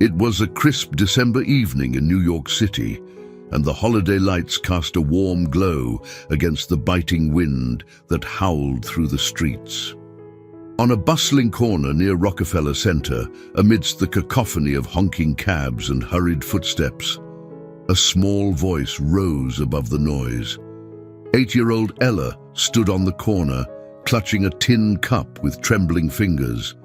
It was a crisp December evening in New York City, and the holiday lights cast a warm glow against the biting wind that howled through the streets. On a bustling corner near Rockefeller Center, amidst the cacophony of honking cabs and hurried footsteps, a small voice rose above the noise. 8-year-old Ella stood on the corner, clutching a tin cup with trembling fingers.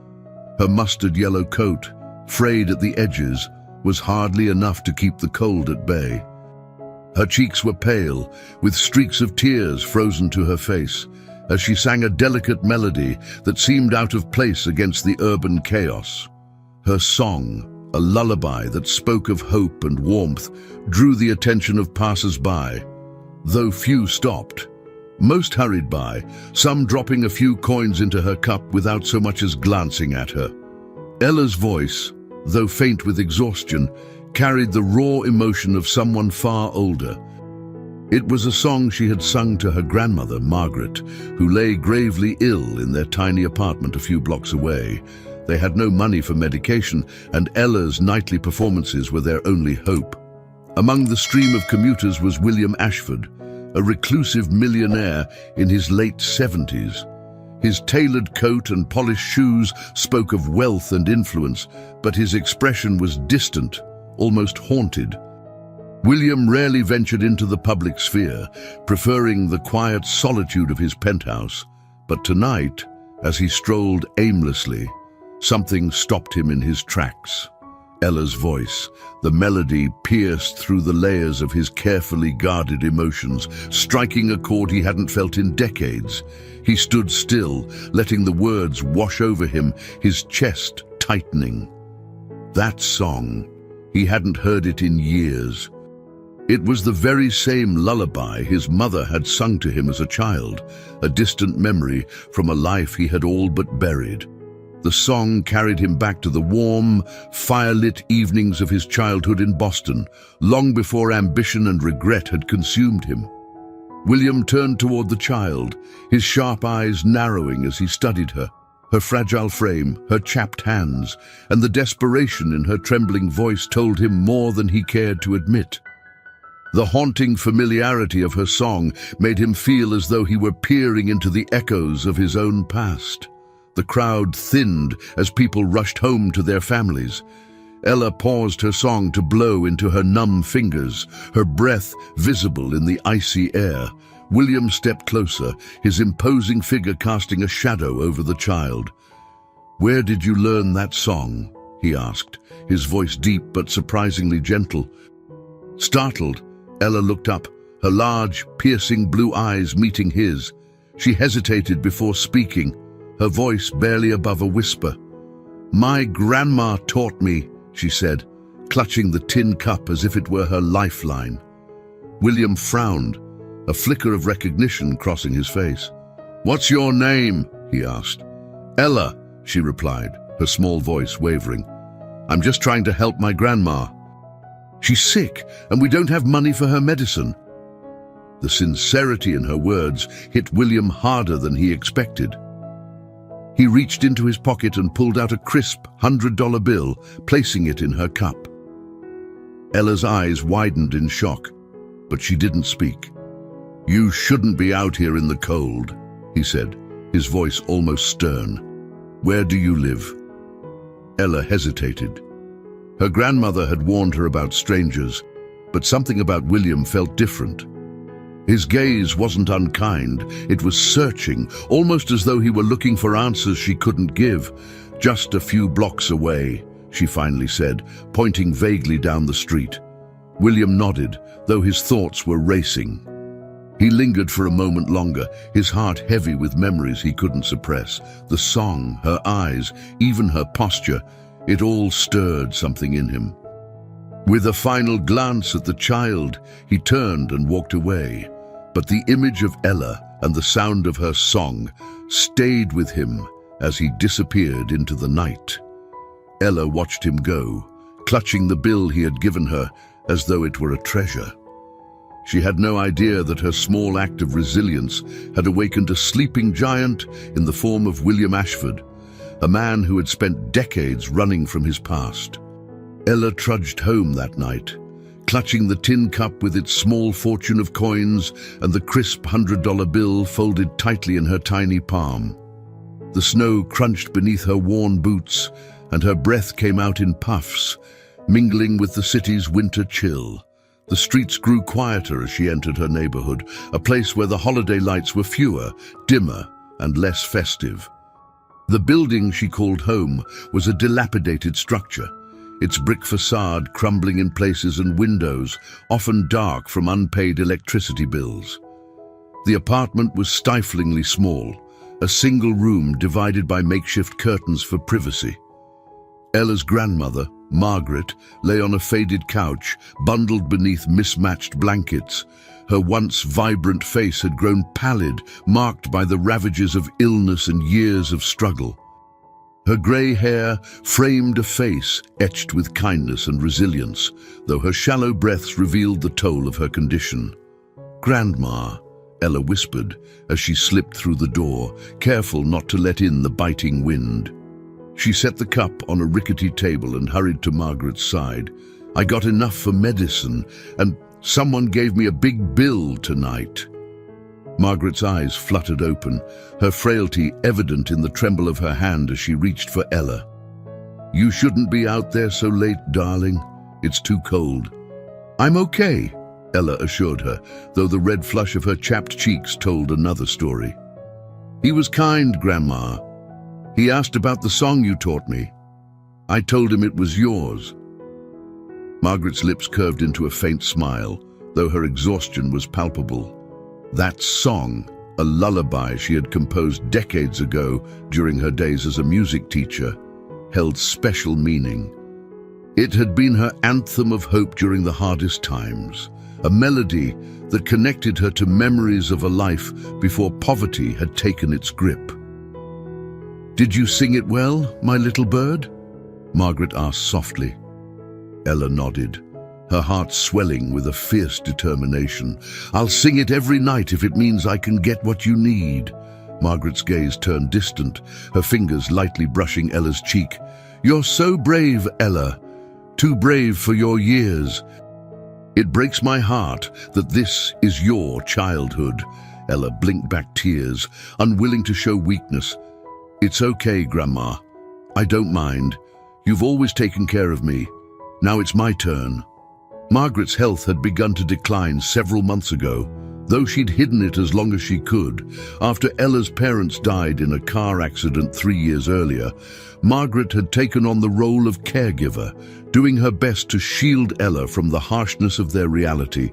Her mustard yellow coat, frayed at the edges, was hardly enough to keep the cold at bay. Her cheeks were pale, with streaks of tears frozen to her face, as she sang a delicate melody that seemed out of place against the urban chaos. Her song, a lullaby that spoke of hope and warmth, drew the attention of passers-by, though few stopped. Most hurried by, some dropping a few coins into her cup without so much as glancing at her. Ella's voice, though faint with exhaustion, carried the raw emotion of someone far older. It was a song she had sung to her grandmother, Margaret, who lay gravely ill in their tiny apartment a few blocks away. They had no money for medication, and Ella's nightly performances were their only hope. Among the stream of commuters was William Ashford, a reclusive millionaire in his late 70s. His tailored coat and polished shoes spoke of wealth and influence, but his expression was distant, almost haunted. William rarely ventured into the public sphere, preferring the quiet solitude of his penthouse. But tonight, as he strolled aimlessly, something stopped him in his tracks. Ella's voice, the melody pierced through the layers of his carefully guarded emotions, striking a chord he hadn't felt in decades. He stood still, letting the words wash over him, his chest tightening. That song, he hadn't heard it in years. It was the very same lullaby his mother had sung to him as a child, a distant memory from a life he had all but buried. The song carried him back to the warm, fire-lit evenings of his childhood in Boston, long before ambition and regret had consumed him. William turned toward the child, his sharp eyes narrowing as he studied her. Her fragile frame, her chapped hands, and the desperation in her trembling voice told him more than he cared to admit. The haunting familiarity of her song made him feel as though he were peering into the echoes of his own past. The crowd thinned as people rushed home to their families. Ella paused her song to blow into her numb fingers, her breath visible in the icy air. William stepped closer, his imposing figure casting a shadow over the child. "Where did you learn that song?" he asked, his voice deep but surprisingly gentle. Startled, Ella looked up, her large, piercing blue eyes meeting his. She hesitated before speaking, her voice barely above a whisper. "My grandma taught me," she said, clutching the tin cup as if it were her lifeline. William frowned, a flicker of recognition crossing his face. "What's your name?" he asked. "Ella," she replied, her small voice wavering. "I'm just trying to help my grandma. She's sick, and we don't have money for her medicine." The sincerity in her words hit William harder than he expected. He reached into his pocket and pulled out a crisp $100 bill, placing it in her cup. Ella's eyes widened in shock, but she didn't speak. "You shouldn't be out here in the cold," he said, his voice almost stern. "Where do you live?" Ella hesitated. Her grandmother had warned her about strangers, but something about William felt different. His gaze wasn't unkind, it was searching, almost as though he were looking for answers she couldn't give. "Just a few blocks away," she finally said, pointing vaguely down the street. William nodded, though his thoughts were racing. He lingered for a moment longer, his heart heavy with memories he couldn't suppress. The song, her eyes, even her posture, it all stirred something in him. With a final glance at the child, he turned and walked away. But the image of Ella and the sound of her song stayed with him as he disappeared into the night. Ella watched him go, clutching the bill he had given her as though it were a treasure. She had no idea that her small act of resilience had awakened a sleeping giant in the form of William Ashford, a man who had spent decades running from his past. Ella trudged home that night, clutching the tin cup with its small fortune of coins and the crisp $100 bill folded tightly in her tiny palm. The snow crunched beneath her worn boots, and her breath came out in puffs, mingling with the city's winter chill. The streets grew quieter as she entered her neighborhood, a place where the holiday lights were fewer, dimmer, and less festive. The building she called home was a dilapidated structure, its brick facade crumbling in places and windows, often dark from unpaid electricity bills. The apartment was stiflingly small, a single room divided by makeshift curtains for privacy. Ella's grandmother, Margaret, lay on a faded couch, bundled beneath mismatched blankets. Her once vibrant face had grown pallid, marked by the ravages of illness and years of struggle. Her grey hair framed a face etched with kindness and resilience, though her shallow breaths revealed the toll of her condition. "Grandma," Ella whispered as she slipped through the door, careful not to let in the biting wind. She set the cup on a rickety table and hurried to Margaret's side. "I got enough for medicine, and someone gave me a big bill tonight." Margaret's eyes fluttered open, her frailty evident in the tremble of her hand as she reached for Ella. "You shouldn't be out there so late, darling. It's too cold." "I'm okay," Ella assured her, though the red flush of her chapped cheeks told another story. "He was kind, Grandma. He asked about the song you taught me. I told him it was yours." Margaret's lips curved into a faint smile, though her exhaustion was palpable. That song, a lullaby she had composed decades ago during her days as a music teacher, held special meaning. It had been her anthem of hope during the hardest times, a melody that connected her to memories of a life before poverty had taken its grip. "Did you sing it well, my little bird?" Margaret asked softly. Ella nodded, her heart swelling with a fierce determination. "I'll sing it every night if it means I can get what you need." Margaret's gaze turned distant, her fingers lightly brushing Ella's cheek. "You're so brave, Ella. Too brave for your years. It breaks my heart that this is your childhood." Ella blinked back tears, unwilling to show weakness. "It's okay, Grandma. I don't mind. You've always taken care of me. Now it's my turn." Margaret's health had begun to decline several months ago, though she'd hidden it as long as she could. After Ella's parents died in a car accident 3 years earlier, Margaret had taken on the role of caregiver, doing her best to shield Ella from the harshness of their reality.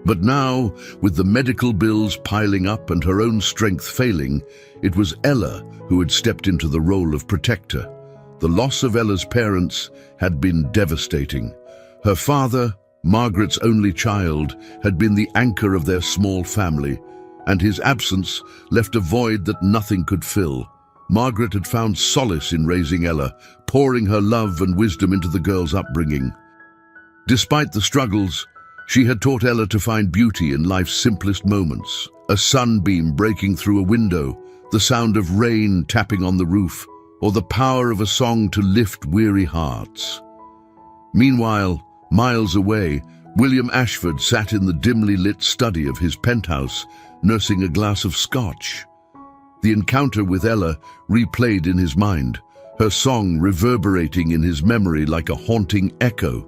But now, with the medical bills piling up and her own strength failing, it was Ella who had stepped into the role of protector. The loss of Ella's parents had been devastating. Her father, Margaret's only child, had been the anchor of their small family, and his absence left a void that nothing could fill. Margaret had found solace in raising Ella, pouring her love and wisdom into the girl's upbringing. Despite the struggles, she had taught Ella to find beauty in life's simplest moments. A sunbeam breaking through a window, the sound of rain tapping on the roof, or the power of a song to lift weary hearts. Meanwhile, miles away, William Ashford sat in the dimly lit study of his penthouse, nursing a glass of scotch. The encounter with Ella replayed in his mind, her song reverberating in his memory like a haunting echo.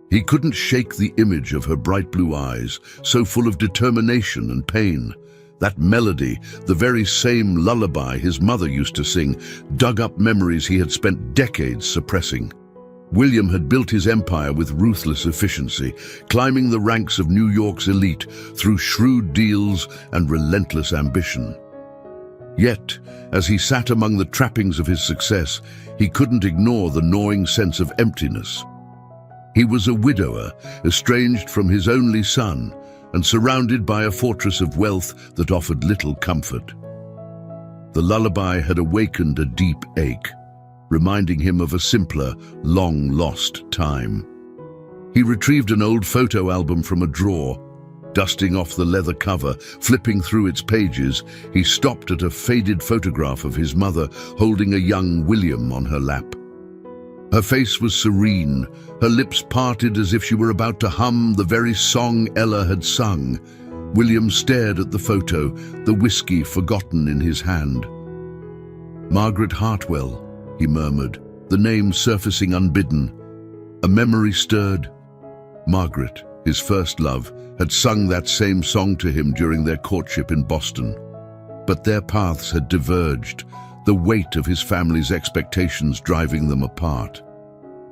He couldn't shake the image of her bright blue eyes, so full of determination and pain. That melody, the very same lullaby his mother used to sing, dug up memories he had spent decades suppressing. William had built his empire with ruthless efficiency, climbing the ranks of New York's elite through shrewd deals and relentless ambition. Yet, as he sat among the trappings of his success, he couldn't ignore the gnawing sense of emptiness. He was a widower, estranged from his only son, and surrounded by a fortress of wealth that offered little comfort. The lullaby had awakened a deep ache, reminding him of a simpler, long-lost time. He retrieved an old photo album from a drawer. Dusting off the leather cover, flipping through its pages, he stopped at a faded photograph of his mother holding a young William on her lap. Her face was serene, her lips parted as if she were about to hum the very song Ella had sung. William stared at the photo, the whiskey forgotten in his hand. "Margaret Hartwell," he murmured, the name surfacing unbidden. A memory stirred. Margaret, his first love, had sung that same song to him during their courtship in Boston. But their paths had diverged, the weight of his family's expectations driving them apart.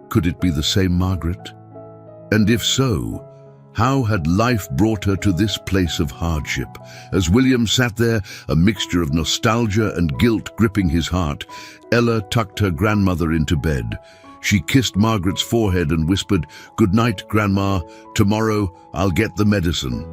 Could it be the same Margaret? And if so, how had life brought her to this place of hardship? As William sat there, a mixture of nostalgia and guilt gripping his heart, Ella tucked her grandmother into bed. She kissed Margaret's forehead and whispered, "Good night, Grandma. Tomorrow I'll get the medicine."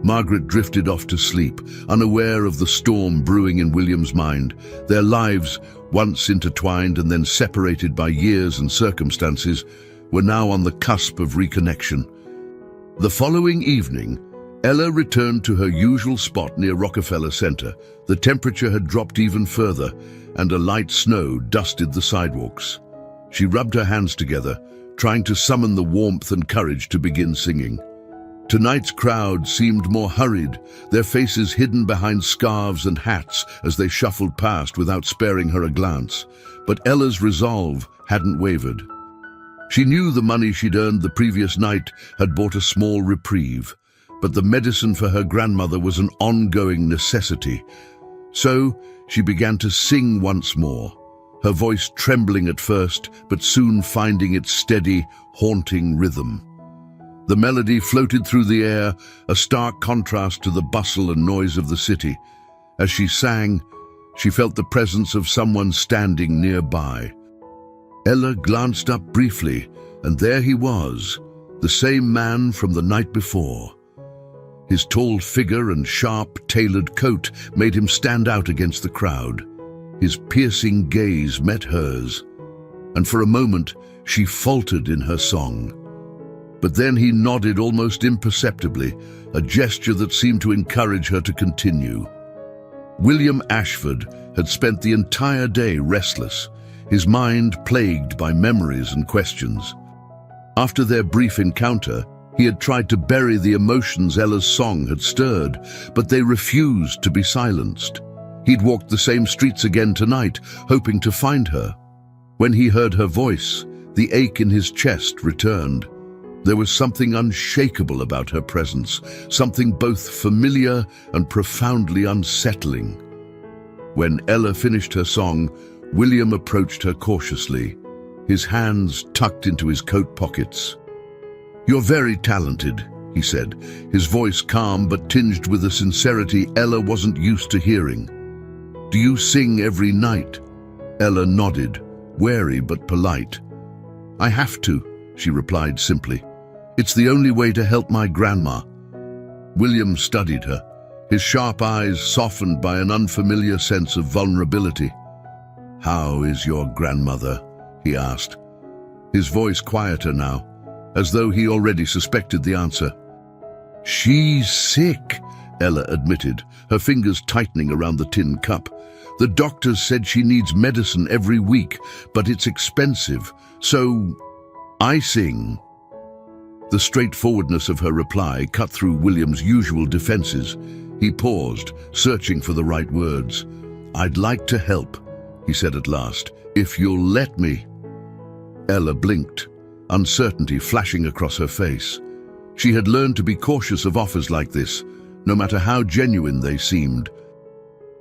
Margaret drifted off to sleep, unaware of the storm brewing in William's mind. Their lives, once intertwined and then separated by years and circumstances, were now on the cusp of reconnection. The following evening, Ella returned to her usual spot near Rockefeller Center. The temperature had dropped even further, and a light snow dusted the sidewalks. She rubbed her hands together, trying to summon the warmth and courage to begin singing. Tonight's crowd seemed more hurried, their faces hidden behind scarves and hats as they shuffled past without sparing her a glance. But Ella's resolve hadn't wavered. She knew the money she'd earned the previous night had bought a small reprieve, but the medicine for her grandmother was an ongoing necessity. So she began to sing once more, her voice trembling at first, but soon finding its steady, haunting rhythm. The melody floated through the air, a stark contrast to the bustle and noise of the city. As she sang, she felt the presence of someone standing nearby. Ella glanced up briefly, and there he was, the same man from the night before. His tall figure and sharp, tailored coat made him stand out against the crowd. His piercing gaze met hers, and for a moment she faltered in her song. But then he nodded almost imperceptibly, a gesture that seemed to encourage her to continue. William Ashford had spent the entire day restless, his mind plagued by memories and questions. After their brief encounter, he had tried to bury the emotions Ella's song had stirred, but they refused to be silenced. He'd walked the same streets again tonight, hoping to find her. When he heard her voice, the ache in his chest returned. There was something unshakable about her presence, something both familiar and profoundly unsettling. When Ella finished her song, William approached her cautiously, his hands tucked into his coat pockets. "You're very talented," he said, his voice calm but tinged with a sincerity Ella wasn't used to hearing. "Do you sing every night?" Ella nodded, wary but polite. "I have to," she replied simply. "It's the only way to help my grandma." William studied her, his sharp eyes softened by an unfamiliar sense of vulnerability. "How is your grandmother?" he asked, his voice quieter now, as though he already suspected the answer. "She's sick," Ella admitted, her fingers tightening around the tin cup. "The doctors said she needs medicine every week, but it's expensive, so I sing." The straightforwardness of her reply cut through William's usual defenses. He paused, searching for the right words. "I'd like to help," he said at last, "if you'll let me." Ella blinked, uncertainty flashing across her face. She had learned to be cautious of offers like this, no matter how genuine they seemed.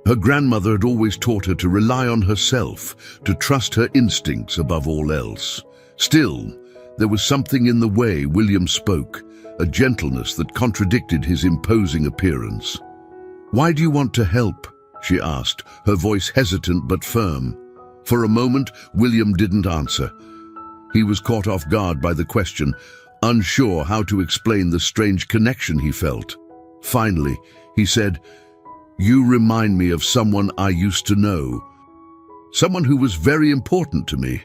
Her grandmother had always taught her to rely on herself, to trust her instincts above all else. Still, there was something in the way William spoke, a gentleness that contradicted his imposing appearance. "Why do you want to help?" she asked, her voice hesitant but firm. For a moment, William didn't answer. He was caught off guard by the question, unsure how to explain the strange connection he felt. Finally, he said, "You remind me of someone I used to know. Someone who was very important to me."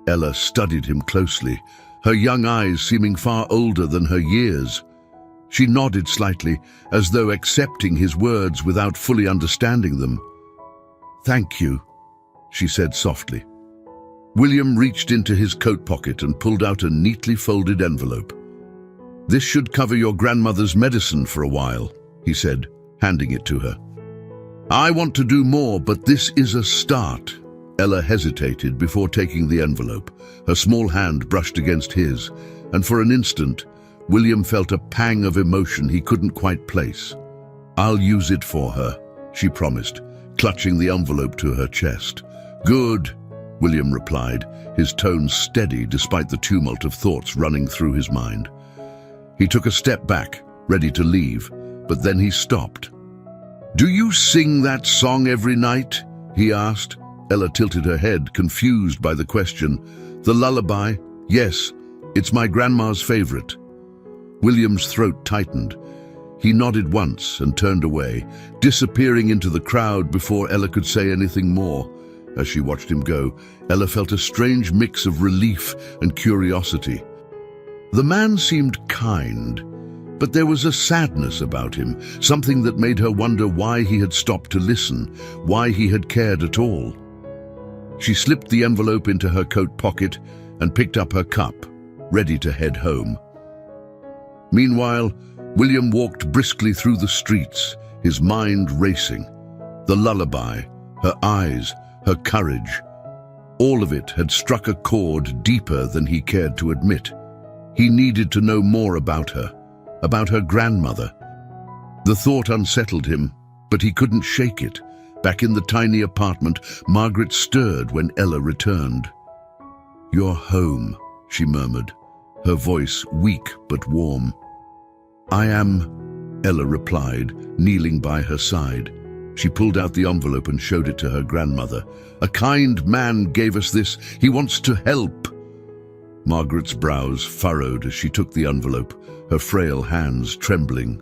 Ella studied him closely, her young eyes seeming far older than her years. She nodded slightly, as though accepting his words without fully understanding them. "Thank you," she said softly. William reached into his coat pocket and pulled out a neatly folded envelope. "This should cover your grandmother's medicine for a while," he said, handing it to her. "I want to do more, but this is a start." Ella hesitated before taking the envelope. Her small hand brushed against his, and for an instant, William felt a pang of emotion he couldn't quite place. "I'll use it for her," she promised, clutching the envelope to her chest. "Good," William replied, his tone steady despite the tumult of thoughts running through his mind. He took a step back, ready to leave, but then he stopped. "Do you sing that song every night?" he asked. Ella tilted her head, confused by the question. "The lullaby? Yes, it's my grandma's favorite." William's throat tightened. He nodded once and turned away, disappearing into the crowd before Ella could say anything more. As she watched him go, Ella felt a strange mix of relief and curiosity. The man seemed kind, but there was a sadness about him, something that made her wonder why he had stopped to listen, why he had cared at all. She slipped the envelope into her coat pocket and picked up her cup, ready to head home. Meanwhile, William walked briskly through the streets, his mind racing. The lullaby, her eyes, her courage, all of it had struck a chord deeper than he cared to admit. He needed to know more about her grandmother. The thought unsettled him, but he couldn't shake it. Back in the tiny apartment, Margaret stirred when Ella returned. "You're home," she murmured, her voice weak but warm. "I am," Ella replied, kneeling by her side. She pulled out the envelope and showed it to her grandmother. "A kind man gave us this. He wants to help." Margaret's brows furrowed as she took the envelope, her frail hands trembling.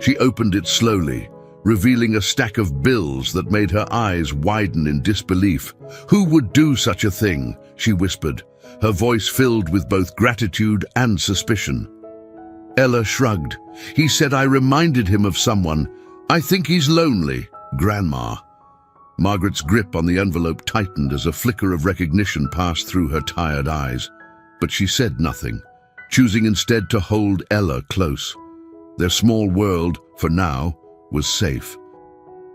She opened it slowly, revealing a stack of bills that made her eyes widen in disbelief. "Who would do such a thing?" she whispered, her voice filled with both gratitude and suspicion. Ella shrugged. "He said I reminded him of someone. I think he's lonely, Grandma." Margaret's grip on the envelope tightened as a flicker of recognition passed through her tired eyes. But she said nothing, choosing instead to hold Ella close. Their small world, for now, was safe.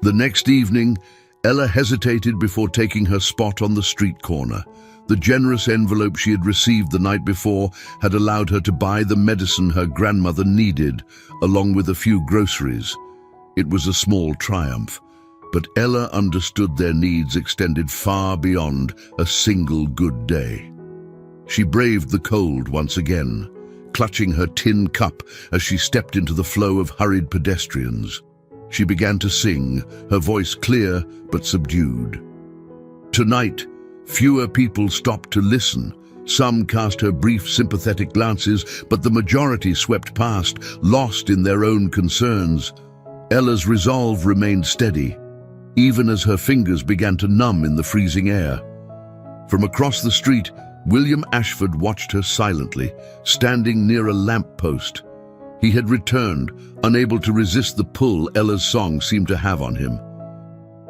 The next evening, Ella hesitated before taking her spot on the street corner. The generous envelope she had received the night before had allowed her to buy the medicine her grandmother needed, along with a few groceries. It was a small triumph, but Ella understood their needs extended far beyond a single good day. She braved the cold once again, clutching her tin cup as she stepped into the flow of hurried pedestrians. She began to sing, her voice clear but subdued. Tonight, fewer people stopped to listen. Some cast her brief, sympathetic glances, but the majority swept past, lost in their own concerns. Ella's resolve remained steady, even as her fingers began to numb in the freezing air. From across the street, William Ashford watched her silently, standing near a lamp-post. He had returned, unable to resist the pull Ella's song seemed to have on him.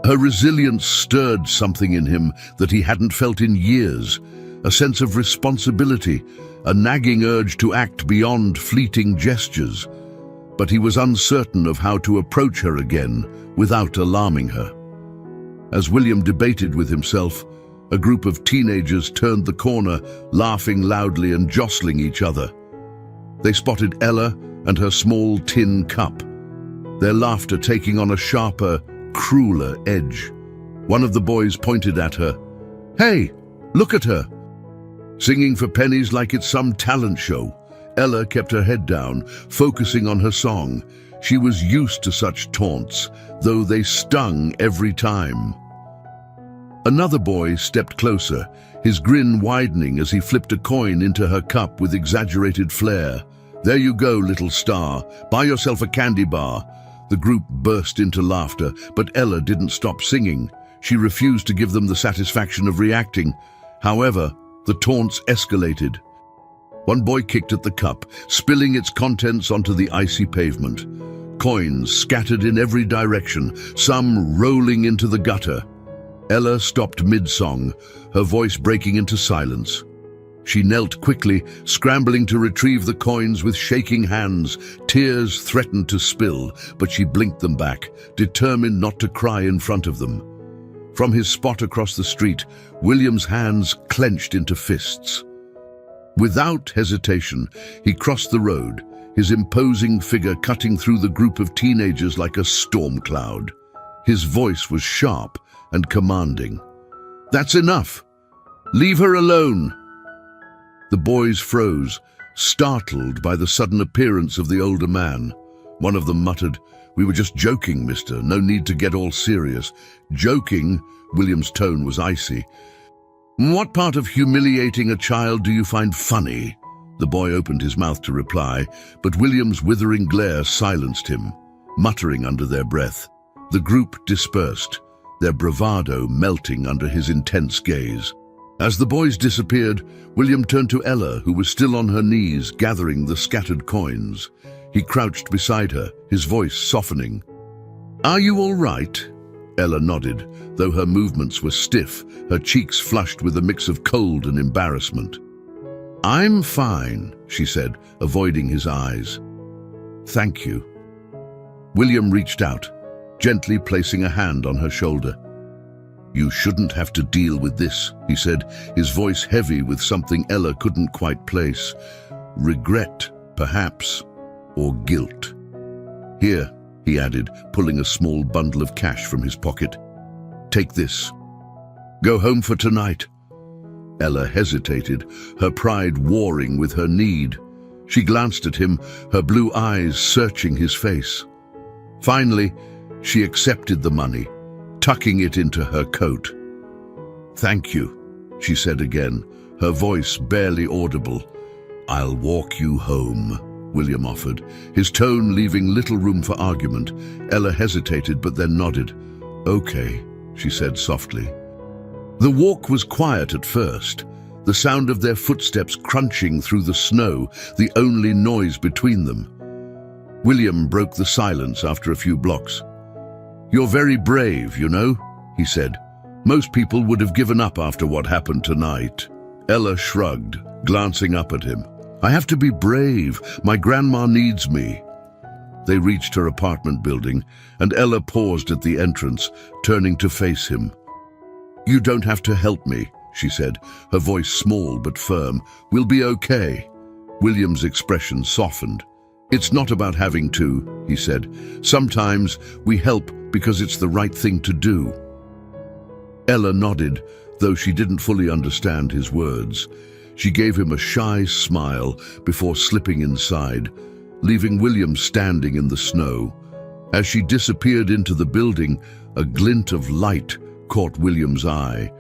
Her resilience stirred something in him that he hadn't felt in years, a sense of responsibility, a nagging urge to act beyond fleeting gestures. But he was uncertain of how to approach her again without alarming her. As William debated with himself, a group of teenagers turned the corner, laughing loudly and jostling each other. They spotted Ella and her small tin cup, their laughter taking on a sharper, crueler edge. One of the boys pointed at her. "Hey, look at her! Singing for pennies like it's some talent show." Ella kept her head down, focusing on her song. She was used to such taunts, though they stung every time. Another boy stepped closer, his grin widening as he flipped a coin into her cup with exaggerated flair. "There you go, little star. Buy yourself a candy bar." The group burst into laughter, but Ella didn't stop singing. She refused to give them the satisfaction of reacting. However, the taunts escalated. One boy kicked at the cup, spilling its contents onto the icy pavement. Coins scattered in every direction, some rolling into the gutter. Ella stopped mid-song, her voice breaking into silence. She knelt quickly, scrambling to retrieve the coins with shaking hands. Tears threatened to spill, but she blinked them back, determined not to cry in front of them. From his spot across the street, William's hands clenched into fists. Without hesitation, he crossed the road, his imposing figure cutting through the group of teenagers like a storm cloud. His voice was sharp and commanding. "That's enough! Leave her alone!" The boys froze, startled by the sudden appearance of the older man. One of them muttered, "We were just joking, mister. No need to get all serious." "Joking?" William's tone was icy. "What part of humiliating a child do you find funny?" The boy opened his mouth to reply, but William's withering glare silenced him, muttering under their breath. The group dispersed, their bravado melting under his intense gaze. As the boys disappeared, William turned to Ella, who was still on her knees gathering the scattered coins. He crouched beside her, his voice softening. "Are you all right?" Ella nodded, though her movements were stiff, her cheeks flushed with a mix of cold and embarrassment. "I'm fine," she said, avoiding his eyes. "Thank you." William reached out, gently placing a hand on her shoulder. "You shouldn't have to deal with this," he said, his voice heavy with something Ella couldn't quite place. "Regret, perhaps, or guilt." "Here," he added, pulling a small bundle of cash from his pocket. "Take this. Go home for tonight." Ella hesitated, her pride warring with her need. She glanced at him, her blue eyes searching his face. Finally, she accepted the money, tucking it into her coat. "Thank you," she said again, her voice barely audible. "I'll walk you home," William offered, his tone leaving little room for argument. Ella hesitated but then nodded. "Okay," she said softly. The walk was quiet at first, the sound of their footsteps crunching through the snow, the only noise between them. William broke the silence after a few blocks. "You're very brave, you know," he said. "Most people would have given up after what happened tonight." Ella shrugged, glancing up at him. "I have to be brave. My grandma needs me." They reached her apartment building, and Ella paused at the entrance, turning to face him. "You don't have to help me," she said, her voice small but firm. "We'll be okay." William's expression softened. "It's not about having to," he said. "Sometimes we help because it's the right thing to do." Ella nodded, though she didn't fully understand his words. She gave him a shy smile before slipping inside, leaving William standing in the snow. As she disappeared into the building, a glint of light caught William's eye.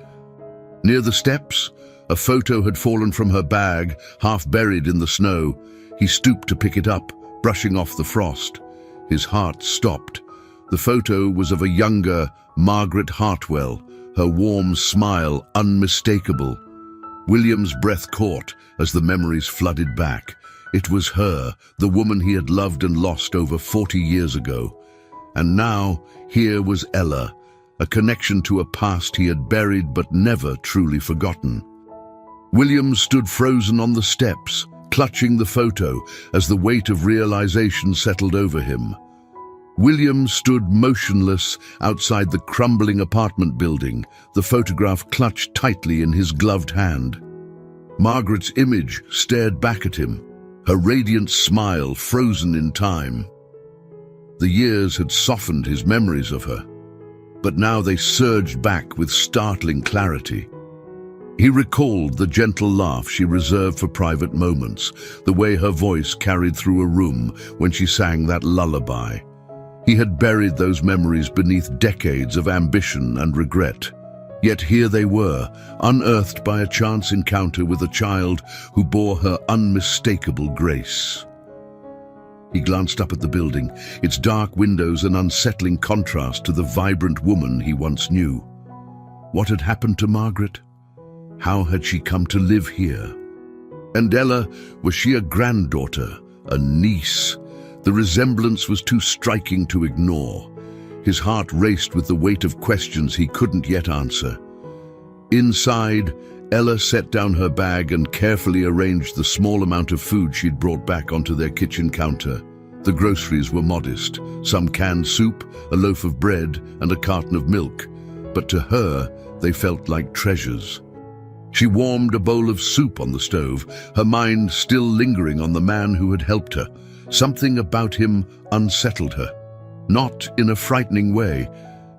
Near the steps, a photo had fallen from her bag, half buried in the snow. He stooped to pick it up, brushing off the frost. His heart stopped. The photo was of a younger Margaret Hartwell, her warm smile unmistakable. William's breath caught as the memories flooded back. It was her, the woman he had loved and lost over 40 years ago. And now, here was Ella, a connection to a past he had buried but never truly forgotten. William stood frozen on the steps, clutching the photo as the weight of realization settled over him. William stood motionless outside the crumbling apartment building, the photograph clutched tightly in his gloved hand. Margaret's image stared back at him, her radiant smile frozen in time. The years had softened his memories of her, but now they surged back with startling clarity. He recalled the gentle laugh she reserved for private moments, the way her voice carried through a room when she sang that lullaby. He had buried those memories beneath decades of ambition and regret. Yet here they were, unearthed by a chance encounter with a child who bore her unmistakable grace. He glanced up at the building, its dark windows an unsettling contrast to the vibrant woman he once knew. What had happened to Margaret? How had she come to live here? And Ella, was she a granddaughter, a niece? The resemblance was too striking to ignore. His heart raced with the weight of questions he couldn't yet answer. Inside, Ella set down her bag and carefully arranged the small amount of food she'd brought back onto their kitchen counter. The groceries were modest, some canned soup, a loaf of bread, and a carton of milk, but to her, they felt like treasures. She warmed a bowl of soup on the stove, her mind still lingering on the man who had helped her. Something about him unsettled her, not in a frightening way,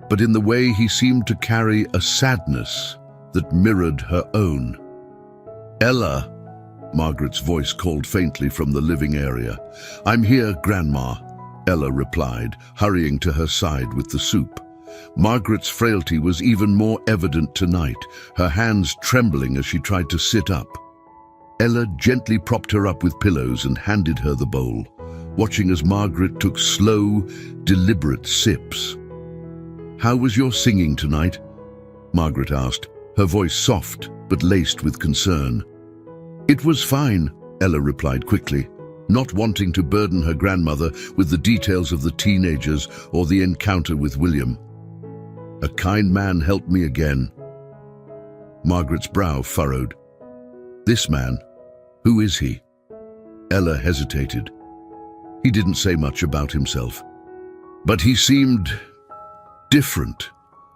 but in the way he seemed to carry a sadness that mirrored her own. "Ella," Margaret's voice called faintly from the living area. "I'm here, Grandma," Ella replied, hurrying to her side with the soup. Margaret's frailty was even more evident tonight, her hands trembling as she tried to sit up. Ella gently propped her up with pillows and handed her the bowl, watching as Margaret took slow, deliberate sips. "How was your singing tonight?" Margaret asked, her voice soft but laced with concern. "It was fine," Ella replied quickly, not wanting to burden her grandmother with the details of the teenagers or the encounter with William. "A kind man helped me again." Margaret's brow furrowed. "This man, who is he?" Ella hesitated. He didn't say much about himself, but he seemed different,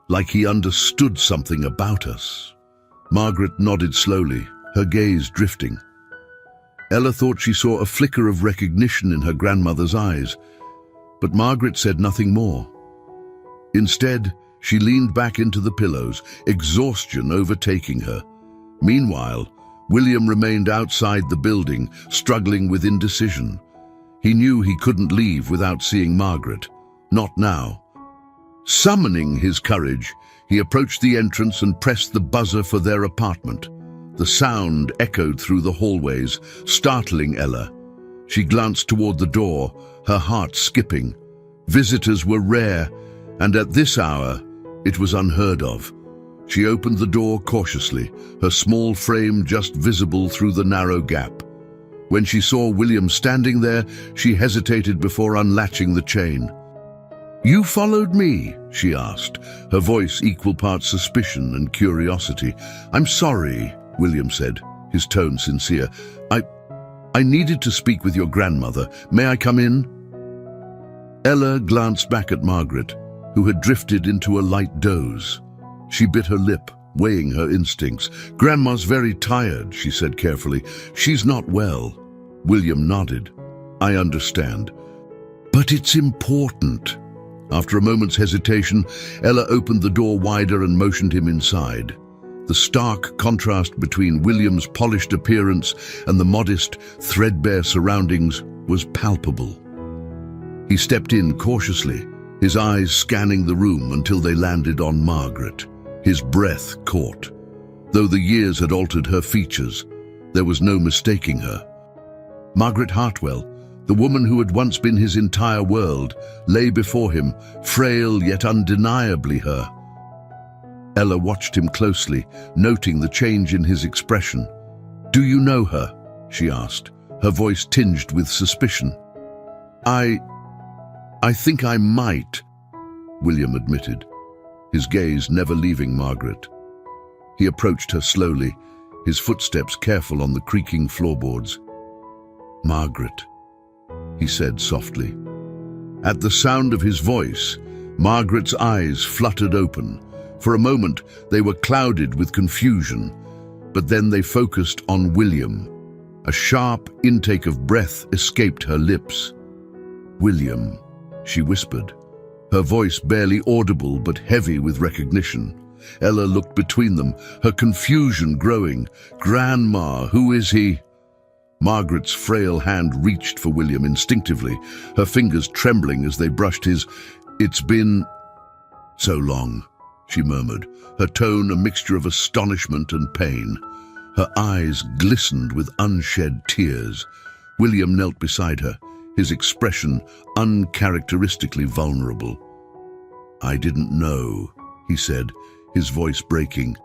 like he understood something about us. Margaret nodded slowly, her gaze drifting. Ella thought she saw a flicker of recognition in her grandmother's eyes, but Margaret said nothing more. Instead, she leaned back into the pillows, exhaustion overtaking her. Meanwhile, William remained outside the building, struggling with indecision. He knew he couldn't leave without seeing Margaret. Not now. Summoning his courage, he approached the entrance and pressed the buzzer for their apartment. The sound echoed through the hallways, startling Ella. She glanced toward the door, her heart skipping. Visitors were rare, and at this hour, it was unheard of. She opened the door cautiously, her small frame just visible through the narrow gap. When she saw William standing there, she hesitated before unlatching the chain. "You followed me?" she asked, her voice equal parts suspicion and curiosity. "I'm sorry," William said, his tone sincere. I needed to speak with your grandmother. May I come in?" Ella glanced back at Margaret, who had drifted into a light doze. She bit her lip, weighing her instincts. "Grandma's very tired," she said carefully. "She's not well." William nodded. "I understand. But it's important." After a moment's hesitation, Ella opened the door wider and motioned him inside. The stark contrast between William's polished appearance and the modest, threadbare surroundings was palpable. He stepped in cautiously, his eyes scanning the room until they landed on Margaret. His breath caught. Though the years had altered her features, there was no mistaking her. Margaret Hartwell, the woman who had once been his entire world, lay before him, frail yet undeniably her. Ella watched him closely, noting the change in his expression. "Do you know her?" she asked, her voice tinged with suspicion. I think I might," William admitted, his gaze never leaving Margaret. He approached her slowly, his footsteps careful on the creaking floorboards. "Margaret," he said softly. At the sound of his voice, Margaret's eyes fluttered open. For a moment, they were clouded with confusion, but then they focused on William. A sharp intake of breath escaped her lips. "William," she whispered, her voice barely audible but heavy with recognition. Ella looked between them, her confusion growing. "Grandma, who is he?" Margaret's frail hand reached for William instinctively, her fingers trembling as they brushed his. "It's been so long," she murmured, her tone a mixture of astonishment and pain. Her eyes glistened with unshed tears. William knelt beside her, his expression uncharacteristically vulnerable. "I didn't know," he said, his voice breaking.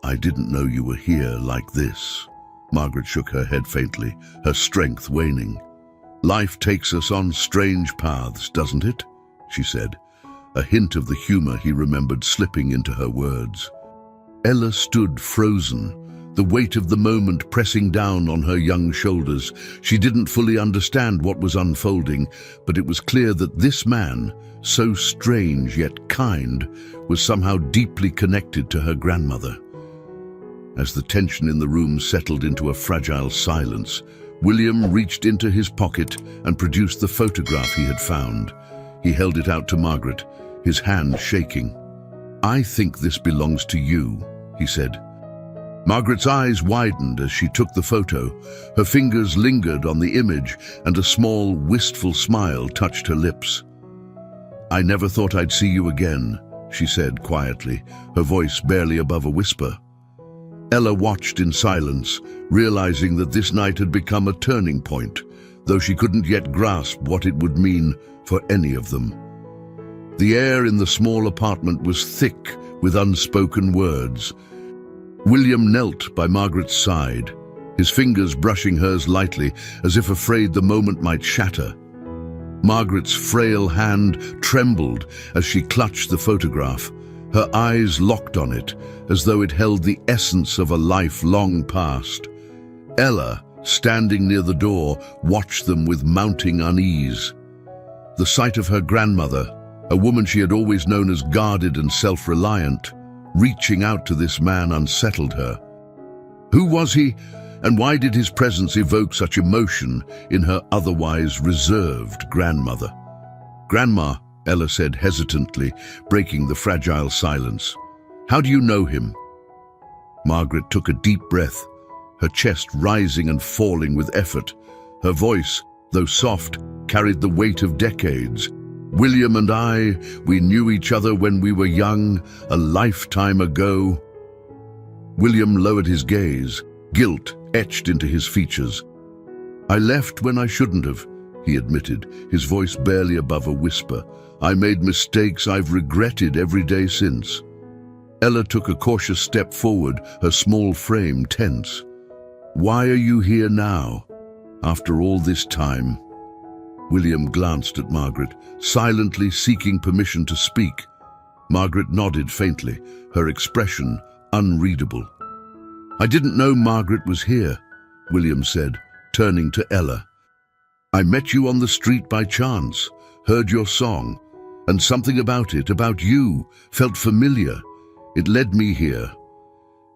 "I didn't know you were here like this." Margaret shook her head faintly, her strength waning. "Life takes us on strange paths, doesn't it?" she said. a hint of the humor he remembered slipping into her words. Ella stood frozen, the weight of the moment pressing down on her young shoulders. She didn't fully understand what was unfolding, but it was clear that this man, so strange yet kind, was somehow deeply connected to her grandmother. As the tension in the room settled into a fragile silence, William reached into his pocket and produced the photograph he had found. He held it out to Margaret, his hand shaking. "I think this belongs to you," he said. Margaret's eyes widened as she took the photo. Her fingers lingered on the image, and a small, wistful smile touched her lips. "I never thought I'd see you again," she said quietly, her voice barely above a whisper. Ella watched in silence, realizing that this night had become a turning point, though she couldn't yet grasp what it would mean for any of them. The air in the small apartment was thick with unspoken words. William knelt by Margaret's side, his fingers brushing hers lightly, as if afraid the moment might shatter. Margaret's frail hand trembled as she clutched the photograph, her eyes locked on it, as though it held the essence of a life long past. Ella, standing near the door, watched them with mounting unease. The sight of her grandmother, a woman she had always known as guarded and self-reliant, reaching out to this man unsettled her. Who was he, and why did his presence evoke such emotion in her otherwise reserved grandmother? "Grandma," Ella said hesitantly, breaking the fragile silence. "How do you know him?" Margaret took a deep breath, her chest rising and falling with effort. Her voice, though soft, carried the weight of decades. "William and I, we knew each other when we were young, a lifetime ago." William lowered his gaze, guilt etched into his features. "I left when I shouldn't have," he admitted, his voice barely above a whisper. "I made mistakes I've regretted every day since." Ella took a cautious step forward, her small frame tense. "Why are you here now, after all this time?" William glanced at Margaret, silently seeking permission to speak. Margaret nodded faintly, her expression unreadable. "I didn't know Margaret was here," William said, turning to Ella. "I met you on the street by chance, heard your song, and something about it, about you, felt familiar. It led me here."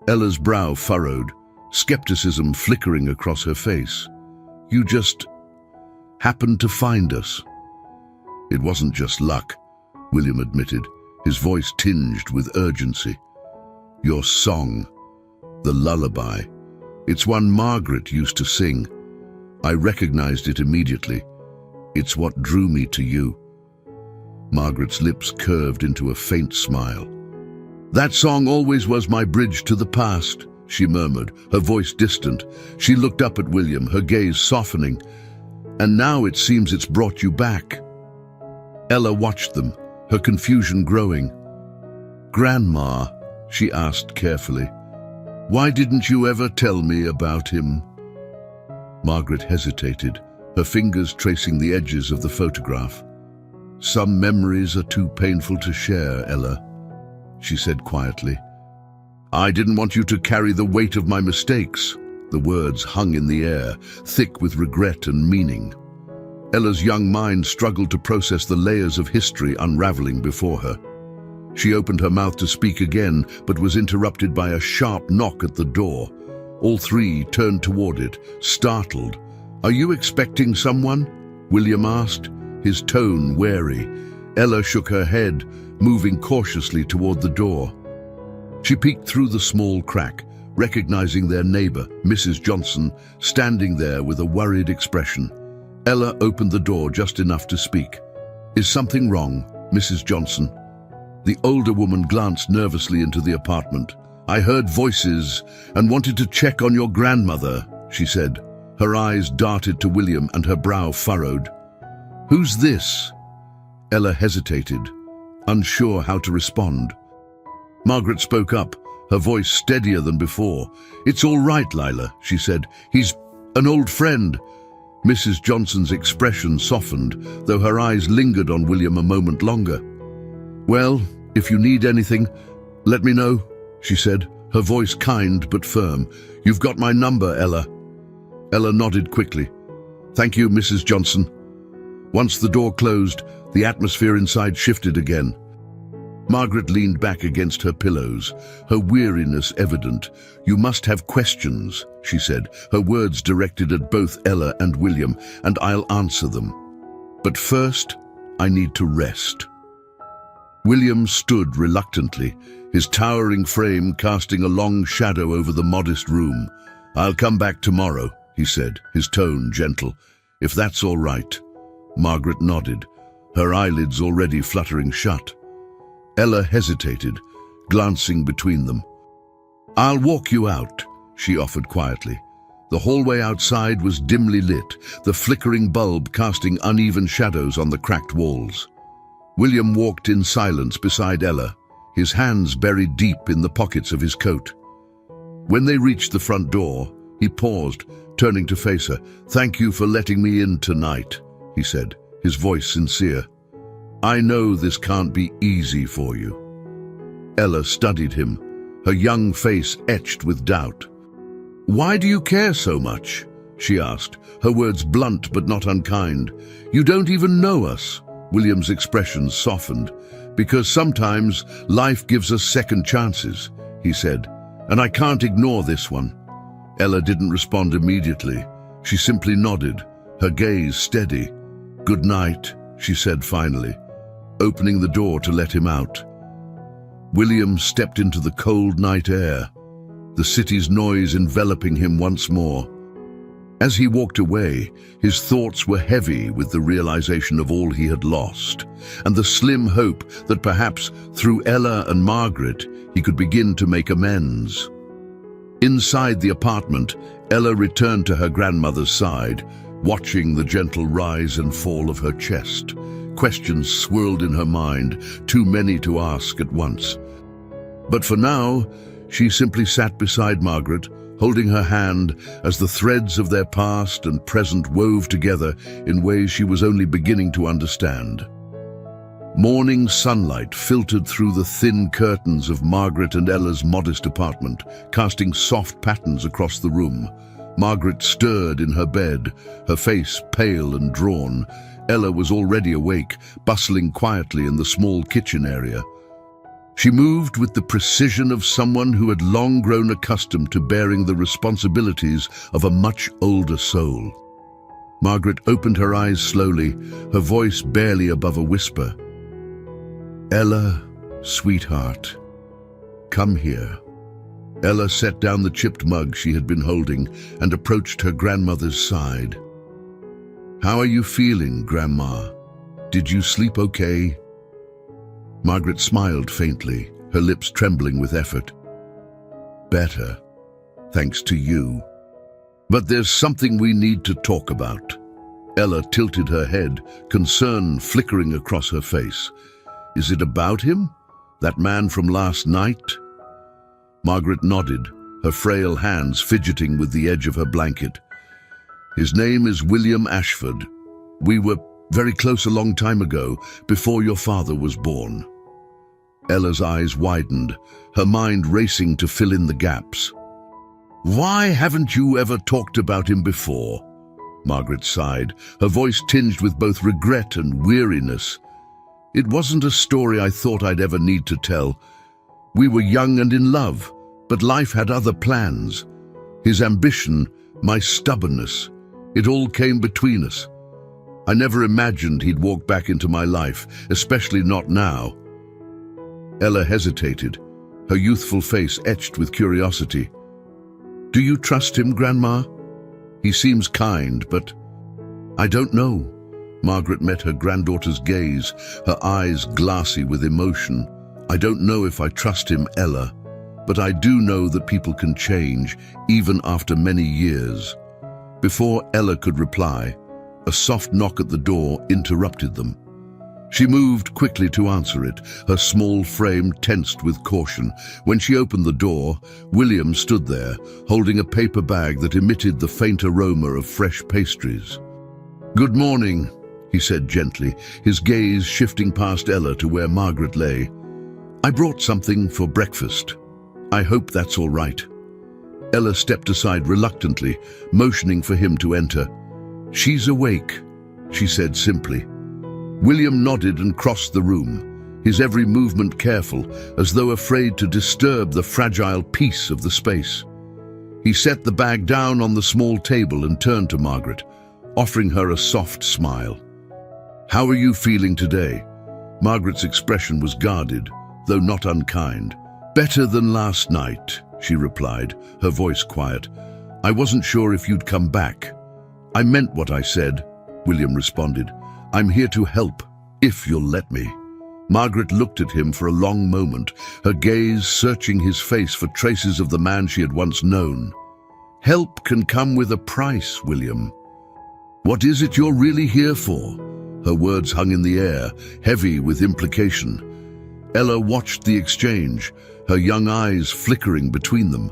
Ella's brow furrowed, skepticism flickering across her face. "You just happened to find us." "It wasn't just luck," William admitted, his voice tinged with urgency. "Your song, the lullaby, it's one Margaret used to sing. I recognized it immediately. It's what drew me to you." Margaret's lips curved into a faint smile. "That song always was my bridge to the past," she murmured, her voice distant. She looked up at William, her gaze softening. "And now it seems it's brought you back." Ella watched them, her confusion growing. "Grandma," she asked carefully, "why didn't you ever tell me about him?" Margaret hesitated, her fingers tracing the edges of the photograph. "Some memories are too painful to share, Ella," she said quietly. "I didn't want you to carry the weight of my mistakes." The words hung in the air, thick with regret and meaning. Ella's young mind struggled to process the layers of history unraveling before her. She opened her mouth to speak again, but was interrupted by a sharp knock at the door. All three turned toward it, startled. "Are you expecting someone?" William asked, his tone wary. Ella shook her head, moving cautiously toward the door. She peeked through the small crack, recognizing their neighbor, Mrs. Johnson, standing there with a worried expression. Ella opened the door just enough to speak. "Is something wrong, Mrs. Johnson?" The older woman glanced nervously into the apartment. "I heard voices and wanted to check on your grandmother," she said. Her eyes darted to William and her brow furrowed. "Who's this?" Ella hesitated, unsure how to respond. Margaret spoke up, her voice steadier than before. "It's all right, Lila," she said. "He's an old friend." Mrs. Johnson's expression softened, though her eyes lingered on William a moment longer. "Well, if you need anything, let me know," she said, her voice kind but firm. "You've got my number, Ella." Ella nodded quickly. "Thank you, Mrs. Johnson." Once the door closed, the atmosphere inside shifted again. Margaret leaned back against her pillows, her weariness evident. "You must have questions," she said, her words directed at both Ella and William, "and I'll answer them. But first, I need to rest." William stood reluctantly, his towering frame casting a long shadow over the modest room. "I'll come back tomorrow," he said, his tone gentle. "If that's all right." Margaret nodded, her eyelids already fluttering shut. Ella hesitated, glancing between them. "I'll walk you out," she offered quietly. The hallway outside was dimly lit, the flickering bulb casting uneven shadows on the cracked walls. William walked in silence beside Ella, his hands buried deep in the pockets of his coat. When they reached the front door, he paused, turning to face her. "Thank you for letting me in tonight," he said, his voice sincere. "I know this can't be easy for you." Ella studied him, her young face etched with doubt. "Why do you care so much?" she asked, her words blunt but not unkind. "You don't even know us." William's expression softened. "Because sometimes life gives us second chances," he said, "and I can't ignore this one." Ella didn't respond immediately. She simply nodded, her gaze steady. "Good night," she said finally, opening the door to let him out. William stepped into the cold night air, the city's noise enveloping him once more. As he walked away, his thoughts were heavy with the realization of all he had lost, and the slim hope that perhaps through Ella and Margaret he could begin to make amends. Inside the apartment, Ella returned to her grandmother's side, watching the gentle rise and fall of her chest. Questions swirled in her mind, too many to ask at once. But for now, she simply sat beside Margaret, holding her hand as the threads of their past and present wove together in ways she was only beginning to understand. Morning sunlight filtered through the thin curtains of Margaret and Ella's modest apartment, casting soft patterns across the room. Margaret stirred in her bed, her face pale and drawn. Ella was already awake, bustling quietly in the small kitchen area. She moved with the precision of someone who had long grown accustomed to bearing the responsibilities of a much older soul. Margaret opened her eyes slowly, her voice barely above a whisper. "Ella, sweetheart, come here." Ella set down the chipped mug she had been holding and approached her grandmother's side. "How are you feeling, Grandma? Did you sleep okay?" Margaret smiled faintly, her lips trembling with effort. "Better, thanks to you. But there's something we need to talk about." Ella tilted her head, concern flickering across her face. "Is it about him? That man from last night?" Margaret nodded, her frail hands fidgeting with the edge of her blanket. "His name is William Ashford. We were very close a long time ago, before your father was born." Ella's eyes widened, her mind racing to fill in the gaps. "Why haven't you ever talked about him before?" Margaret sighed, her voice tinged with both regret and weariness. "It wasn't a story I thought I'd ever need to tell. We were young and in love, but life had other plans. His ambition, my stubbornness, it all came between us. I never imagined he'd walk back into my life, especially not now." Ella hesitated, her youthful face etched with curiosity. "Do you trust him, Grandma? He seems kind, but—" "I don't know." Margaret met her granddaughter's gaze, her eyes glassy with emotion. "I don't know if I trust him, Ella, but I do know that people can change, even after many years." Before Ella could reply, a soft knock at the door interrupted them. She moved quickly to answer it, her small frame tensed with caution. When she opened the door, William stood there, holding a paper bag that emitted the faint aroma of fresh pastries. "Good morning," he said gently, his gaze shifting past Ella to where Margaret lay. "I brought something for breakfast. I hope that's all right." Ella stepped aside reluctantly, motioning for him to enter. "She's awake," she said simply. William nodded and crossed the room, his every movement careful, as though afraid to disturb the fragile peace of the space. He set the bag down on the small table and turned to Margaret, offering her a soft smile. "How are you feeling today?" Margaret's expression was guarded, though not unkind. "Better than last night," she replied, her voice quiet. "I wasn't sure if you'd come back." "I meant what I said," William responded. "I'm here to help, if you'll let me." Margaret looked at him for a long moment, her gaze searching his face for traces of the man she had once known. "Help can come with a price, William. What is it you're really here for?" Her words hung in the air, heavy with implication. Ella watched the exchange, her young eyes flickering between them.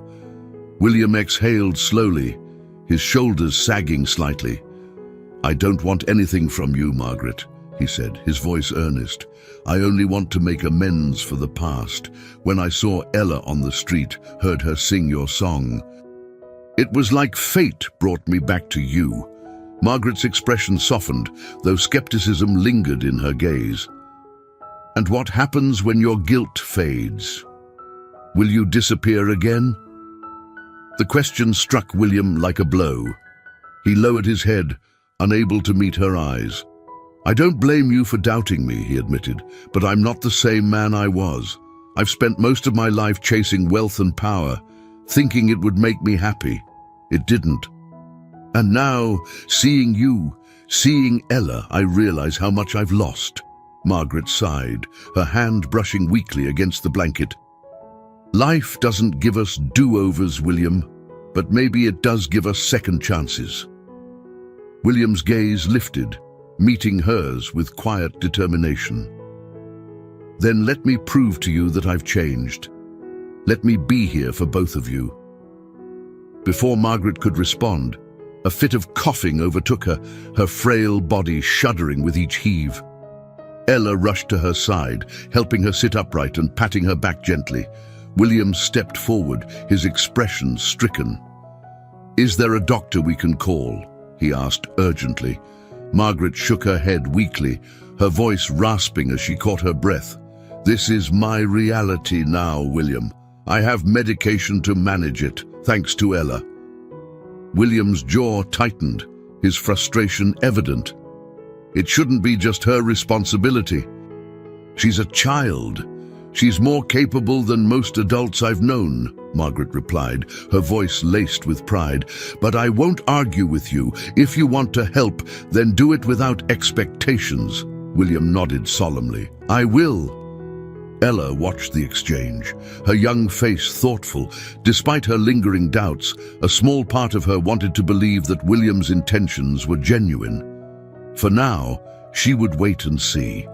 William exhaled slowly, his shoulders sagging slightly. "I don't want anything from you, Margaret," he said, his voice earnest. "I only want to make amends for the past. When I saw Ella on the street, heard her sing your song. It was like fate brought me back to you." Margaret's expression softened, though skepticism lingered in her gaze. "And what happens when your guilt fades? Will you disappear again?" The question struck William like a blow. He lowered his head, unable to meet her eyes. "I don't blame you for doubting me," he admitted, "but I'm not the same man I was. I've spent most of my life chasing wealth and power, thinking it would make me happy. It didn't. And now, seeing you, seeing Ella, I realize how much I've lost." Margaret sighed, her hand brushing weakly against the blanket. "Life doesn't give us do-overs, William, but maybe it does give us second chances." William's gaze lifted, meeting hers with quiet determination. "Then let me prove to you that I've changed. Let me be here for both of you." Before Margaret could respond, a fit of coughing overtook her, her frail body shuddering with each heave. Ella rushed to her side, helping her sit upright and patting her back gently. William stepped forward, his expression stricken. "Is there a doctor we can call?" he asked urgently. Margaret shook her head weakly, her voice rasping as she caught her breath. "This is my reality now, William. I have medication to manage it, thanks to Ella." William's jaw tightened, his frustration evident. It shouldn't be just her responsibility. "She's a child. She's more capable than most adults I've known," Margaret replied, her voice laced with pride. "But I won't argue with you. If you want to help, then do it without expectations." William nodded solemnly. "I will." Ella watched the exchange, her young face thoughtful. Despite her lingering doubts, a small part of her wanted to believe that William's intentions were genuine. For now, she would wait and see.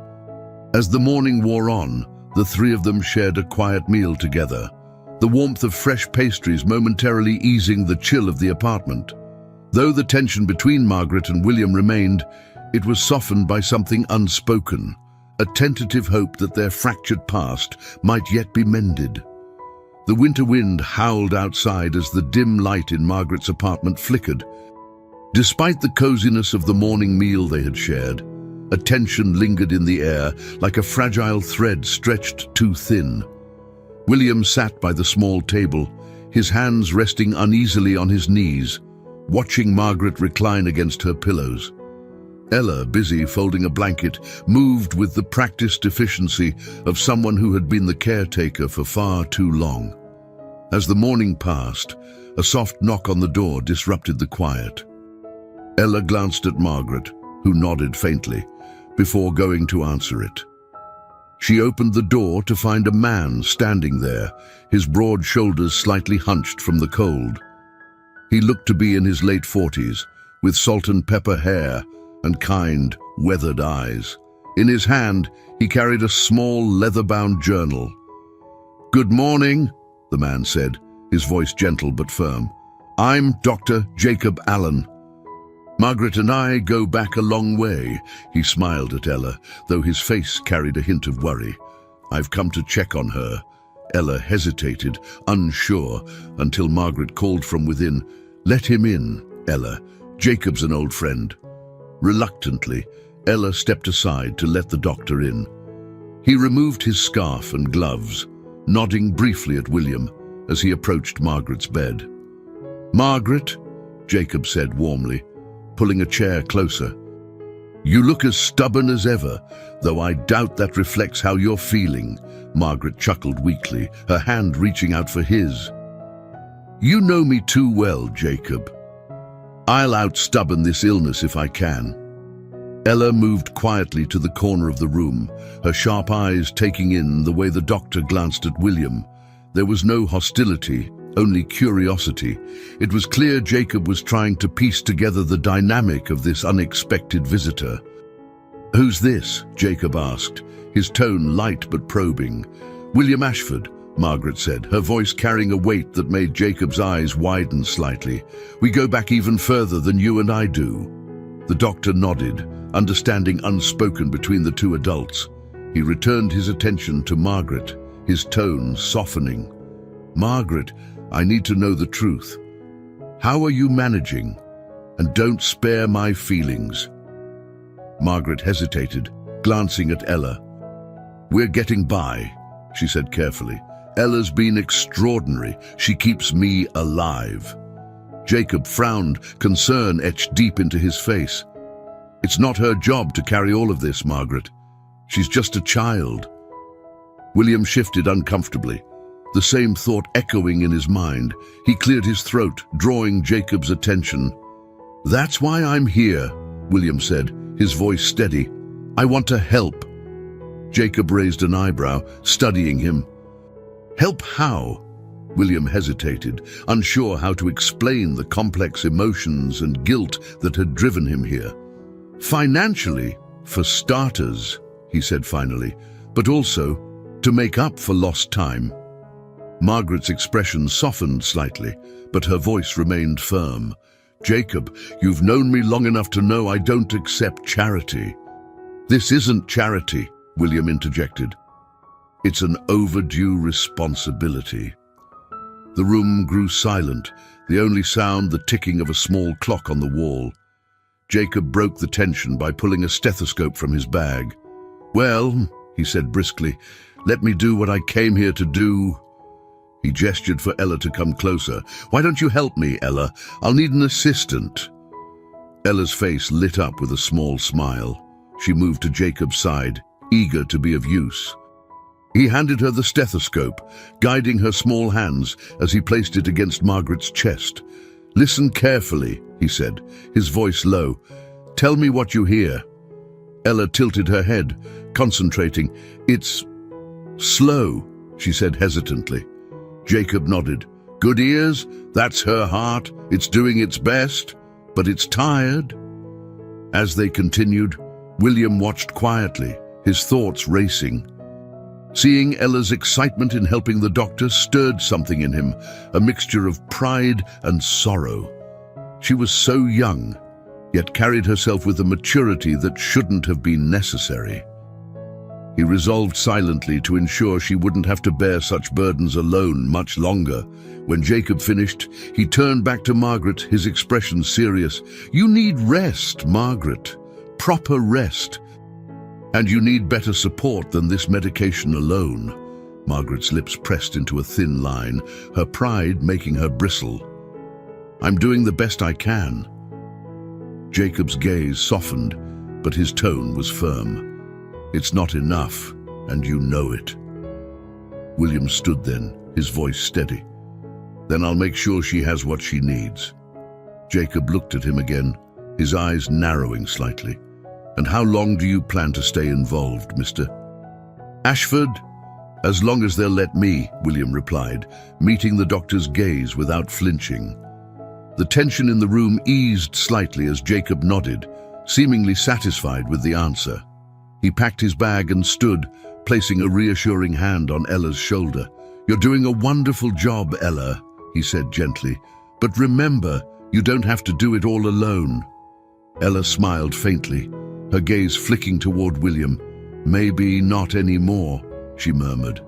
As the morning wore on, the three of them shared a quiet meal together, the warmth of fresh pastries momentarily easing the chill of the apartment. Though the tension between Margaret and William remained, it was softened by something unspoken, a tentative hope that their fractured past might yet be mended. The winter wind howled outside as the dim light in Margaret's apartment flickered. Despite the coziness of the morning meal they had shared, a tension lingered in the air like a fragile thread stretched too thin. William sat by the small table, his hands resting uneasily on his knees, watching Margaret recline against her pillows. Ella, busy folding a blanket, moved with the practiced efficiency of someone who had been the caretaker for far too long. As the morning passed, a soft knock on the door disrupted the quiet. Ella glanced at Margaret, who nodded faintly, before going to answer it. She opened the door to find a man standing there, his broad shoulders slightly hunched from the cold. He looked to be in his late 40s, with salt and pepper hair and kind, weathered eyes. In his hand, he carried a small, leather-bound journal. "Good morning," the man said, his voice gentle but firm. "I'm Dr. Jacob Allen." Margaret and I go back a long way. He smiled at Ella, though his face carried a hint of worry. I've come to check on her. Ella hesitated, unsure, until Margaret called from within. Let him in, Ella. Jacob's an old friend. Reluctantly, Ella stepped aside to let the doctor in. He removed his scarf and gloves, nodding briefly at William as he approached Margaret's bed. Margaret, Jacob said warmly, pulling a chair closer. You look as stubborn as ever, though I doubt that reflects how you're feeling. Margaret chuckled weakly, her hand reaching out for his. You know me too well, Jacob. I'll out-stubborn this illness if I can. Ella moved quietly to the corner of the room, her sharp eyes taking in the way the doctor glanced at William. There was no hostility, only curiosity. It was clear Jacob was trying to piece together the dynamic of this unexpected visitor. Who's this? Jacob asked, his tone light but probing. William Ashford, Margaret said, her voice carrying a weight that made Jacob's eyes widen slightly. We go back even further than you and I do. The doctor nodded, understanding unspoken between the two adults. He returned his attention to Margaret, his tone softening. Margaret, I need to know the truth. How are you managing? And don't spare my feelings. Margaret hesitated, glancing at Ella. We're getting by, she said carefully. Ella's been extraordinary. She keeps me alive. Jacob frowned, concern etched deep into his face. It's not her job to carry all of this, Margaret. She's just a child. William shifted uncomfortably, the same thought echoing in his mind. He cleared his throat, drawing Jacob's attention. That's why I'm here, William said, his voice steady. I want to help. Jacob raised an eyebrow, studying him. Help how? William hesitated, unsure how to explain the complex emotions and guilt that had driven him here. Financially, for starters, he said finally, but also to make up for lost time. Margaret's expression softened slightly, but her voice remained firm. Jacob, you've known me long enough to know I don't accept charity. This isn't charity, William interjected. It's an overdue responsibility. The room grew silent, the only sound the ticking of a small clock on the wall. Jacob broke the tension by pulling a stethoscope from his bag. Well, he said briskly, let me do what I came here to do. He gestured for Ella to come closer. Why don't you help me, Ella? I'll need an assistant. Ella's face lit up with a small smile. She moved to Jacob's side, eager to be of use. He handed her the stethoscope, guiding her small hands as he placed it against Margaret's chest. Listen carefully, he said, his voice low. Tell me what you hear. Ella tilted her head, concentrating. It's slow, she said hesitantly. Jacob nodded. Good ears, that's her heart. It's doing its best, but it's tired. As they continued, William watched quietly, his thoughts racing. Seeing Ella's excitement in helping the doctor stirred something in him, a mixture of pride and sorrow. She was so young, yet carried herself with a maturity that shouldn't have been necessary. He resolved silently to ensure she wouldn't have to bear such burdens alone much longer. When Jacob finished, he turned back to Margaret, his expression serious. You need rest, Margaret. Proper rest. And you need better support than this medication alone. Margaret's lips pressed into a thin line, her pride making her bristle. I'm doing the best I can. Jacob's gaze softened, but his tone was firm. It's not enough, and you know it. William stood then, his voice steady. Then I'll make sure she has what she needs. Jacob looked at him again, his eyes narrowing slightly. And how long do you plan to stay involved, Mr. Ashford? As long as they'll let me, William replied, meeting the doctor's gaze without flinching. The tension in the room eased slightly as Jacob nodded, seemingly satisfied with the answer. He packed his bag and stood, placing a reassuring hand on Ella's shoulder. You're doing a wonderful job, Ella, he said gently. But remember, you don't have to do it all alone. Ella smiled faintly, her gaze flicking toward William. "Maybe not anymore," she murmured.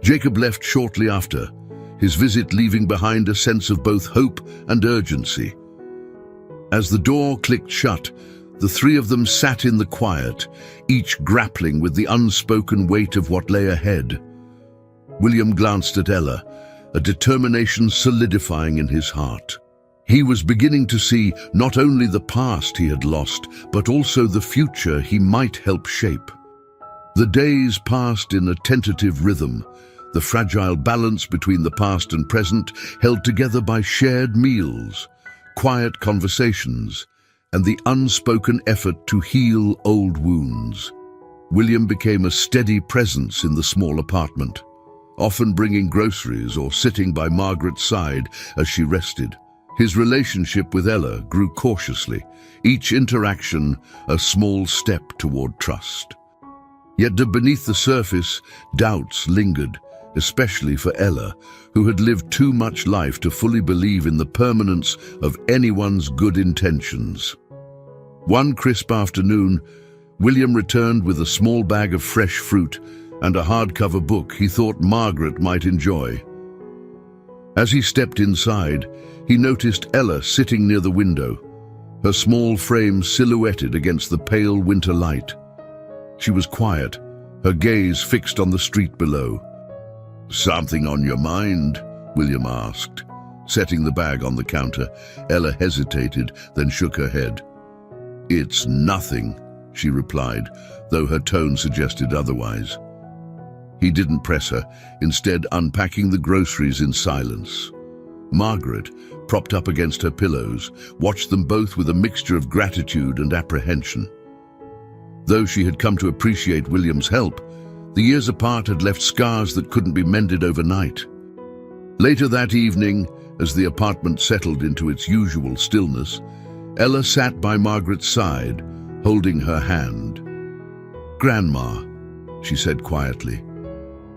Jacob left shortly after, his visit leaving behind a sense of both hope and urgency. As the door clicked shut, the three of them sat in the quiet, each grappling with the unspoken weight of what lay ahead. William glanced at Ella, a determination solidifying in his heart. He was beginning to see not only the past he had lost, but also the future he might help shape. The days passed in a tentative rhythm, the fragile balance between the past and present held together by shared meals, quiet conversations, and the unspoken effort to heal old wounds. William became a steady presence in the small apartment, often bringing groceries or sitting by Margaret's side as she rested. His relationship with Ella grew cautiously, each interaction a small step toward trust. Yet beneath the surface, doubts lingered, especially for Ella, who had lived too much life to fully believe in the permanence of anyone's good intentions. One crisp afternoon, William returned with a small bag of fresh fruit and a hardcover book he thought Margaret might enjoy. As he stepped inside, he noticed Ella sitting near the window, her small frame silhouetted against the pale winter light. She was quiet, her gaze fixed on the street below. "Something on your mind?" William asked. Setting the bag on the counter, Ella hesitated, then shook her head. "It's nothing," she replied, though her tone suggested otherwise. He didn't press her, instead unpacking the groceries in silence. Margaret, propped up against her pillows, watched them both with a mixture of gratitude and apprehension. Though she had come to appreciate William's help, the years apart had left scars that couldn't be mended overnight. Later that evening, as the apartment settled into its usual stillness, Ella sat by Margaret's side, holding her hand. "Grandma," she said quietly,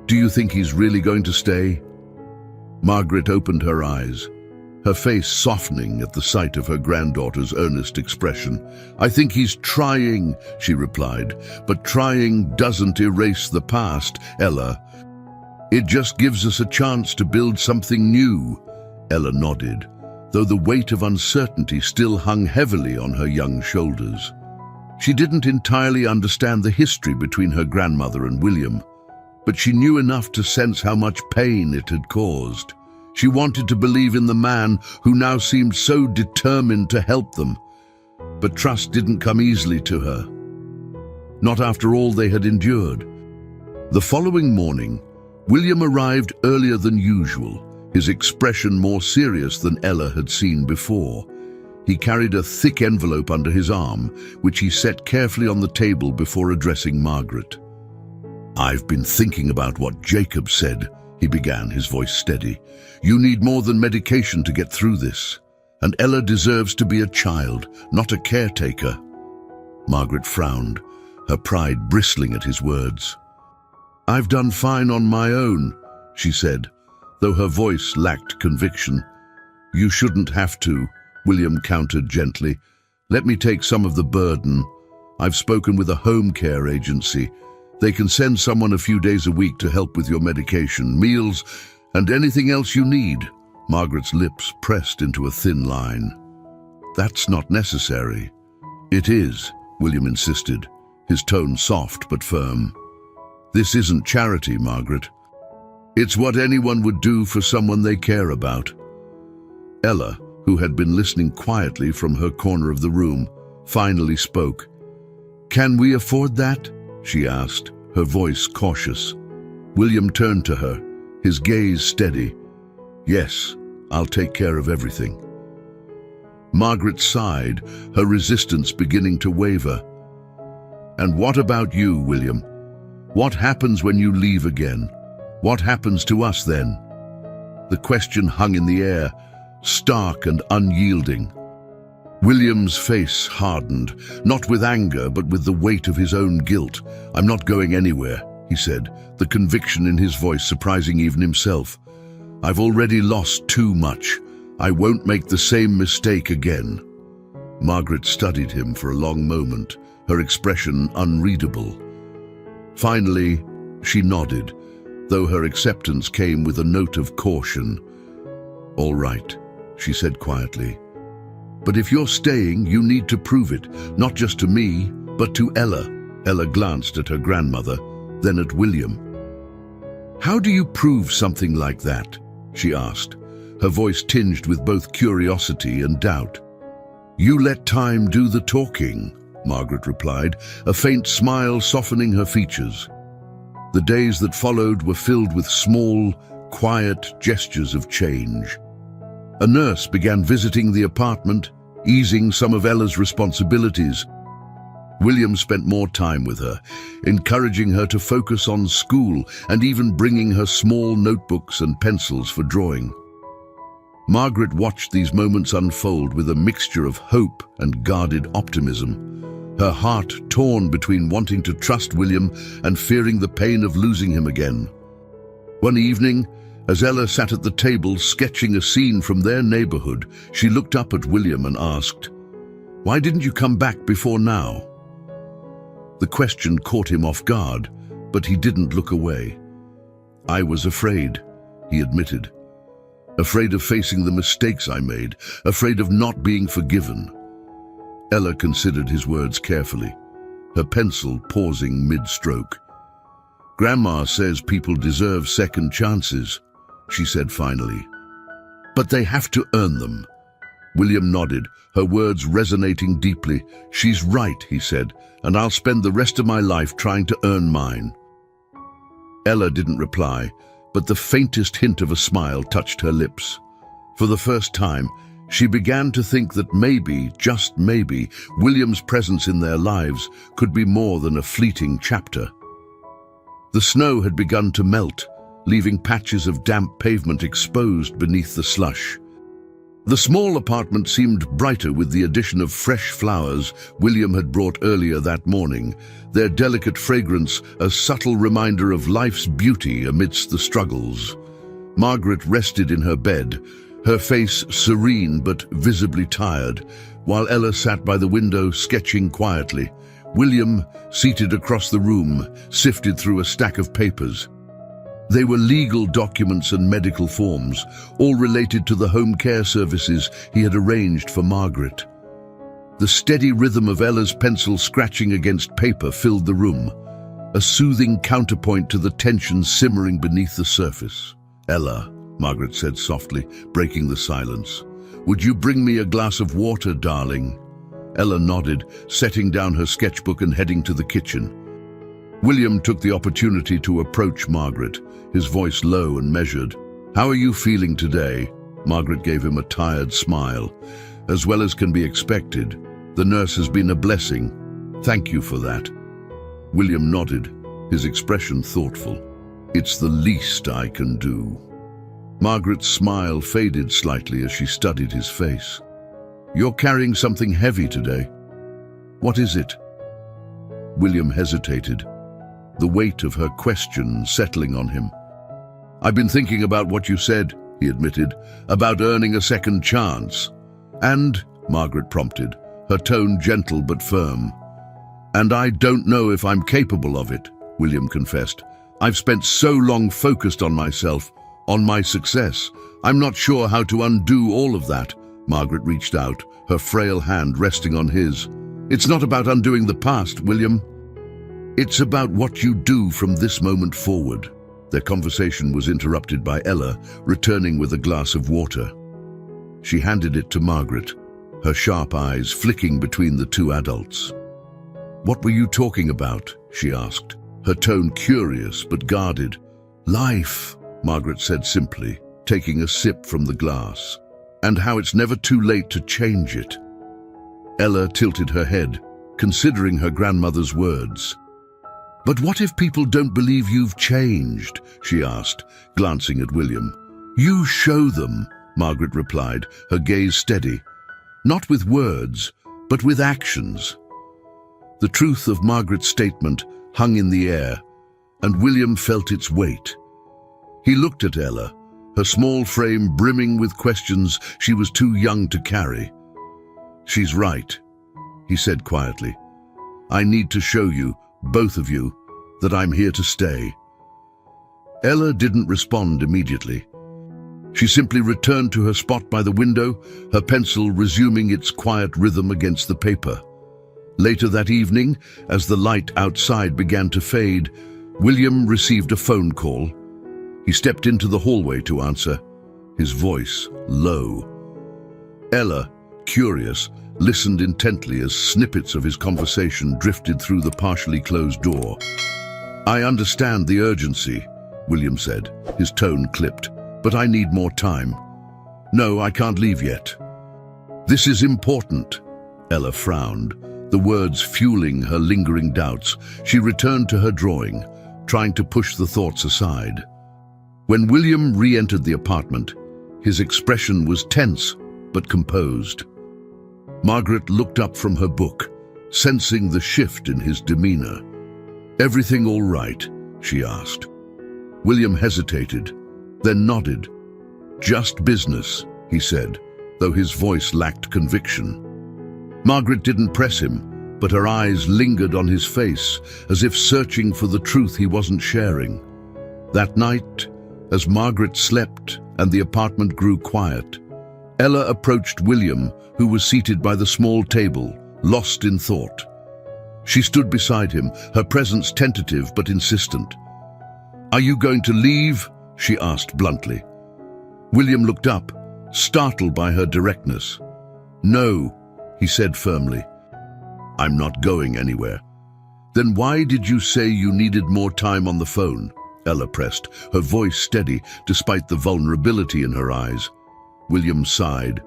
"do you think he's really going to stay?" Margaret opened her eyes, her face softening at the sight of her granddaughter's earnest expression. "I think he's trying," she replied, "but trying doesn't erase the past, Ella. It just gives us a chance to build something new." Ella nodded, though the weight of uncertainty still hung heavily on her young shoulders. She didn't entirely understand the history between her grandmother and William, but she knew enough to sense how much pain it had caused. She wanted to believe in the man who now seemed so determined to help them, but trust didn't come easily to her. Not after all they had endured. The following morning, William arrived earlier than usual, his expression more serious than Ella had seen before. He carried a thick envelope under his arm, which he set carefully on the table before addressing Margaret. "I've been thinking about what Jacob said," he began, his voice steady. "You need more than medication to get through this. And Ella deserves to be a child, not a caretaker." Margaret frowned, her pride bristling at his words. "I've done fine on my own," she said, though her voice lacked conviction. "You shouldn't have to," William countered gently. "Let me take some of the burden. I've spoken with a home care agency. They can send someone a few days a week to help with your medication, meals, and anything else you need." Margaret's lips pressed into a thin line. "That's not necessary." "It is," William insisted, his tone soft but firm. "This isn't charity, Margaret. It's what anyone would do for someone they care about." Ella, who had been listening quietly from her corner of the room, finally spoke. "Can we afford that?" she asked, her voice cautious. William turned to her, his gaze steady. "Yes, I'll take care of everything." Margaret sighed, her resistance beginning to waver. "And what about you, William? What happens when you leave again? What happens to us then?" The question hung in the air, stark and unyielding. William's face hardened, not with anger but with the weight of his own guilt. "I'm not going anywhere," he said, the conviction in his voice surprising even himself. "I've already lost too much. I won't make the same mistake again." Margaret studied him for a long moment, her expression unreadable. Finally, she nodded, though her acceptance came with a note of caution. "All right," she said quietly. "But if you're staying, you need to prove it, not just to me, but to Ella." Ella glanced at her grandmother, then at William. "How do you prove something like that?" she asked, her voice tinged with both curiosity and doubt. "You let time do the talking," Margaret replied, a faint smile softening her features. The days that followed were filled with small, quiet gestures of change. A nurse began visiting the apartment, easing some of Ella's responsibilities. William spent more time with her, encouraging her to focus on school and even bringing her small notebooks and pencils for drawing. Margaret watched these moments unfold with a mixture of hope and guarded optimism, her heart torn between wanting to trust William and fearing the pain of losing him again. One evening, as Ella sat at the table sketching a scene from their neighborhood, she looked up at William and asked, "Why didn't you come back before now?" The question caught him off guard, but he didn't look away. "I was afraid," he admitted. "Afraid of facing the mistakes I made, afraid of not being forgiven." Ella considered his words carefully, her pencil pausing mid-stroke. "Grandma says people deserve second chances," she said finally. "But they have to earn them." William nodded, her words resonating deeply. "She's right," he said, "and I'll spend the rest of my life trying to earn mine." Ella didn't reply, but the faintest hint of a smile touched her lips. For the first time, she began to think that maybe, just maybe, William's presence in their lives could be more than a fleeting chapter. The snow had begun to melt, leaving patches of damp pavement exposed beneath the slush. The small apartment seemed brighter with the addition of fresh flowers William had brought earlier that morning, their delicate fragrance a subtle reminder of life's beauty amidst the struggles. Margaret rested in her bed, her face serene but visibly tired, while Ella sat by the window sketching quietly. William, seated across the room, sifted through a stack of papers. They were legal documents and medical forms, all related to the home care services he had arranged for Margaret. The steady rhythm of Ella's pencil scratching against paper filled the room, a soothing counterpoint to the tension simmering beneath the surface. "Ella," Margaret said softly, breaking the silence, "would you bring me a glass of water, darling?" Ella nodded, setting down her sketchbook and heading to the kitchen. William took the opportunity to approach Margaret, his voice low and measured. "How are you feeling today?" Margaret gave him a tired smile. "As well as can be expected. The nurse has been a blessing. Thank you for that." William nodded, his expression thoughtful. "It's the least I can do." Margaret's smile faded slightly as she studied his face. "You're carrying something heavy today. What is it?" William hesitated, the weight of her question settling on him. "I've been thinking about what you said," he admitted, "about earning a second chance." "And," Margaret prompted, her tone gentle but firm. "And I don't know if I'm capable of it," William confessed. "I've spent so long focused on myself, on my success. I'm not sure how to undo all of that." Margaret reached out, her frail hand resting on his. "It's not about undoing the past, William. It's about what you do from this moment forward." Their conversation was interrupted by Ella, returning with a glass of water. She handed it to Margaret, her sharp eyes flicking between the two adults. "What were you talking about?" she asked, her tone curious but guarded. "Life," Margaret said simply, taking a sip from the glass. "And how it's never too late to change it." Ella tilted her head, considering her grandmother's words. "But what if people don't believe you've changed?" she asked, glancing at William. "You show them," Margaret replied, her gaze steady. "Not with words, but with actions." The truth of Margaret's statement hung in the air, and William felt its weight. He looked at Ella, her small frame brimming with questions she was too young to carry. "She's right," he said quietly. "I need to show you, both of you, that I'm here to stay." Ella didn't respond immediately. She simply returned to her spot by the window, her pencil resuming its quiet rhythm against the paper. Later that evening, as the light outside began to fade, William received a phone call. He stepped into the hallway to answer, his voice low. Ella, curious, listened intently as snippets of his conversation drifted through the partially closed door. "I understand the urgency," William said, his tone clipped, "but I need more time." "No, I can't leave yet." "This is important," Ella frowned, the words fueling her lingering doubts. She returned to her drawing, trying to push the thoughts aside. When William re-entered the apartment, his expression was tense but composed. Margaret looked up from her book, sensing the shift in his demeanor. "Everything all right?" she asked. William hesitated, then nodded. "Just business," he said, though his voice lacked conviction. Margaret didn't press him, but her eyes lingered on his face, as if searching for the truth he wasn't sharing. That night, as Margaret slept and the apartment grew quiet, Ella approached William, who was seated by the small table, lost in thought. She stood beside him, her presence tentative but insistent. "Are you going to leave?" she asked bluntly. William looked up, startled by her directness. "No," he said firmly. "I'm not going anywhere." "Then why did you say you needed more time on the phone?" Ella pressed, her voice steady despite the vulnerability in her eyes. William sighed,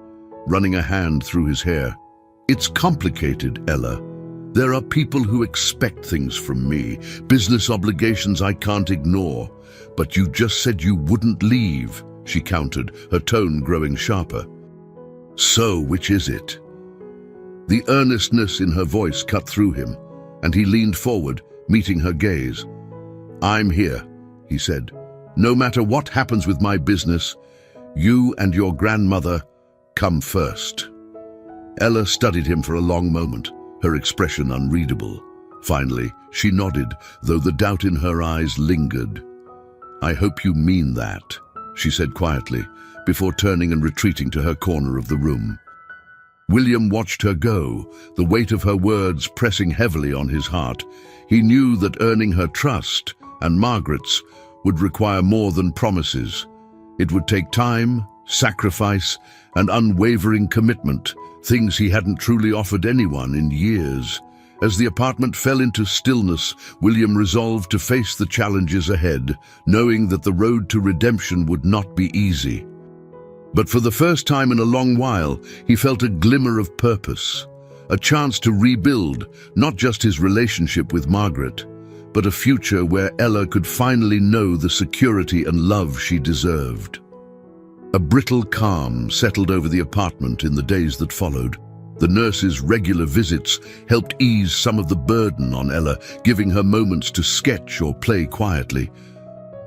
running a hand through his hair. "It's complicated, Ella. There are people who expect things from me, business obligations I can't ignore. But you just said you wouldn't leave," she countered, her tone growing sharper. "So, which is it?" The earnestness in her voice cut through him, and he leaned forward, meeting her gaze. "I'm here," he said. "No matter what happens with my business, you and your grandmother come first." Ella studied him for a long moment, her expression unreadable. Finally, she nodded, though the doubt in her eyes lingered. "I hope you mean that," she said quietly, before turning and retreating to her corner of the room. William watched her go, the weight of her words pressing heavily on his heart. He knew that earning her trust, and Margaret's, would require more than promises. It would take time, sacrifice, and unwavering commitment, things he hadn't truly offered anyone in years. As the apartment fell into stillness, William resolved to face the challenges ahead, knowing that the road to redemption would not be easy. But for the first time in a long while, he felt a glimmer of purpose, a chance to rebuild not just his relationship with Margaret, but a future where Ella could finally know the security and love she deserved. A brittle calm settled over the apartment in the days that followed. The nurse's regular visits helped ease some of the burden on Ella, giving her moments to sketch or play quietly.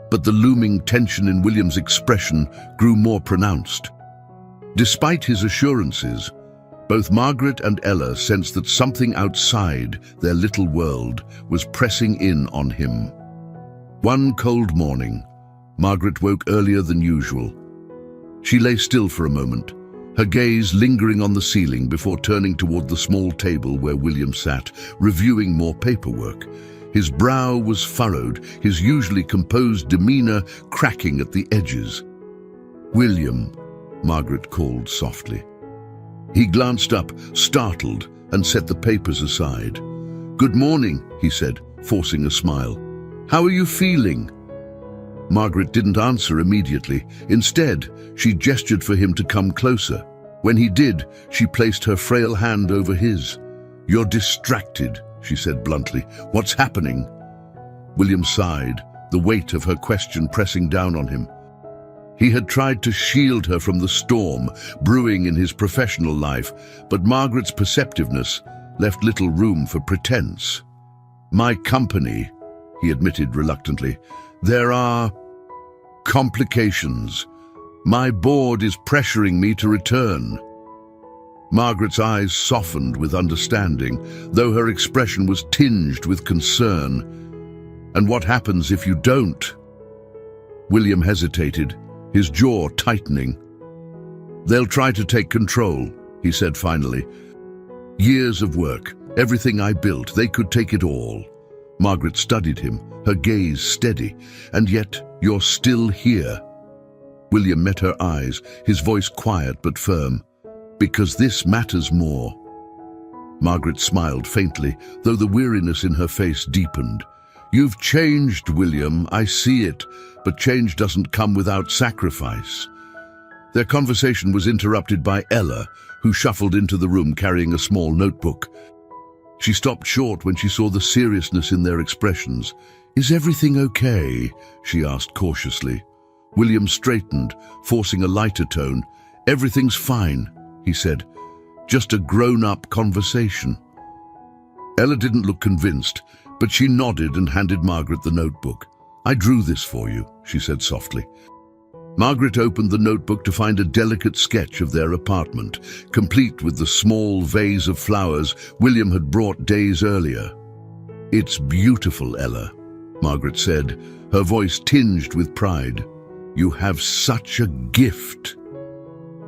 But the looming tension in William's expression grew more pronounced. Despite his assurances, both Margaret and Ella sensed that something outside their little world was pressing in on him. One cold morning, Margaret woke earlier than usual. She lay still for a moment, her gaze lingering on the ceiling before turning toward the small table where William sat, reviewing more paperwork. His brow was furrowed, his usually composed demeanor cracking at the edges. "William," Margaret called softly. He glanced up, startled, and set the papers aside. "Good morning," he said, forcing a smile. "How are you feeling?" Margaret didn't answer immediately. Instead, she gestured for him to come closer. When he did, she placed her frail hand over his. "You're distracted," she said bluntly. "What's happening?" William sighed, the weight of her question pressing down on him. He had tried to shield her from the storm brewing in his professional life, but Margaret's perceptiveness left little room for pretense. "My company," he admitted reluctantly. "There are complications. My board is pressuring me to return." Margaret's eyes softened with understanding, though her expression was tinged with concern. "And what happens if you don't?" William hesitated, his jaw tightening. "They'll try to take control," he said finally. "Years of work, everything I built, they could take it all." Margaret studied him, her gaze steady. "And yet, you're still here." William met her eyes, his voice quiet but firm. "Because this matters more." Margaret smiled faintly, though the weariness in her face deepened. "You've changed, William, I see it, but change doesn't come without sacrifice." Their conversation was interrupted by Ella, who shuffled into the room carrying a small notebook. She stopped short when she saw the seriousness in their expressions. "Is everything okay?" she asked cautiously. William straightened, forcing a lighter tone. "Everything's fine," he said. "Just a grown-up conversation." Ella didn't look convinced, but she nodded and handed Margaret the notebook. "I drew this for you," she said softly. Margaret opened the notebook to find a delicate sketch of their apartment, complete with the small vase of flowers William had brought days earlier. "It's beautiful, Ella," Margaret said, her voice tinged with pride. "You have such a gift."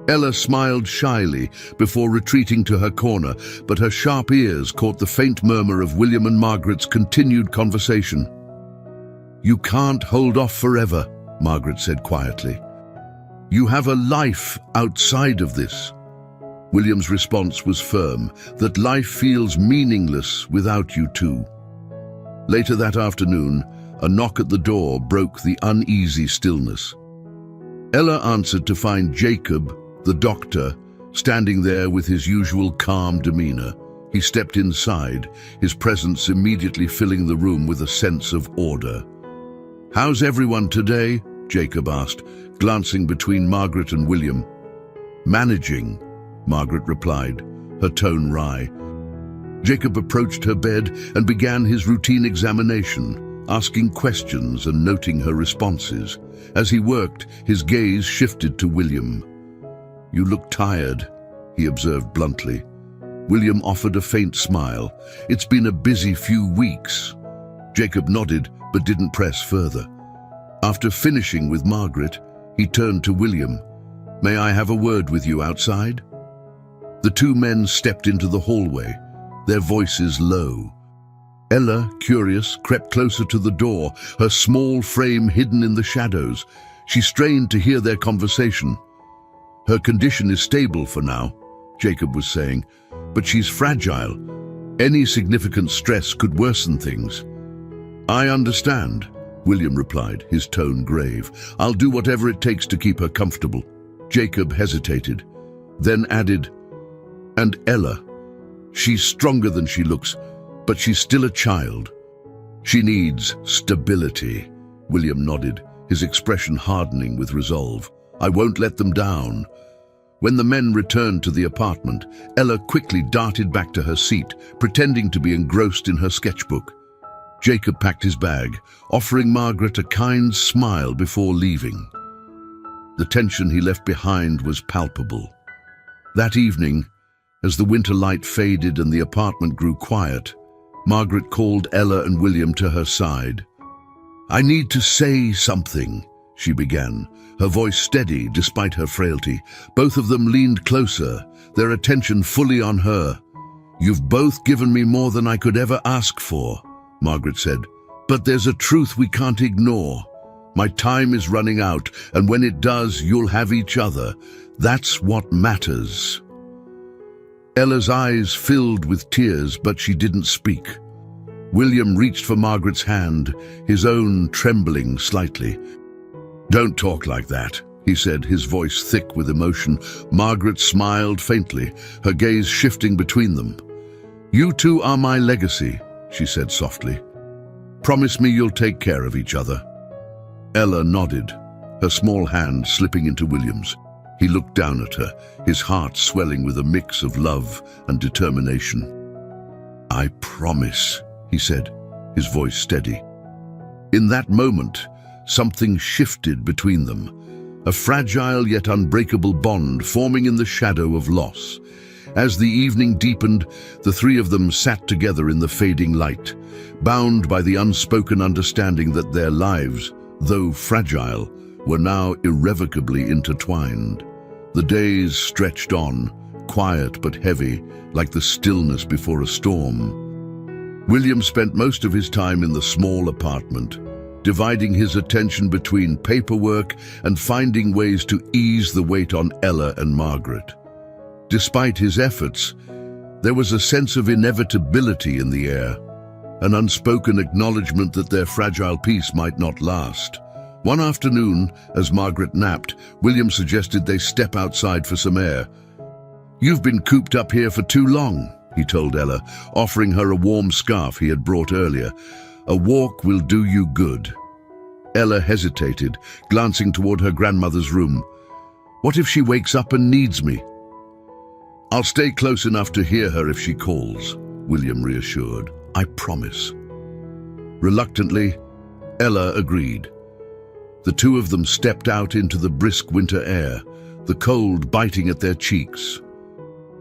Ella smiled shyly before retreating to her corner, but her sharp ears caught the faint murmur of William and Margaret's continued conversation. "You can't hold off forever," Margaret said quietly. "You have a life outside of this." William's response was firm, that life feels meaningless without you two. Later that afternoon, a knock at the door broke the uneasy stillness. Ella answered to find Jacob, the doctor, standing there with his usual calm demeanor. He stepped inside, his presence immediately filling the room with a sense of order. "How's everyone today?" Jacob asked, glancing between Margaret and William. "Managing," Margaret replied, her tone wry. Jacob approached her bed and began his routine examination, asking questions and noting her responses. As he worked, his gaze shifted to William. "You look tired," he observed bluntly. William offered a faint smile. "It's been a busy few weeks." Jacob nodded, but didn't press further. After finishing with Margaret, he turned to William. "May I have a word with you outside?" The two men stepped into the hallway, their voices low. Ella, curious, crept closer to the door, her small frame hidden in the shadows. She strained to hear their conversation. "Her condition is stable for now," Jacob was saying, "but she's fragile. Any significant stress could worsen things." "I understand," William replied, his tone grave. "I'll do whatever it takes to keep her comfortable." Jacob hesitated, then added, "And Ella, she's stronger than she looks, but she's still a child. She needs stability." William nodded, his expression hardening with resolve. "I won't let them down." When the men returned to the apartment, Ella quickly darted back to her seat, pretending to be engrossed in her sketchbook. Jacob packed his bag, offering Margaret a kind smile before leaving. The tension he left behind was palpable. That evening, as the winter light faded and the apartment grew quiet, Margaret called Ella and William to her side. "I need to say something," she began, her voice steady despite her frailty. Both of them leaned closer, their attention fully on her. "You've both given me more than I could ever ask for," Margaret said. "But there's a truth we can't ignore. My time is running out, and when it does, you'll have each other. That's what matters." Ella's eyes filled with tears, but she didn't speak. William reached for Margaret's hand, his own trembling slightly. "Don't talk like that," he said, his voice thick with emotion. Margaret smiled faintly, her gaze shifting between them. "You two are my legacy," she said softly. "Promise me you'll take care of each other." Ella nodded, her small hand slipping into William's. He looked down at her, his heart swelling with a mix of love and determination. "I promise," he said, his voice steady. In that moment, something shifted between them, a fragile yet unbreakable bond forming in the shadow of loss. As the evening deepened, the three of them sat together in the fading light, bound by the unspoken understanding that their lives, though fragile, were now irrevocably intertwined. The days stretched on, quiet but heavy, like the stillness before a storm. William spent most of his time in the small apartment, dividing his attention between paperwork and finding ways to ease the weight on Ella and Margaret. Despite his efforts, there was a sense of inevitability in the air, an unspoken acknowledgement that their fragile peace might not last. One afternoon, as Margaret napped, William suggested they step outside for some air. "You've been cooped up here for too long," he told Ella, offering her a warm scarf he had brought earlier. "A walk will do you good." Ella hesitated, glancing toward her grandmother's room. "What if she wakes up and needs me?" "I'll stay close enough to hear her if she calls," William reassured. "I promise." Reluctantly, Ella agreed. The two of them stepped out into the brisk winter air, the cold biting at their cheeks.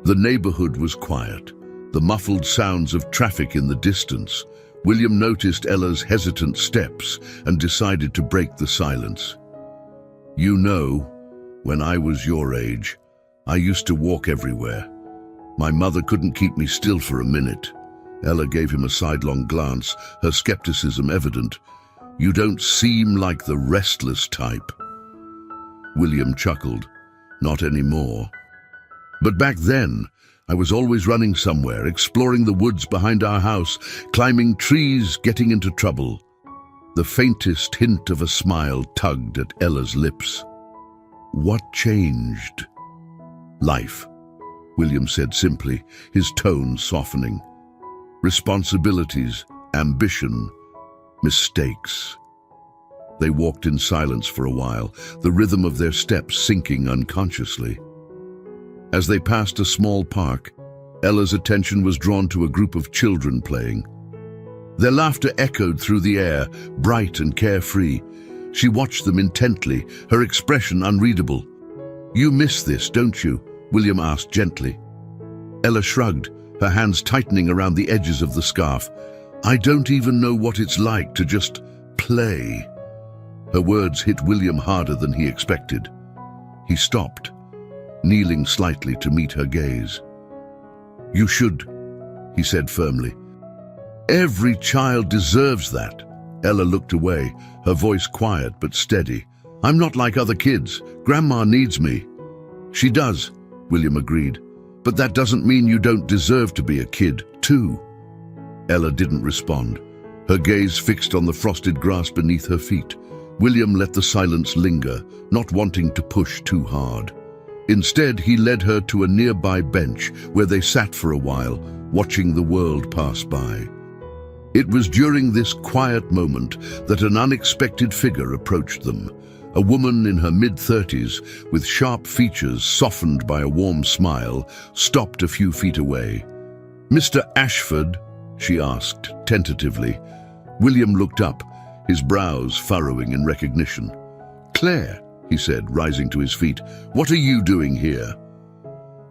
The neighborhood was quiet, the muffled sounds of traffic in the distance. William noticed Ella's hesitant steps and decided to break the silence. "You know, when I was your age, I used to walk everywhere. My mother couldn't keep me still for a minute." Ella gave him a sidelong glance, her skepticism evident. "You don't seem like the restless type." William chuckled. "Not anymore. But back then, I was always running somewhere, exploring the woods behind our house, climbing trees, getting into trouble." The faintest hint of a smile tugged at Ella's lips. "What changed?" "Life," William said simply, his tone softening. "Responsibilities, ambition, mistakes." They walked in silence for a while, the rhythm of their steps sinking unconsciously. As they passed a small park, Ella's attention was drawn to a group of children playing. Their laughter echoed through the air, bright and carefree. She watched them intently, her expression unreadable. "You miss this, don't you?" William asked gently. Ella shrugged, her hands tightening around the edges of the scarf. "I don't even know what it's like to just play." Her words hit William harder than he expected. He stopped, kneeling slightly to meet her gaze. "You should," he said firmly. "Every child deserves that." Ella looked away, her voice quiet but steady. "I'm not like other kids. Grandma needs me." "She does," William agreed. "But that doesn't mean you don't deserve to be a kid, too." Ella didn't respond, her gaze fixed on the frosted grass beneath her feet. William let the silence linger, not wanting to push too hard. Instead, he led her to a nearby bench where they sat for a while, watching the world pass by. It was during this quiet moment that an unexpected figure approached them. A woman in her mid-30s, with sharp features softened by a warm smile, stopped a few feet away. "Mr. Ashford?" she asked, tentatively. William looked up, his brows furrowing in recognition. "Claire," he said, rising to his feet, "what are you doing here?"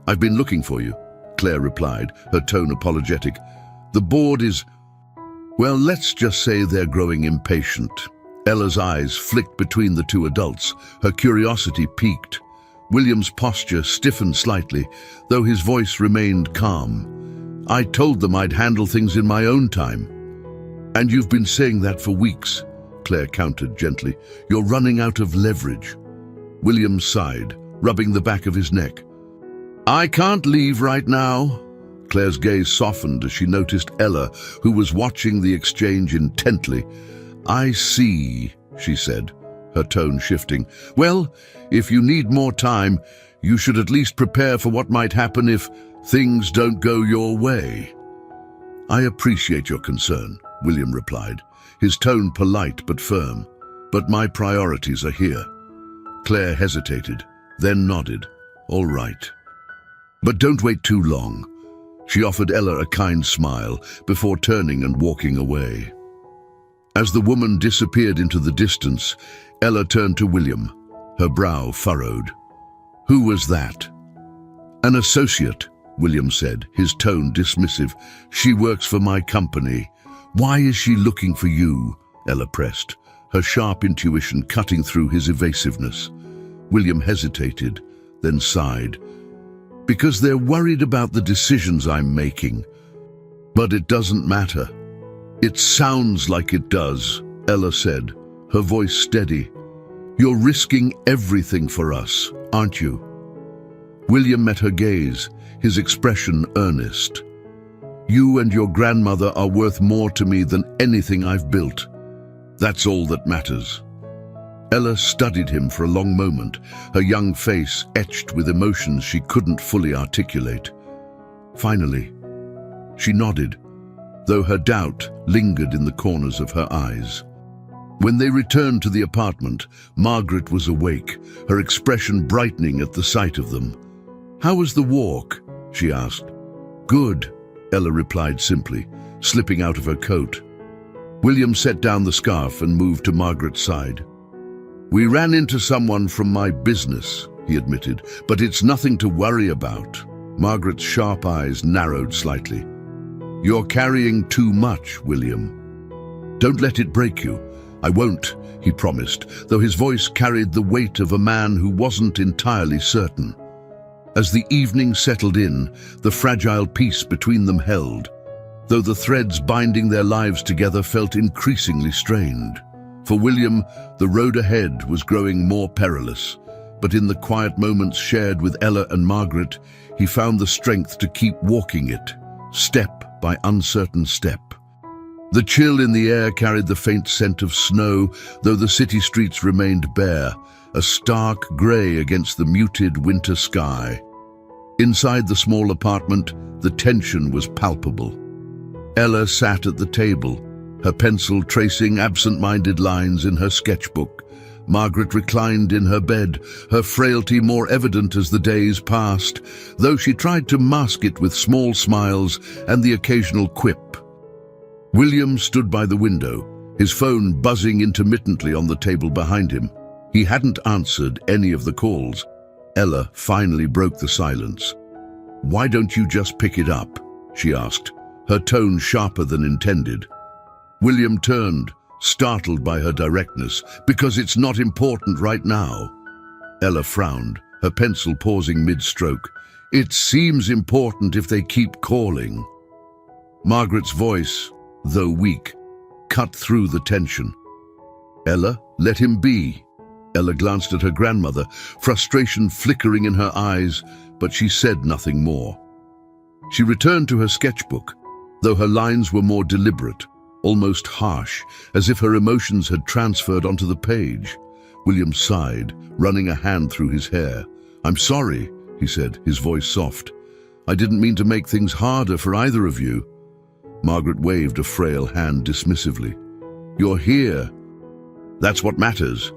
"I've been looking for you," Claire replied, her tone apologetic. "The board is... well, let's just say they're growing impatient." Ella's eyes flicked between the two adults, her curiosity piqued. William's posture stiffened slightly, though his voice remained calm. "I told them I'd handle things in my own time." "And you've been saying that for weeks," Claire countered gently. "You're running out of leverage." William sighed, rubbing the back of his neck. "I can't leave right now." Claire's gaze softened as she noticed Ella, who was watching the exchange intently. "I see," she said, her tone shifting. "Well, if you need more time, you should at least prepare for what might happen if things don't go your way." "I appreciate your concern," William replied, his tone polite but firm. "But my priorities are here." Claire hesitated, then nodded. "All right. But don't wait too long." She offered Ella a kind smile before turning and walking away. As the woman disappeared into the distance, Ella turned to William, her brow furrowed. "Who was that?" "An associate," William said, his tone dismissive. "She works for my company." "Why is she looking for you?" Ella pressed, her sharp intuition cutting through his evasiveness. William hesitated, then sighed. "Because they're worried about the decisions I'm making. But it doesn't matter." "It sounds like it does," Ella said, her voice steady. "You're risking everything for us, aren't you?" William met her gaze, his expression earnest. "You and your grandmother are worth more to me than anything I've built. That's all that matters." Ella studied him for a long moment, her young face etched with emotions she couldn't fully articulate. Finally, she nodded, though her doubt lingered in the corners of her eyes. When they returned to the apartment, Margaret was awake, her expression brightening at the sight of them. "How was the walk?" she asked. "Good," Ella replied simply, slipping out of her coat. William set down the scarf and moved to Margaret's side. "We ran into someone from my business," he admitted, "but it's nothing to worry about." Margaret's sharp eyes narrowed slightly. "You're carrying too much, William." "Don't let it break you." "I won't," he promised, though his voice carried the weight of a man who wasn't entirely certain. As the evening settled in, the fragile peace between them held, though the threads binding their lives together felt increasingly strained. For William, the road ahead was growing more perilous, but in the quiet moments shared with Ella and Margaret, he found the strength to keep walking it, step by uncertain step. The chill in the air carried the faint scent of snow, though the city streets remained bare, a stark grey against the muted winter sky. Inside the small apartment, the tension was palpable. Ella sat at the table, her pencil tracing absent-minded lines in her sketchbook. Margaret reclined in her bed, her frailty more evident as the days passed, though she tried to mask it with small smiles and the occasional quip. William stood by the window, his phone buzzing intermittently on the table behind him. He hadn't answered any of the calls. Ella finally broke the silence. "Why don't you just pick it up?" she asked, her tone sharper than intended. William turned, startled by her directness. "Because it's not important right now." Ella frowned, her pencil pausing mid-stroke. "It seems important if they keep calling." Margaret's voice, though weak, cut through the tension. "Ella, let him be." Ella glanced at her grandmother, frustration flickering in her eyes, but she said nothing more. She returned to her sketchbook, though her lines were more deliberate, almost harsh, as if her emotions had transferred onto the page. William sighed, running a hand through his hair. "I'm sorry," he said, his voice soft. "I didn't mean to make things harder for either of you." Margaret waved a frail hand dismissively. "You're here. That's what matters."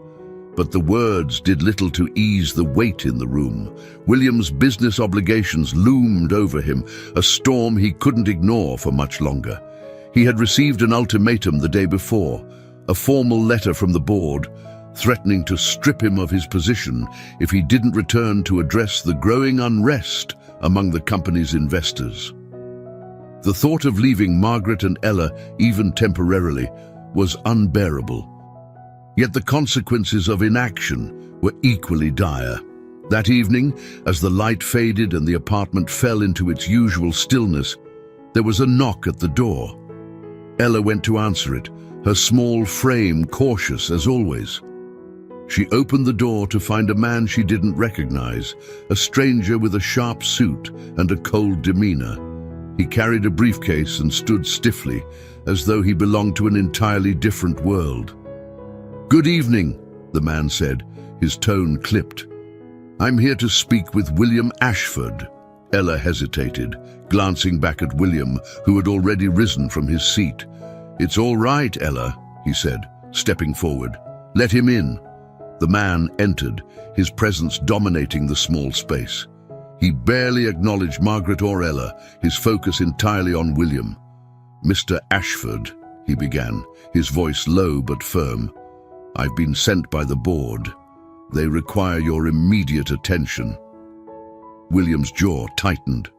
But the words did little to ease the weight in the room. William's business obligations loomed over him, a storm he couldn't ignore for much longer. He had received an ultimatum the day before, a formal letter from the board, threatening to strip him of his position if he didn't return to address the growing unrest among the company's investors. The thought of leaving Margaret and Ella, even temporarily, was unbearable. Yet the consequences of inaction were equally dire. That evening, as the light faded and the apartment fell into its usual stillness, there was a knock at the door. Ella went to answer it, her small frame cautious as always. She opened the door to find a man she didn't recognize, a stranger with a sharp suit and a cold demeanor. He carried a briefcase and stood stiffly, as though he belonged to an entirely different world. "Good evening," the man said, his tone clipped. "I'm here to speak with William Ashford." Ella hesitated, glancing back at William, who had already risen from his seat. "It's all right, Ella," he said, stepping forward. "Let him in." The man entered, his presence dominating the small space. He barely acknowledged Margaret or Ella, his focus entirely on William. "Mr. Ashford," he began, his voice low but firm. "I've been sent by the board. They require your immediate attention." William's jaw tightened.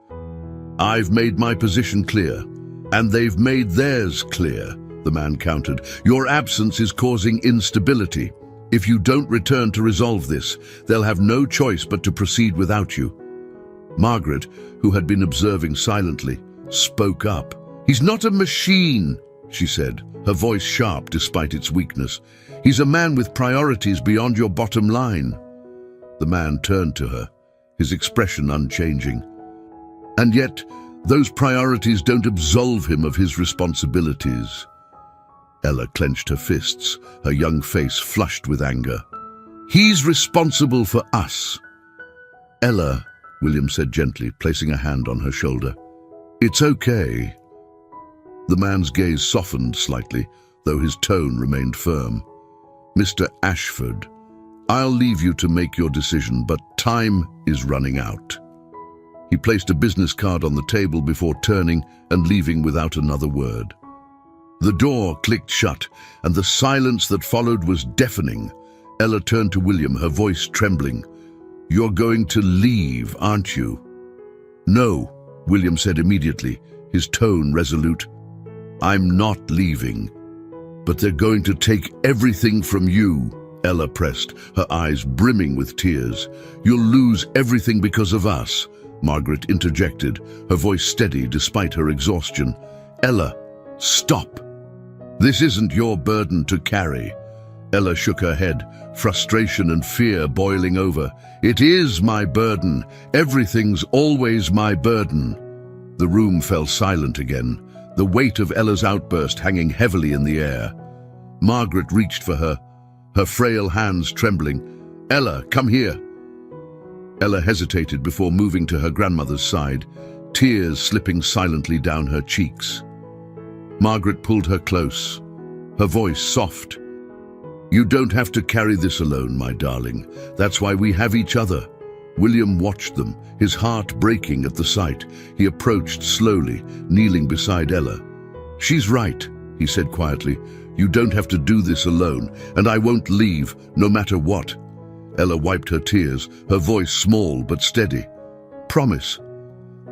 I've made my position clear, and they've made theirs clear, the man countered. Your absence is causing instability. If you don't return to resolve this, they'll have no choice but to proceed without you. Margaret, who had been observing silently, spoke up. He's not a machine, she said, her voice sharp despite its weakness. He's a man with priorities beyond your bottom line. The man turned to her, his expression unchanging. And yet, those priorities don't absolve him of his responsibilities. Ella clenched her fists, her young face flushed with anger. He's responsible for us. Ella, William said gently, placing a hand on her shoulder. It's okay. The man's gaze softened slightly, though his tone remained firm. Mr. Ashford, I'll leave you to make your decision, but time is running out. He placed a business card on the table before turning and leaving without another word. The door clicked shut, and the silence that followed was deafening. Ella turned to William, her voice trembling. You're going to leave, aren't you? No, William said immediately, his tone resolute. I'm not leaving. But they're going to take everything from you, Ella pressed, her eyes brimming with tears. You'll lose everything because of us, Margaret interjected, her voice steady despite her exhaustion. Ella, stop. This isn't your burden to carry. Ella shook her head, frustration and fear boiling over. It is my burden. Everything's always my burden. The room fell silent again, the weight of Ella's outburst hanging heavily in the air. Margaret reached for her, her frail hands trembling. Ella, come here. Ella hesitated before moving to her grandmother's side, tears slipping silently down her cheeks. Margaret pulled her close, her voice soft. You don't have to carry this alone, my darling. That's why we have each other. William watched them, his heart breaking at the sight. He approached slowly, kneeling beside Ella. She's right, he said quietly. You don't have to do this alone, and I won't leave, no matter what. Ella wiped her tears, her voice small but steady. Promise.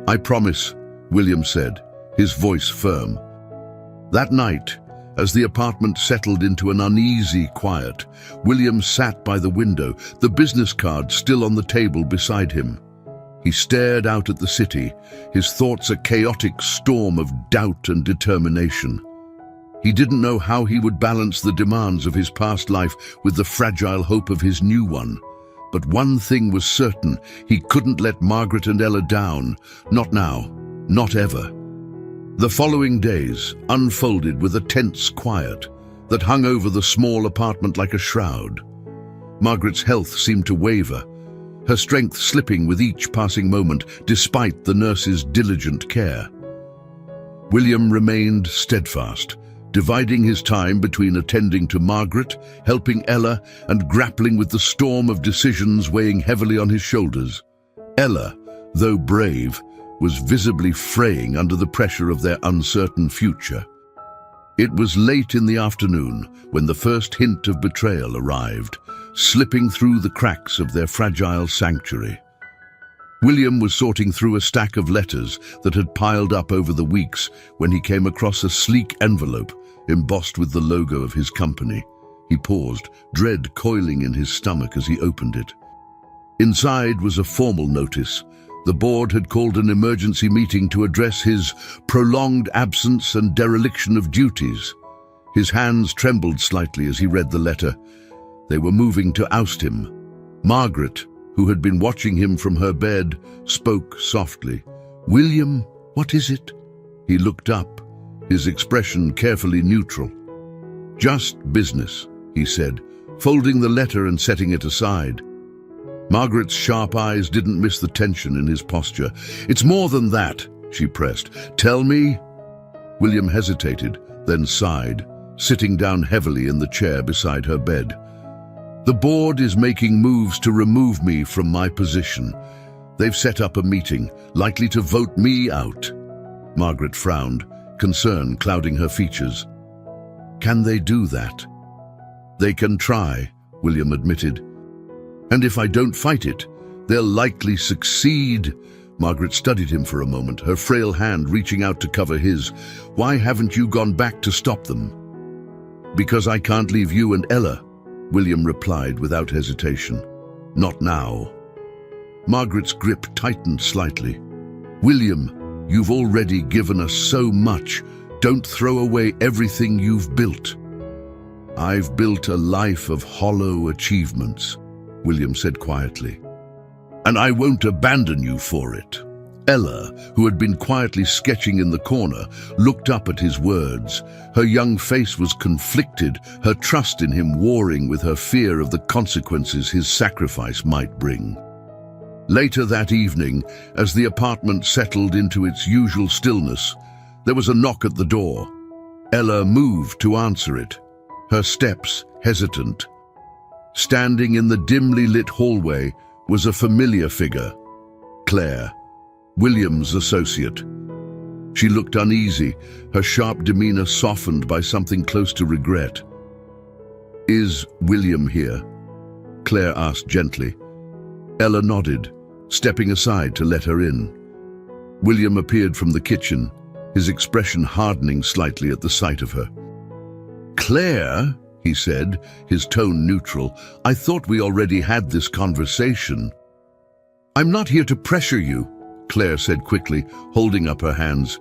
I promise, William said, his voice firm. That night, as the apartment settled into an uneasy quiet, William sat by the window, the business card still on the table beside him. He stared out at the city, his thoughts a chaotic storm of doubt and determination. He didn't know how he would balance the demands of his past life with the fragile hope of his new one. But one thing was certain, he couldn't let Margaret and Ella down. Not now, not ever. The following days unfolded with a tense quiet that hung over the small apartment like a shroud. Margaret's health seemed to waver, her strength slipping with each passing moment despite the nurse's diligent care. William remained steadfast, dividing his time between attending to Margaret, helping Ella, and grappling with the storm of decisions weighing heavily on his shoulders. Ella, though brave, was visibly fraying under the pressure of their uncertain future. It was late in the afternoon when the first hint of betrayal arrived, slipping through the cracks of their fragile sanctuary. William was sorting through a stack of letters that had piled up over the weeks when he came across a sleek envelope embossed with the logo of his company. He paused, dread coiling in his stomach as he opened it. Inside was a formal notice. The board had called an emergency meeting to address his prolonged absence and dereliction of duties. His hands trembled slightly as he read the letter. They were moving to oust him. Margaret, who had been watching him from her bed, spoke softly. "William, what is it?" He looked up, his expression carefully neutral. "Just business," he said, folding the letter and setting it aside. Margaret's sharp eyes didn't miss the tension in his posture. "It's more than that," she pressed. "Tell me." William hesitated, then sighed, sitting down heavily in the chair beside her bed. "The board is making moves to remove me from my position. They've set up a meeting, likely to vote me out." Margaret frowned, concern clouding her features. "Can they do that?" "They can try," William admitted. "And if I don't fight it, they'll likely succeed." Margaret studied him for a moment, her frail hand reaching out to cover his. "Why haven't you gone back to stop them?" "Because I can't leave you and Ella," William replied without hesitation. "Not now." Margaret's grip tightened slightly. "William, you've already given us so much. Don't throw away everything you've built." "I've built a life of hollow achievements," William said quietly. "And I won't abandon you for it." Ella, who had been quietly sketching in the corner, looked up at his words. Her young face was conflicted, her trust in him warring with her fear of the consequences his sacrifice might bring. Later that evening, as the apartment settled into its usual stillness, there was a knock at the door. Ella moved to answer it, her steps hesitant. Standing in the dimly lit hallway was a familiar figure, Claire, William's associate. She looked uneasy, her sharp demeanor softened by something close to regret. "Is William here?" Claire asked gently. Ella nodded, stepping aside to let her in. William appeared from the kitchen, his expression hardening slightly at the sight of her. "Claire," he said, his tone neutral, "I thought we already had this conversation." "I'm not here to pressure you," Claire said quickly, holding up her hands.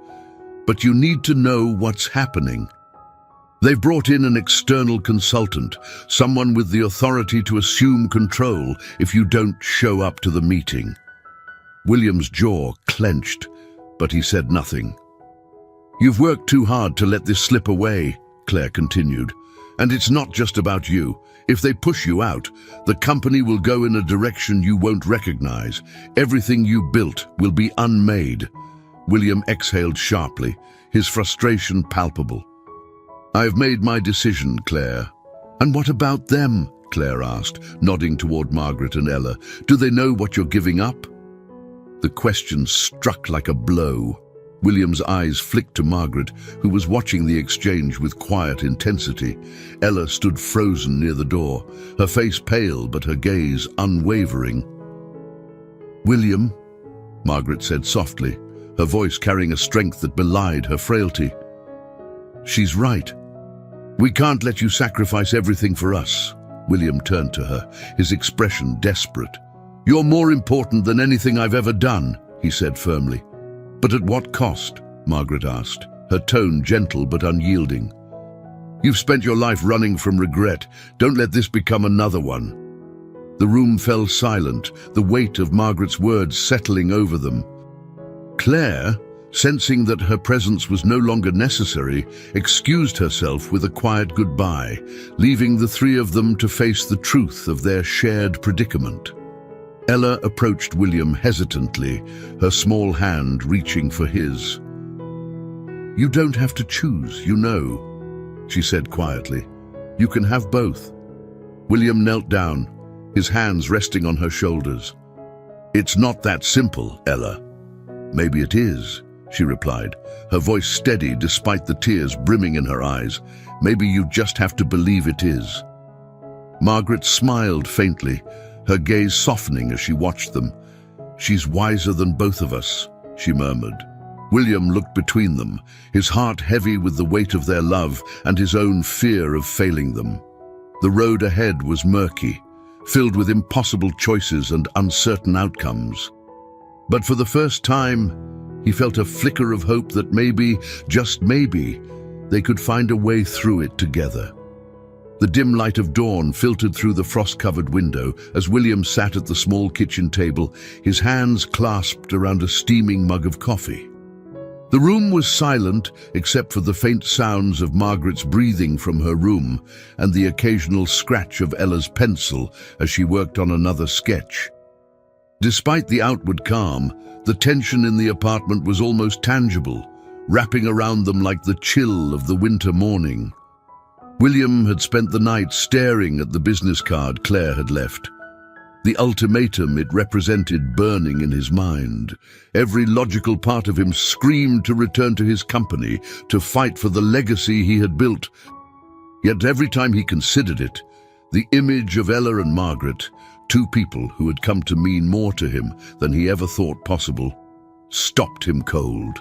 "But you need to know what's happening. They've brought in an external consultant, someone with the authority to assume control if you don't show up to the meeting." William's jaw clenched, but he said nothing. "You've worked too hard to let this slip away," Claire continued. "And it's not just about you. If they push you out, the company will go in a direction you won't recognize. Everything you built will be unmade." William exhaled sharply, his frustration palpable. "I've made my decision, Claire." "And what about them?" Claire asked, nodding toward Margaret and Ella. "Do they know what you're giving up?" The question struck like a blow. William's eyes flicked to Margaret, who was watching the exchange with quiet intensity. Ella stood frozen near the door, her face pale but her gaze unwavering. "William," Margaret said softly, her voice carrying a strength that belied her frailty. "She's right. We can't let you sacrifice everything for us." William turned to her, his expression desperate. "You're more important than anything I've ever done," he said firmly. "But at what cost?" Margaret asked, her tone gentle but unyielding. "You've spent your life running from regret. Don't let this become another one." The room fell silent, the weight of Margaret's words settling over them. Claire, sensing that her presence was no longer necessary, excused herself with a quiet goodbye, leaving the three of them to face the truth of their shared predicament. Ella approached William hesitantly, her small hand reaching for his. "You don't have to choose, you know," she said quietly. "You can have both." William knelt down, his hands resting on her shoulders. "It's not that simple, Ella." "Maybe it is," she replied, her voice steady despite the tears brimming in her eyes. "Maybe you just have to believe it is." Margaret smiled faintly, her gaze softening as she watched them. "She's wiser than both of us," she murmured. William looked between them, his heart heavy with the weight of their love and his own fear of failing them. The road ahead was murky, filled with impossible choices and uncertain outcomes. But for the first time, he felt a flicker of hope that maybe, just maybe, they could find a way through it together. The dim light of dawn filtered through the frost-covered window as William sat at the small kitchen table, his hands clasped around a steaming mug of coffee. The room was silent except for the faint sounds of Margaret's breathing from her room and the occasional scratch of Ella's pencil as she worked on another sketch. Despite the outward calm, the tension in the apartment was almost tangible, wrapping around them like the chill of the winter morning. William had spent the night staring at the business card Claire had left. The ultimatum it represented burning in his mind. Every logical part of him screamed to return to his company, to fight for the legacy he had built. Yet every time he considered it, the image of Ella and Margaret, two people who had come to mean more to him than he ever thought possible, stopped him cold.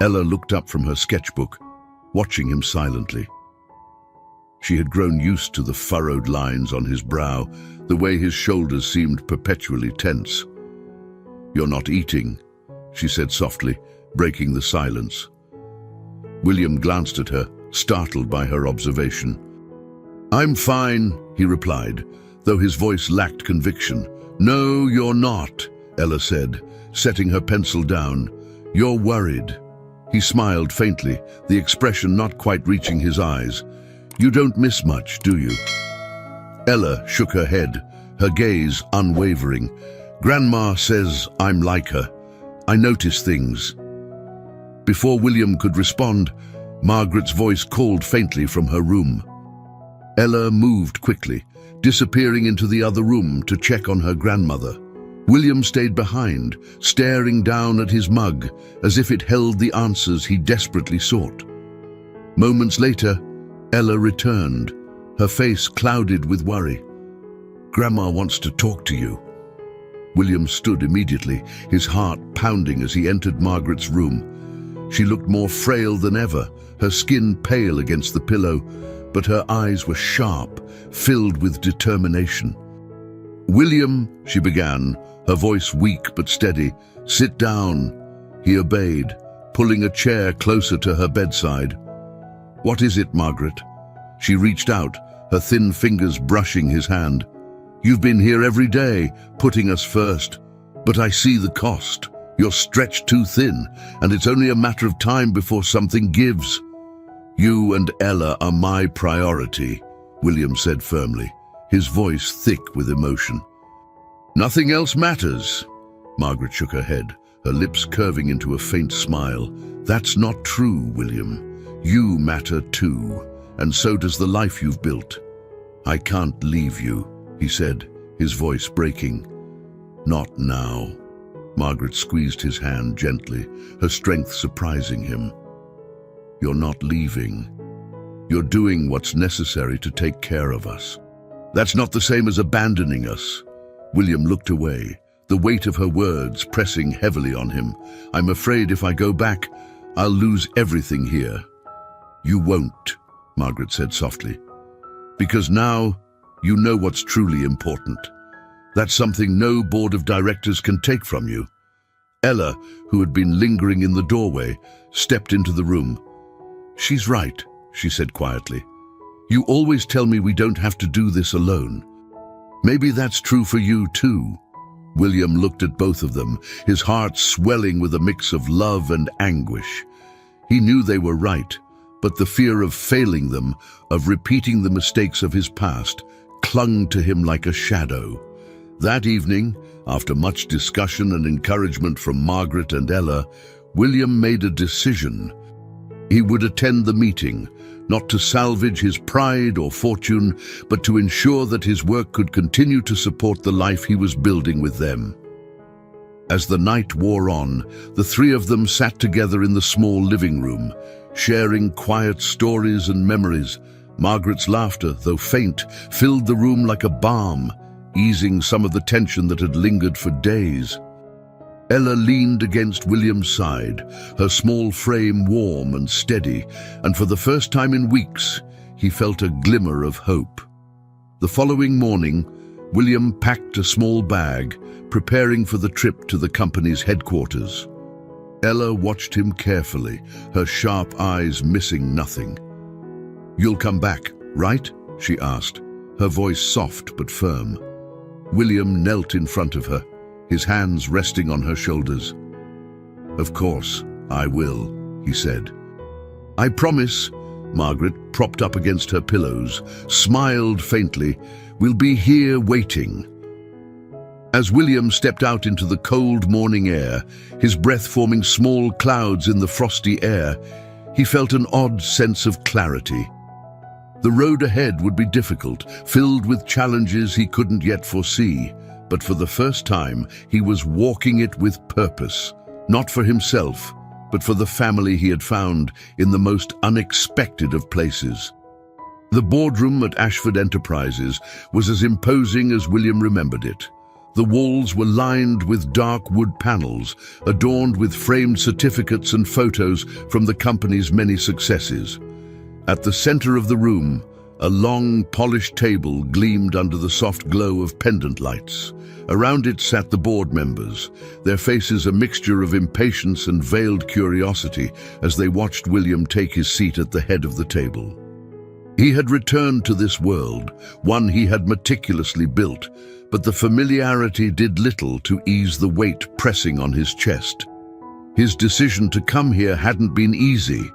Ella looked up from her sketchbook, watching him silently. She had grown used to the furrowed lines on his brow, the way his shoulders seemed perpetually tense. "You're not eating," she said softly, breaking the silence. William glanced at her, startled by her observation. "I'm fine," he replied, though his voice lacked conviction. "No, you're not," Ella said, setting her pencil down. "You're worried." He smiled faintly, the expression not quite reaching his eyes. "You don't miss much, do you?" Ella shook her head, her gaze unwavering. "Grandma says I'm like her. I notice things." Before William could respond, Margaret's voice called faintly from her room. Ella moved quickly, disappearing into the other room to check on her grandmother. William stayed behind, staring down at his mug as if it held the answers he desperately sought. Moments later, Ella returned, her face clouded with worry. "Grandma wants to talk to you." William stood immediately, his heart pounding as he entered Margaret's room. She looked more frail than ever, her skin pale against the pillow, but her eyes were sharp, filled with determination. "William," she began, her voice weak but steady. "Sit down." He obeyed, pulling a chair closer to her bedside. "What is it, Margaret?" She reached out, her thin fingers brushing his hand. "You've been here every day, putting us first. But I see the cost. You're stretched too thin, and it's only a matter of time before something gives." "You and Ella are my priority," William said firmly, his voice thick with emotion. "Nothing else matters." Margaret shook her head, her lips curving into a faint smile. "That's not true, William. You matter too, and so does the life you've built." "I can't leave you," he said, his voice breaking. "Not now." Margaret squeezed his hand gently, her strength surprising him. "You're not leaving. You're doing what's necessary to take care of us. That's not the same as abandoning us." William looked away, the weight of her words pressing heavily on him. "I'm afraid if I go back, I'll lose everything here." "You won't," Margaret said softly. "Because now you know what's truly important. That's something no board of directors can take from you." Ella, who had been lingering in the doorway, stepped into the room. "She's right," she said quietly. "You always tell me we don't have to do this alone. Maybe that's true for you too." William looked at both of them, his heart swelling with a mix of love and anguish. He knew they were right, but the fear of failing them, of repeating the mistakes of his past, clung to him like a shadow. That evening, after much discussion and encouragement from Margaret and Ella, William made a decision. He would attend the meeting, not to salvage his pride or fortune, but to ensure that his work could continue to support the life he was building with them. As the night wore on, the three of them sat together in the small living room, sharing quiet stories and memories. Margaret's laughter, though faint, filled the room like a balm, easing some of the tension that had lingered for days. Ella leaned against William's side, her small frame warm and steady, and for the first time in weeks, he felt a glimmer of hope. The following morning, William packed a small bag, preparing for the trip to the company's headquarters. Ella watched him carefully, her sharp eyes missing nothing. "You'll come back, right?" she asked, her voice soft but firm. William knelt in front of her, his hands resting on her shoulders. "Of course, I will," he said. "I promise." Margaret, propped up against her pillows, smiled faintly. "We'll be here waiting." As William stepped out into the cold morning air, his breath forming small clouds in the frosty air, he felt an odd sense of clarity. The road ahead would be difficult, filled with challenges he couldn't yet foresee, but for the first time he was walking it with purpose, not for himself, but for the family he had found in the most unexpected of places. The boardroom at Ashford Enterprises was as imposing as William remembered it. The walls were lined with dark wood panels, adorned with framed certificates and photos from the company's many successes. At the center of the room, a long, polished table gleamed under the soft glow of pendant lights. Around it sat the board members, their faces a mixture of impatience and veiled curiosity as they watched William take his seat at the head of the table. He had returned to this world, one he had meticulously built, but the familiarity did little to ease the weight pressing on his chest. His decision to come here hadn't been easy,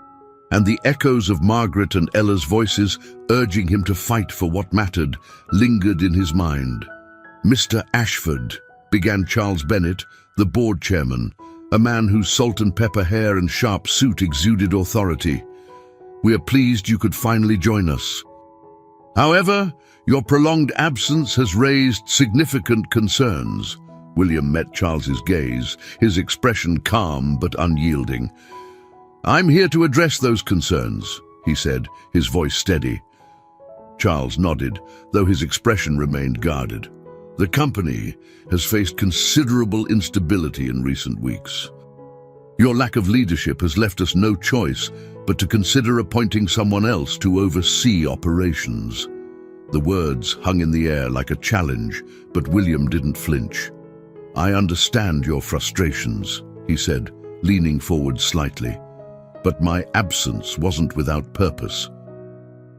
and the echoes of Margaret and Ella's voices urging him to fight for what mattered lingered in his mind. "Mr. Ashford," began Charles Bennett, the board chairman, a man whose salt and pepper hair and sharp suit exuded authority. "We are pleased you could finally join us. However, your prolonged absence has raised significant concerns." William met Charles's gaze, his expression calm but unyielding. "I'm here to address those concerns," he said, his voice steady. Charles nodded, though his expression remained guarded. "The company has faced considerable instability in recent weeks. Your lack of leadership has left us no choice but to consider appointing someone else to oversee operations." The words hung in the air like a challenge, but William didn't flinch. "I understand your frustrations," he said, leaning forward slightly. "But my absence wasn't without purpose.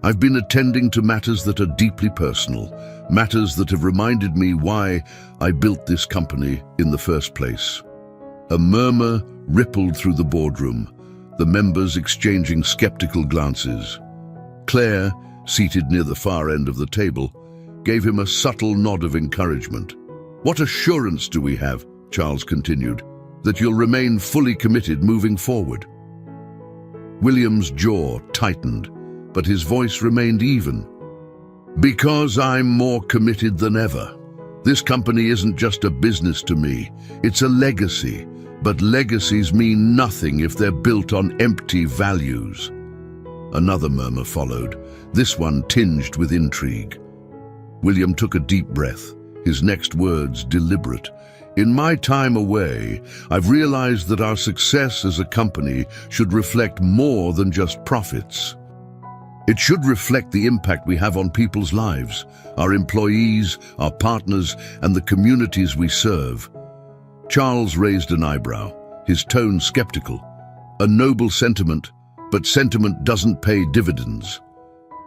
I've been attending to matters that are deeply personal, matters that have reminded me why I built this company in the first place." A murmur rippled through the boardroom, the members exchanging skeptical glances. Claire, seated near the far end of the table, gave him a subtle nod of encouragement. "What assurance do we have," Charles continued, "that you'll remain fully committed moving forward?" William's jaw tightened, but his voice remained even. "Because I'm more committed than ever. This company isn't just a business to me, it's a legacy, but legacies mean nothing if they're built on empty values." Another murmur followed, this one tinged with intrigue. William took a deep breath, his next words deliberate. "In my time away, I've realized that our success as a company should reflect more than just profits. It should reflect the impact we have on people's lives, our employees, our partners, and the communities we serve." Charles raised an eyebrow, his tone skeptical. "A noble sentiment, but sentiment doesn't pay dividends."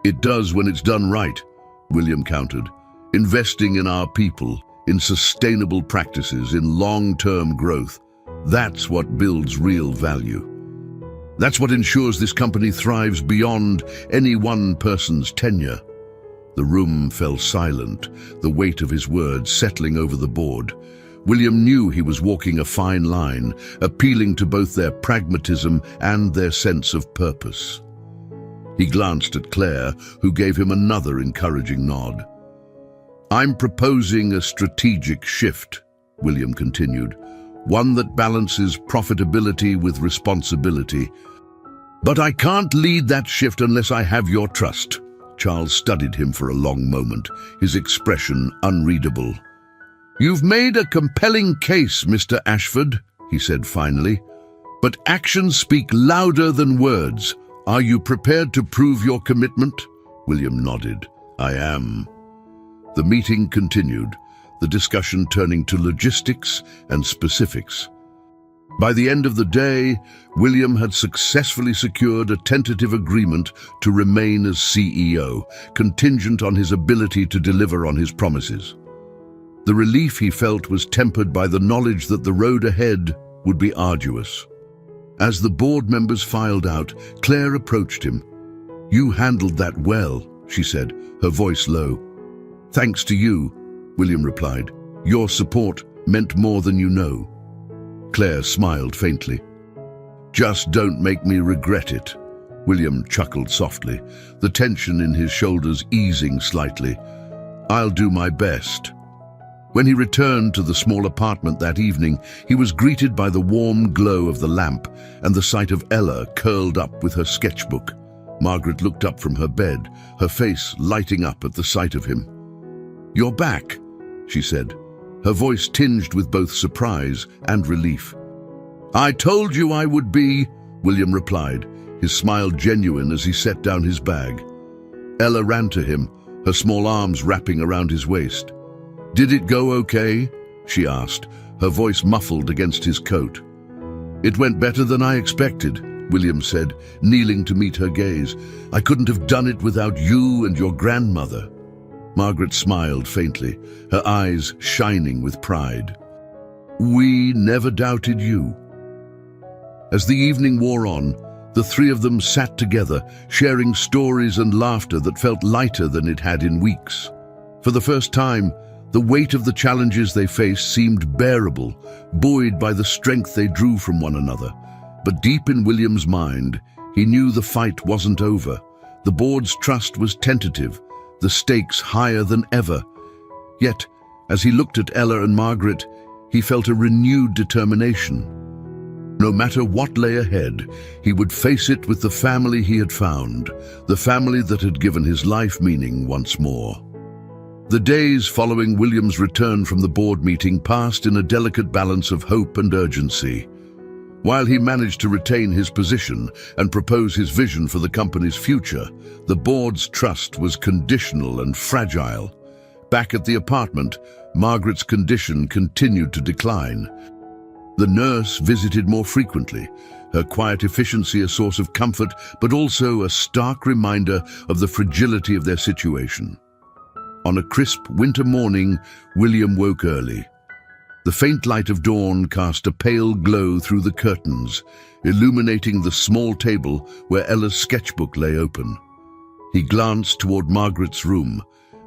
"It does when it's done right," William countered. "Investing in our people, in sustainable practices, in long-term growth, that's what builds real value. That's what ensures this company thrives beyond any one person's tenure." The room fell silent, the weight of his words settling over the board. William knew he was walking a fine line, appealing to both their pragmatism and their sense of purpose. He glanced at Claire, who gave him another encouraging nod. "I'm proposing a strategic shift," William continued, "one that balances profitability with responsibility. But I can't lead that shift unless I have your trust." Charles studied him for a long moment, his expression unreadable. "You've made a compelling case, Mr. Ashford," he said finally, "but actions speak louder than words. Are you prepared to prove your commitment?" William nodded. "I am." The meeting continued, the discussion turning to logistics and specifics. By the end of the day, William had successfully secured a tentative agreement to remain as CEO, contingent on his ability to deliver on his promises. The relief he felt was tempered by the knowledge that the road ahead would be arduous. As the board members filed out, Claire approached him. "You handled that well," she said, her voice low. "Thanks to you," William replied. "Your support meant more than you know." Claire smiled faintly. "Just don't make me regret it." William chuckled softly, the tension in his shoulders easing slightly. "I'll do my best." When he returned to the small apartment that evening, he was greeted by the warm glow of the lamp and the sight of Ella curled up with her sketchbook. Margaret looked up from her bed, her face lighting up at the sight of him. "You're back," she said, her voice tinged with both surprise and relief. "I told you I would be," William replied, his smile genuine as he set down his bag. Ella ran to him, her small arms wrapping around his waist. "Did it go okay?" she asked, her voice muffled against his coat. "It went better than I expected," William said, kneeling to meet her gaze. "I couldn't have done it without you and your grandmother." Margaret smiled faintly, her eyes shining with pride. "We never doubted you." As the evening wore on, the three of them sat together, sharing stories and laughter that felt lighter than it had in weeks. For the first time, the weight of the challenges they faced seemed bearable, buoyed by the strength they drew from one another. But deep in William's mind, he knew the fight wasn't over. The board's trust was tentative, the stakes higher than ever. Yet, as he looked at Ella and Margaret, he felt a renewed determination. No matter what lay ahead, he would face it with the family he had found, the family that had given his life meaning once more. The days following William's return from the board meeting passed in a delicate balance of hope and urgency. While he managed to retain his position and propose his vision for the company's future, the board's trust was conditional and fragile. Back at the apartment, Margaret's condition continued to decline. The nurse visited more frequently, her quiet efficiency a source of comfort, but also a stark reminder of the fragility of their situation. On a crisp winter morning, William woke early. The faint light of dawn cast a pale glow through the curtains, illuminating the small table where Ella's sketchbook lay open. He glanced toward Margaret's room,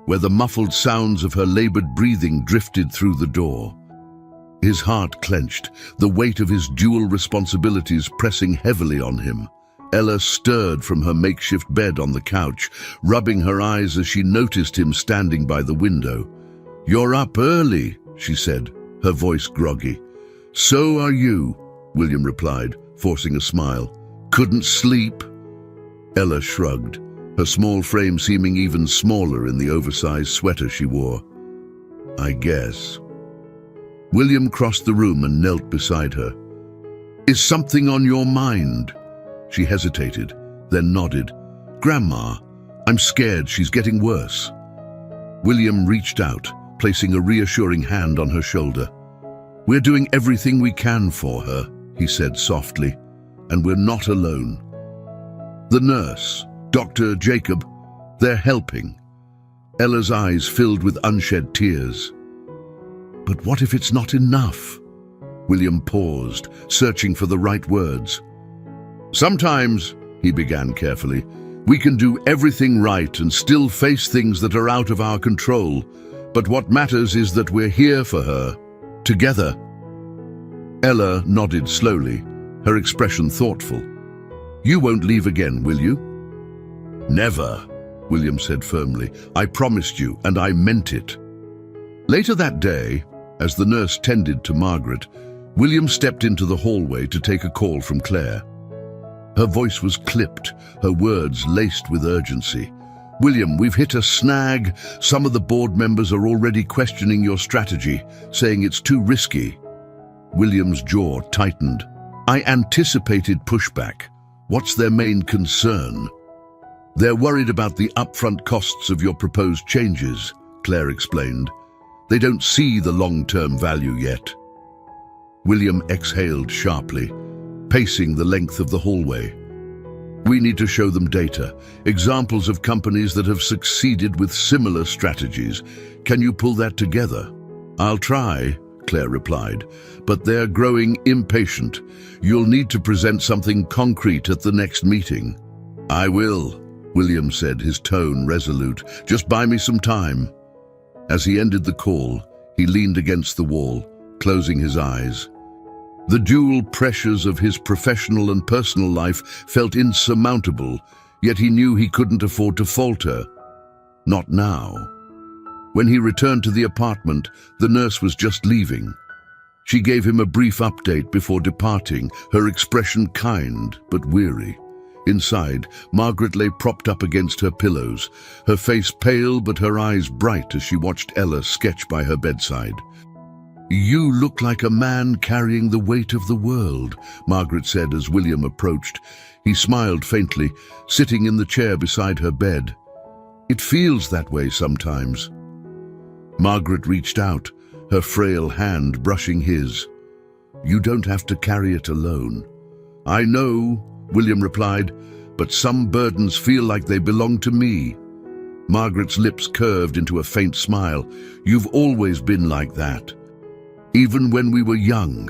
where the muffled sounds of her labored breathing drifted through the door. His heart clenched, the weight of his dual responsibilities pressing heavily on him. Ella stirred from her makeshift bed on the couch, rubbing her eyes as she noticed him standing by the window. "You're up early," she said, her voice groggy. "So are you," William replied, forcing a smile. "Couldn't sleep?" Ella shrugged, her small frame seeming even smaller in the oversized sweater she wore. "I guess." William crossed the room and knelt beside her. "Is something on your mind?" She hesitated, then nodded. "Grandma, I'm scared she's getting worse." William reached out, placing a reassuring hand on her shoulder. "We're doing everything we can for her," he said softly, "and we're not alone. The nurse, Dr. Jacob, they're helping." Ella's eyes filled with unshed tears. "But what if it's not enough?" William paused, searching for the right words. "Sometimes," he began carefully, "we can do everything right and still face things that are out of our control. But what matters is that we're here for her, together." Ella nodded slowly, her expression thoughtful. "You won't leave again, will you?" "Never," William said firmly. "I promised you, and I meant it." Later that day, as the nurse tended to Margaret, William stepped into the hallway to take a call from Claire. Her voice was clipped, her words laced with urgency. "William, we've hit a snag. Some of the board members are already questioning your strategy, saying it's too risky." William's jaw tightened. "I anticipated pushback. What's their main concern?" "They're worried about the upfront costs of your proposed changes," Claire explained. "They don't see the long-term value yet." William exhaled sharply, pacing the length of the hallway. "We need to show them data, examples of companies that have succeeded with similar strategies. Can you pull that together?" "I'll try," Claire replied, "but they're growing impatient. You'll need to present something concrete at the next meeting." "I will," William said, his tone resolute. "Just buy me some time." As he ended the call, he leaned against the wall, closing his eyes. The dual pressures of his professional and personal life felt insurmountable, yet he knew he couldn't afford to falter. Not now. When he returned to the apartment, the nurse was just leaving. She gave him a brief update before departing, her expression kind but weary. Inside, Margaret lay propped up against her pillows, her face pale but her eyes bright as she watched Ella sketch by her bedside. "You look like a man carrying the weight of the world," Margaret said as William approached. He smiled faintly, sitting in the chair beside her bed. "It feels that way sometimes." Margaret reached out, her frail hand brushing his. "You don't have to carry it alone." "I know," William replied, "but some burdens feel like they belong to me." Margaret's lips curved into a faint smile. "You've always been like that, even when we were young."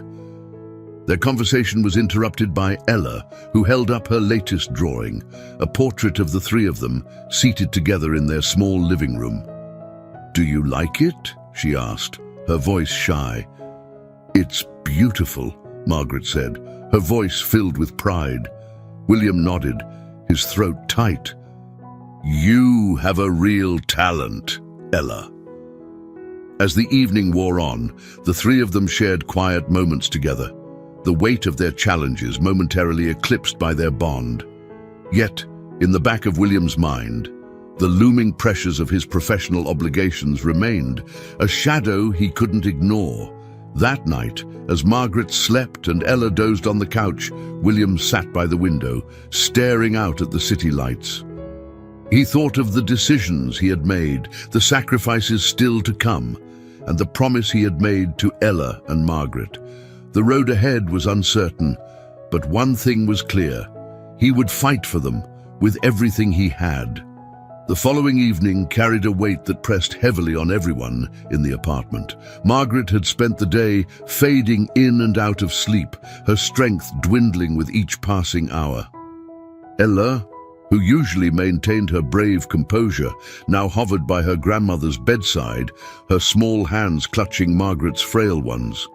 Their conversation was interrupted by Ella, who held up her latest drawing, a portrait of the three of them, seated together in their small living room. "Do you like it?" she asked, her voice shy. "It's beautiful," Margaret said, her voice filled with pride. William nodded, his throat tight. "You have a real talent, Ella." As the evening wore on, the three of them shared quiet moments together, the weight of their challenges momentarily eclipsed by their bond. Yet, in the back of William's mind, the looming pressures of his professional obligations remained, a shadow he couldn't ignore. That night, as Margaret slept and Ella dozed on the couch, William sat by the window, staring out at the city lights. He thought of the decisions he had made, the sacrifices still to come, and the promise he had made to Ella and Margaret. The road ahead was uncertain, but one thing was clear: he would fight for them with everything he had. The following evening carried a weight that pressed heavily on everyone in the apartment. Margaret had spent the day fading in and out of sleep, her strength dwindling with each passing hour. Ella, who usually maintained her brave composure, now hovered by her grandmother's bedside, her small hands clutching Margaret's frail ones.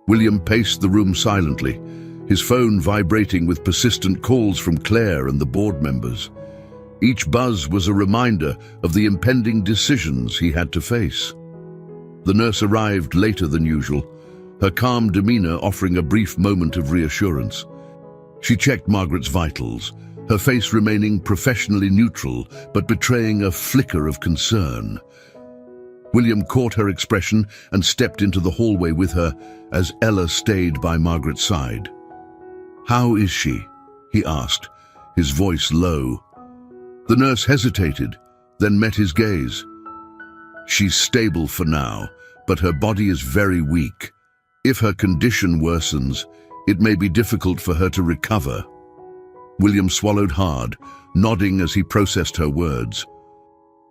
William paced the room silently, his phone vibrating with persistent calls from Claire and the board members. Each buzz was a reminder of the impending decisions he had to face. The nurse arrived later than usual, her calm demeanor offering a brief moment of reassurance. She checked Margaret's vitals, her face remaining professionally neutral but betraying a flicker of concern. William caught her expression and stepped into the hallway with her as Ella stayed by Margaret's side. "How is she?" he asked, his voice low. The nurse hesitated, then met his gaze. "She's stable for now, but her body is very weak. If her condition worsens, it may be difficult for her to recover." William swallowed hard, nodding as he processed her words.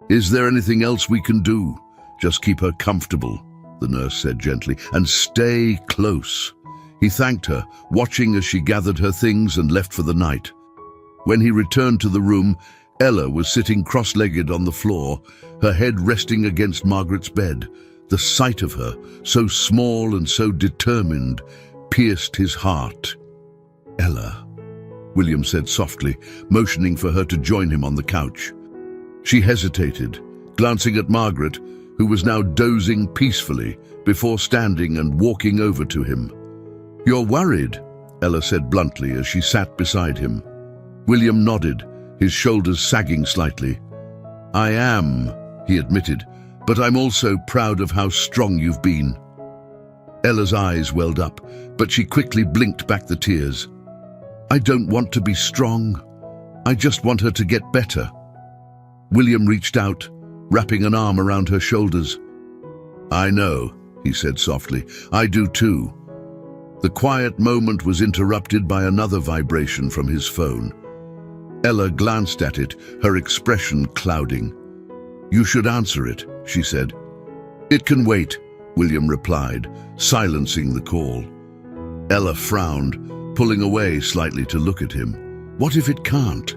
"Is there anything else we can do? Just keep her comfortable," the nurse said gently, "and stay close." He thanked her, watching as she gathered her things and left for the night. When he returned to the room, Ella was sitting cross-legged on the floor, her head resting against Margaret's bed. The sight of her, so small and so determined, pierced his heart. "Ella," William said softly, motioning for her to join him on the couch. She hesitated, glancing at Margaret, who was now dozing peacefully, before standing and walking over to him. "You're worried," Ella said bluntly as she sat beside him. William nodded, his shoulders sagging slightly. "I am," he admitted, "but I'm also proud of how strong you've been." Ella's eyes welled up, but she quickly blinked back the tears. "I don't want to be strong. I just want her to get better." William reached out, wrapping an arm around her shoulders. "I know," he said softly. "I do too." The quiet moment was interrupted by another vibration from his phone. Ella glanced at it, her expression clouding. "You should answer it," she said. "It can wait," William replied, silencing the call. Ella frowned, pulling away slightly to look at him. What if it can't?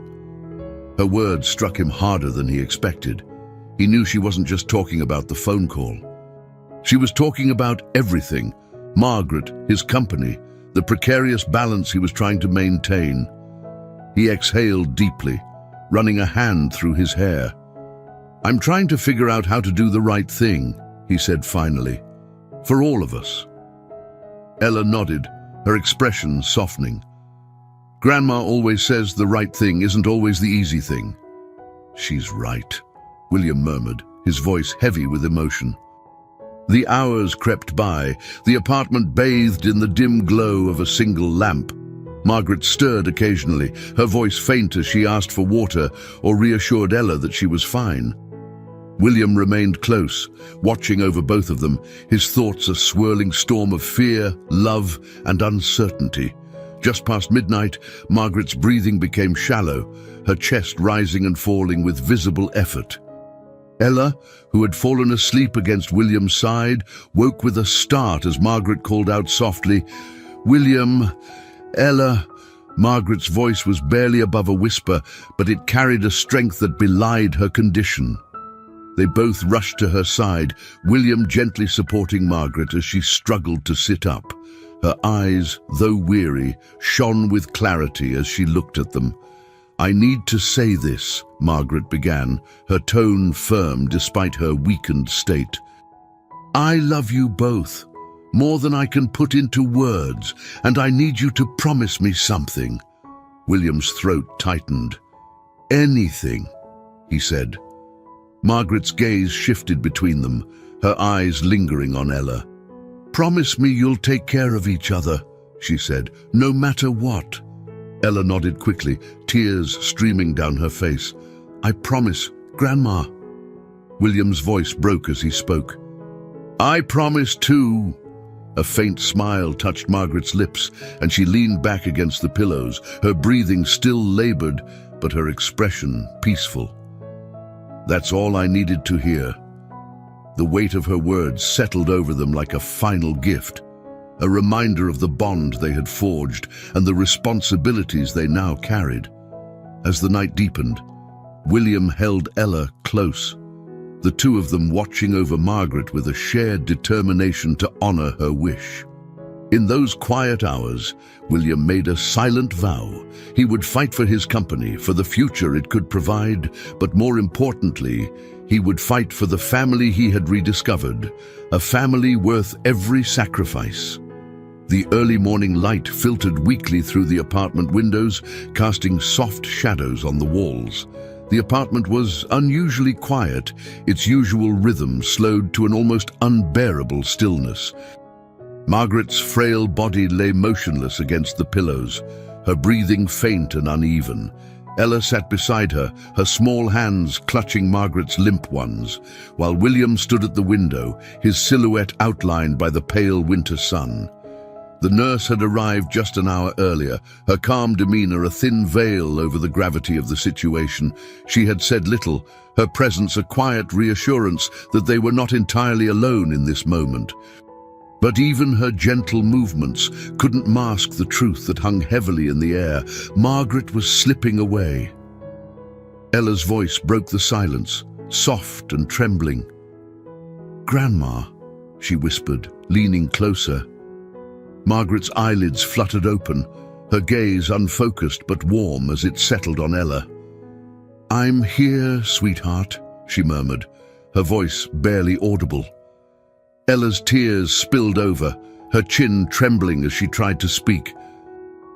Her words struck him harder than he expected. He knew she wasn't just talking about the phone call. She was talking about everything: Margaret, his company, the precarious balance he was trying to maintain. He exhaled deeply, running a hand through his hair. "I'm trying to figure out how to do the right thing," he said finally. "For all of us." Ella nodded, her expression softening. "Grandma always says the right thing isn't always the easy thing." "She's right," William murmured, his voice heavy with emotion. The hours crept by, the apartment bathed in the dim glow of a single lamp. Margaret stirred occasionally, her voice faint as she asked for water or reassured Ella that she was fine. William remained close, watching over both of them, his thoughts a swirling storm of fear, love, and uncertainty. Just past midnight, Margaret's breathing became shallow, her chest rising and falling with visible effort. Ella, who had fallen asleep against William's side, woke with a start as Margaret called out softly, "William, Ella." Margaret's voice was barely above a whisper, but it carried a strength that belied her condition. They both rushed to her side, William gently supporting Margaret as she struggled to sit up. Her eyes, though weary, shone with clarity as she looked at them. "I need to say this," Margaret began, her tone firm despite her weakened state. "I love you both, more than I can put into words, and I need you to promise me something." William's throat tightened. "Anything," he said. Margaret's gaze shifted between them, her eyes lingering on Ella. "Promise me you'll take care of each other," she said, "no matter what." Ella nodded quickly, tears streaming down her face. "I promise, Grandma." William's voice broke as he spoke. "I promise too." A faint smile touched Margaret's lips, and she leaned back against the pillows, her breathing still labored, but her expression peaceful. That's all I needed to hear. The weight of her words settled over them like a final gift, a reminder of the bond they had forged and the responsibilities they now carried. As the night deepened, William held Ella close, the two of them watching over Margaret with a shared determination to honor her wish. In those quiet hours, William made a silent vow. He would fight for his company, for the future it could provide, but more importantly, he would fight for the family he had rediscovered, a family worth every sacrifice. The early morning light filtered weakly through the apartment windows, casting soft shadows on the walls. The apartment was unusually quiet, its usual rhythm slowed to an almost unbearable stillness. Margaret's frail body lay motionless against the pillows, her breathing faint and uneven. Ella sat beside her, her small hands clutching Margaret's limp ones, while William stood at the window, his silhouette outlined by the pale winter sun. The nurse had arrived just an hour earlier, her calm demeanor a thin veil over the gravity of the situation. She had said little, her presence a quiet reassurance that they were not entirely alone in this moment. But even her gentle movements couldn't mask the truth that hung heavily in the air. Margaret was slipping away. Ella's voice broke the silence, soft and trembling. "Grandma," she whispered, leaning closer. Margaret's eyelids fluttered open, her gaze unfocused but warm as it settled on Ella. "I'm here, sweetheart," she murmured, her voice barely audible. Ella's tears spilled over, her chin trembling as she tried to speak.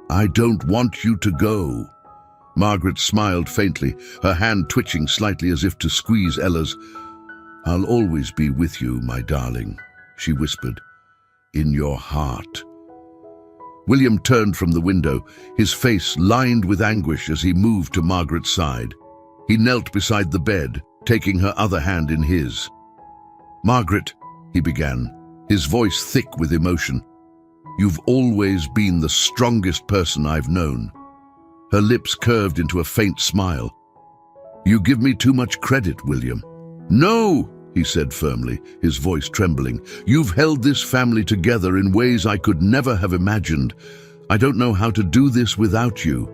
"I don't want you to go." Margaret smiled faintly, her hand twitching slightly as if to squeeze Ella's. "I'll always be with you, my darling," she whispered, "in your heart." William turned from the window, his face lined with anguish as he moved to Margaret's side. He knelt beside the bed, taking her other hand in his. "Margaret," he began, his voice thick with emotion, "you've always been the strongest person I've known." Her lips curved into a faint smile. "You give me too much credit, William." "No," he said firmly, his voice trembling. "You've held this family together in ways I could never have imagined. I don't know how to do this without you."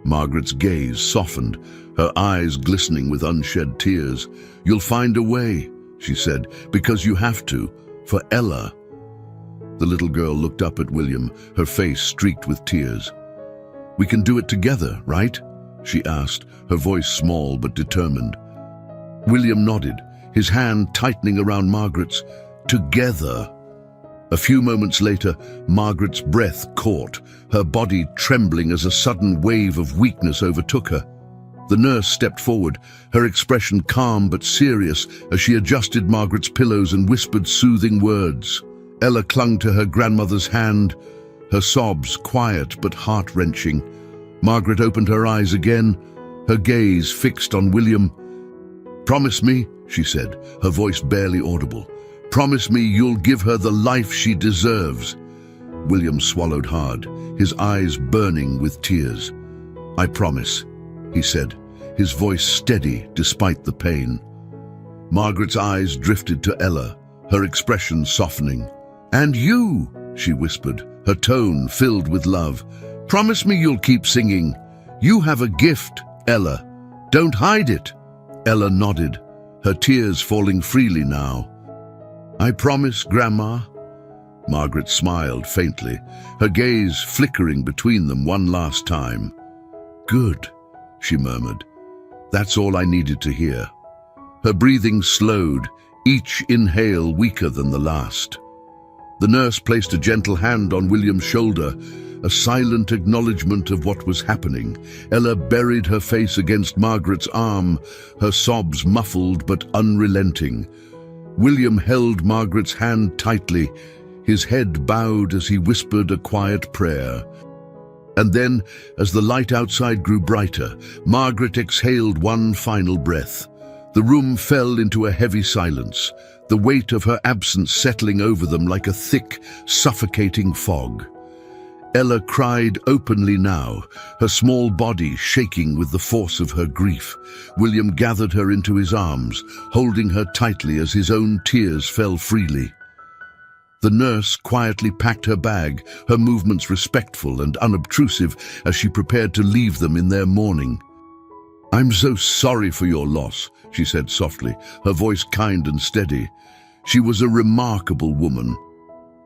Margaret's gaze softened, her eyes glistening with unshed tears. "You'll find a way," she said, "because you have to, for Ella." The little girl looked up at William, her face streaked with tears. "We can do it together, right?" she asked, her voice small but determined. William nodded, his hand tightening around Margaret's. "Together." A few moments later, Margaret's breath caught, her body trembling as a sudden wave of weakness overtook her. The nurse stepped forward, her expression calm but serious as she adjusted Margaret's pillows and whispered soothing words. Ella clung to her grandmother's hand, her sobs quiet but heart-wrenching. Margaret opened her eyes again, her gaze fixed on William. "Promise me," she said, her voice barely audible. "Promise me you'll give her the life she deserves." William swallowed hard, his eyes burning with tears. "I promise," he said, his voice steady despite the pain. Margaret's eyes drifted to Ella, her expression softening. "And you," she whispered, her tone filled with love. "Promise me you'll keep singing. You have a gift, Ella. Don't hide it." Ella nodded, her tears falling freely now. "I promise, Grandma." Margaret smiled faintly, her gaze flickering between them one last time. "Good," she murmured. "That's all I needed to hear." Her breathing slowed, each inhale weaker than the last. The nurse placed a gentle hand on William's shoulder, a silent acknowledgement of what was happening. Ella buried her face against Margaret's arm, her sobs muffled but unrelenting. William held Margaret's hand tightly, his head bowed as he whispered a quiet prayer. And then, as the light outside grew brighter, Margaret exhaled one final breath. The room fell into a heavy silence, the weight of her absence settling over them like a thick, suffocating fog. Ella cried openly now, her small body shaking with the force of her grief. William gathered her into his arms, holding her tightly as his own tears fell freely. The nurse quietly packed her bag, her movements respectful and unobtrusive as she prepared to leave them in their mourning. "I'm so sorry for your loss," she said softly, her voice kind and steady. "She was a remarkable woman."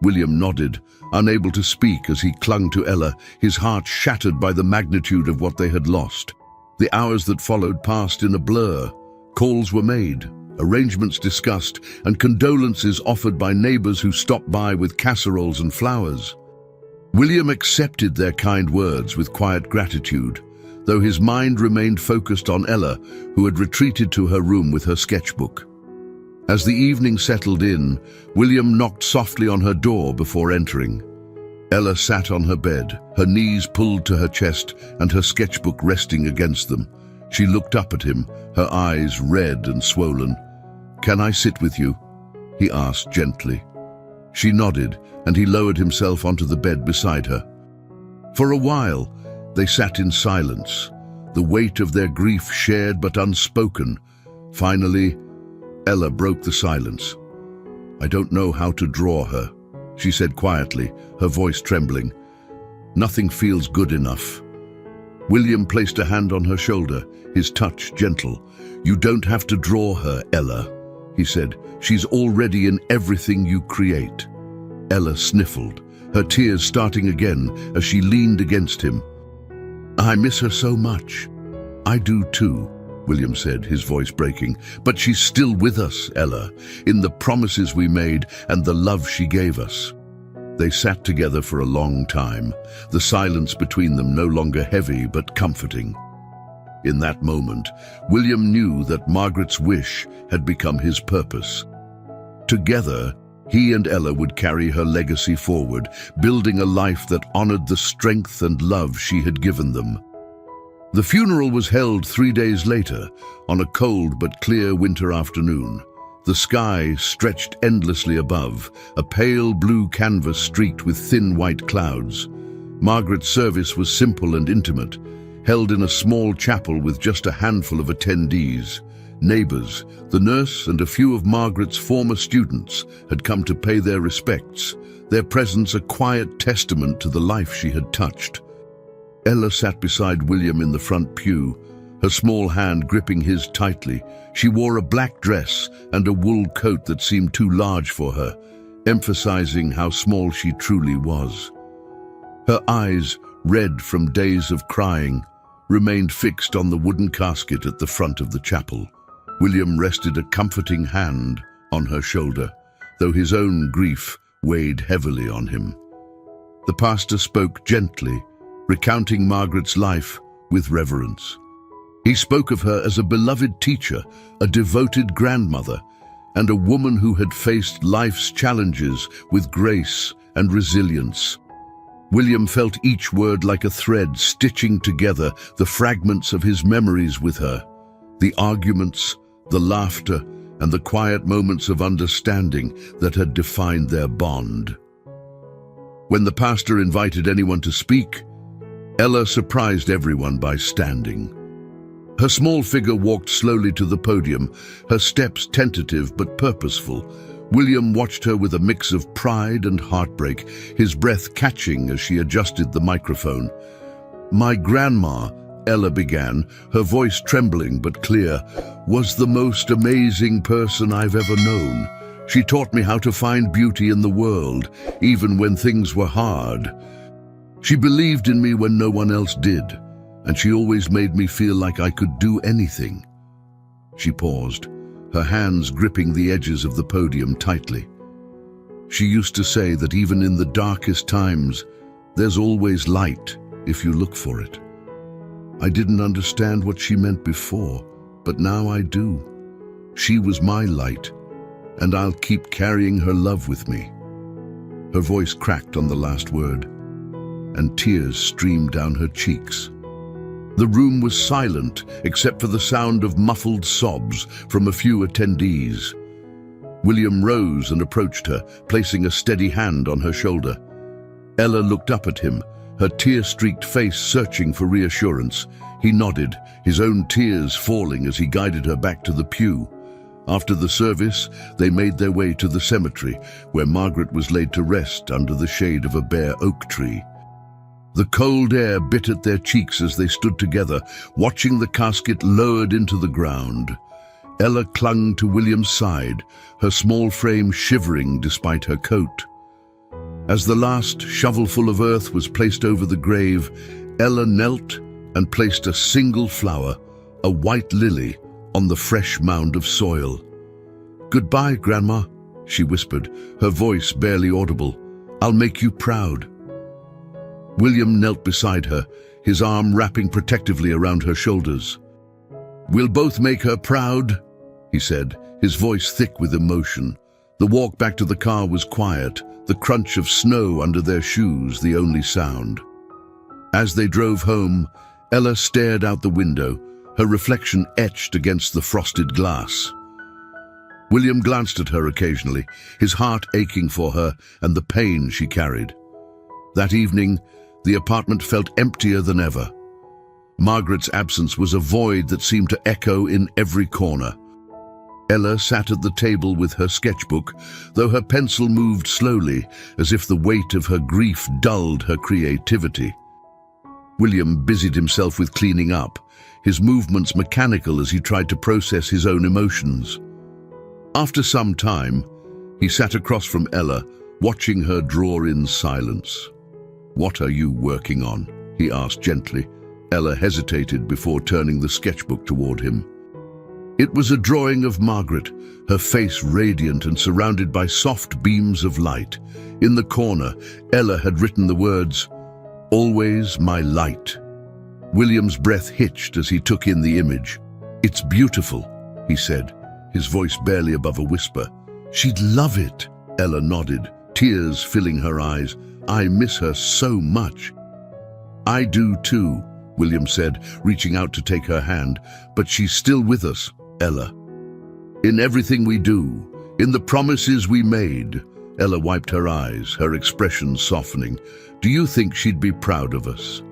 William nodded, unable to speak as he clung to Ella, his heart shattered by the magnitude of what they had lost. The hours that followed passed in a blur. Calls were made, arrangements discussed, and condolences offered by neighbors who stopped by with casseroles and flowers. William accepted their kind words with quiet gratitude, though his mind remained focused on Ella, who had retreated to her room with her sketchbook. As the evening settled in, William knocked softly on her door before entering. Ella sat on her bed, her knees pulled to her chest and her sketchbook resting against them. She looked up at him, her eyes red and swollen. "Can I sit with you?" he asked gently. She nodded, and he lowered himself onto the bed beside her. For a while, they sat in silence, the weight of their grief shared but unspoken. Finally, Ella broke the silence. "I don't know how to draw her," she said quietly, her voice trembling. "Nothing feels good enough." William placed a hand on her shoulder, his touch gentle. "You don't have to draw her, Ella," he said. "She's already in everything you create." Ella sniffled, her tears starting again as she leaned against him. "I miss her so much." "I do too," William said, his voice breaking. "But she's still with us, Ella, in the promises we made and the love she gave us." They sat together for a long time, the silence between them no longer heavy but comforting. In that moment, William knew that Margaret's wish had become his purpose. Together, he and Ella would carry her legacy forward, building a life that honored the strength and love she had given them. The funeral was held 3 days later, on a cold but clear winter afternoon. The sky stretched endlessly above, a pale blue canvas streaked with thin white clouds. Margaret's service was simple and intimate, held in a small chapel with just a handful of attendees. Neighbors, the nurse and a few of Margaret's former students had come to pay their respects, their presence a quiet testament to the life she had touched. Ella sat beside William in the front pew, her small hand gripping his tightly. She wore a black dress and a wool coat that seemed too large for her, emphasizing how small she truly was. Her eyes, red from days of crying, remained fixed on the wooden casket at the front of the chapel. William rested a comforting hand on her shoulder, though his own grief weighed heavily on him. The pastor spoke gently, recounting Margaret's life with reverence. He spoke of her as a beloved teacher, a devoted grandmother, and a woman who had faced life's challenges with grace and resilience. William felt each word like a thread stitching together the fragments of his memories with her, the arguments, the laughter, and the quiet moments of understanding that had defined their bond. When the pastor invited anyone to speak, Ella surprised everyone by standing. Her small figure walked slowly to the podium, her steps tentative but purposeful. William watched her with a mix of pride and heartbreak, his breath catching as she adjusted the microphone. "My grandma," Ella began, her voice trembling but clear, "was the most amazing person I've ever known. She taught me how to find beauty in the world, even when things were hard. She believed in me when no one else did, and she always made me feel like I could do anything." She paused, her hands gripping the edges of the podium tightly. She used to say that even in the darkest times, there's always light if you look for it. I didn't understand what she meant before, but now I do. She was my light, and I'll keep carrying her love with me. Her voice cracked on the last word, and tears streamed down her cheeks. The room was silent, except for the sound of muffled sobs from a few attendees. William rose and approached her, placing a steady hand on her shoulder. Ella looked up at him, her tear-streaked face searching for reassurance. He nodded, his own tears falling as he guided her back to the pew. After the service, they made their way to the cemetery, where Margaret was laid to rest under the shade of a bare oak tree. The cold air bit at their cheeks as they stood together, watching the casket lowered into the ground. Ella clung to William's side, her small frame shivering despite her coat. As the last shovelful of earth was placed over the grave, Ella knelt and placed a single flower, a white lily, on the fresh mound of soil. "Goodbye, Grandma," she whispered, her voice barely audible. "I'll make you proud." William knelt beside her, his arm wrapping protectively around her shoulders. "We'll both make her proud," he said, his voice thick with emotion. The walk back to the car was quiet, the crunch of snow under their shoes the only sound. As they drove home, Ella stared out the window, her reflection etched against the frosted glass. William glanced at her occasionally, his heart aching for her and the pain she carried. That evening, the apartment felt emptier than ever. Margaret's absence was a void that seemed to echo in every corner. Ella sat at the table with her sketchbook, though her pencil moved slowly, as if the weight of her grief dulled her creativity. William busied himself with cleaning up, his movements mechanical as he tried to process his own emotions. After some time, he sat across from Ella, watching her draw in silence. "What are you working on?" he asked gently. Ella hesitated before turning the sketchbook toward him. It was a drawing of Margaret, her face radiant and surrounded by soft beams of light. In the corner, Ella had written the words, "Always my light." William's breath hitched as he took in the image. "It's beautiful," he said, his voice barely above a whisper. "She'd love it." Ella nodded, tears filling her eyes. "I miss her so much." "I do too," William said, reaching out to take her hand. "But she's still with us, Ella. In everything we do, in the promises we made." Ella wiped her eyes, her expression softening. "Do you think she'd be proud of us?"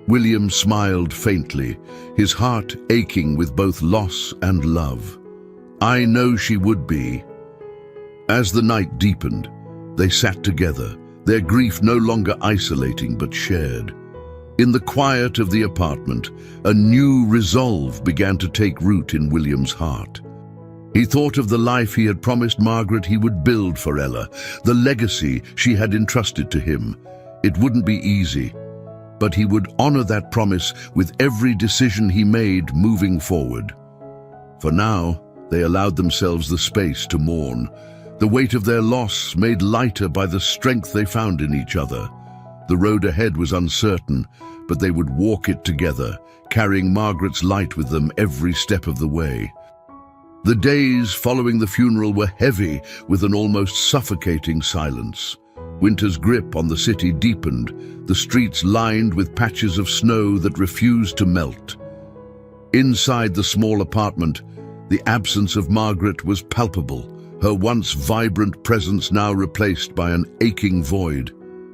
William smiled faintly, his heart aching with both loss and love. "I know she would be." As the night deepened, they sat together, their grief no longer isolating but shared. In the quiet of the apartment, a new resolve began to take root in William's heart. He thought of the life he had promised Margaret he would build for Ella, the legacy she had entrusted to him. It wouldn't be easy, but he would honor that promise with every decision he made moving forward. For now, they allowed themselves the space to mourn, the weight of their loss made lighter by the strength they found in each other. The road ahead was uncertain, but they would walk it together, carrying Margaret's light with them every step of the way. The days following the funeral were heavy with an almost suffocating silence. Winter's grip on the city deepened, the streets lined with patches of snow that refused to melt. Inside the small apartment, the absence of Margaret was palpable, her once vibrant presence now replaced by an aching void.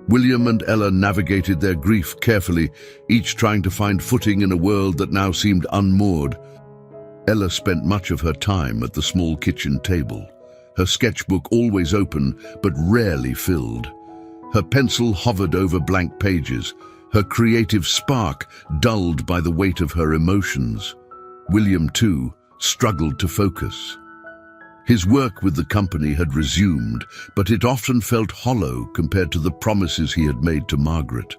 William and Ella navigated their grief carefully, each trying to find footing in a world that now seemed unmoored. Ella spent much of her time at the small kitchen table, her sketchbook always open but rarely filled. Her pencil hovered over blank pages, her creative spark dulled by the weight of her emotions. William, too, struggled to focus. His work with the company had resumed, but it often felt hollow compared to the promises he had made to Margaret.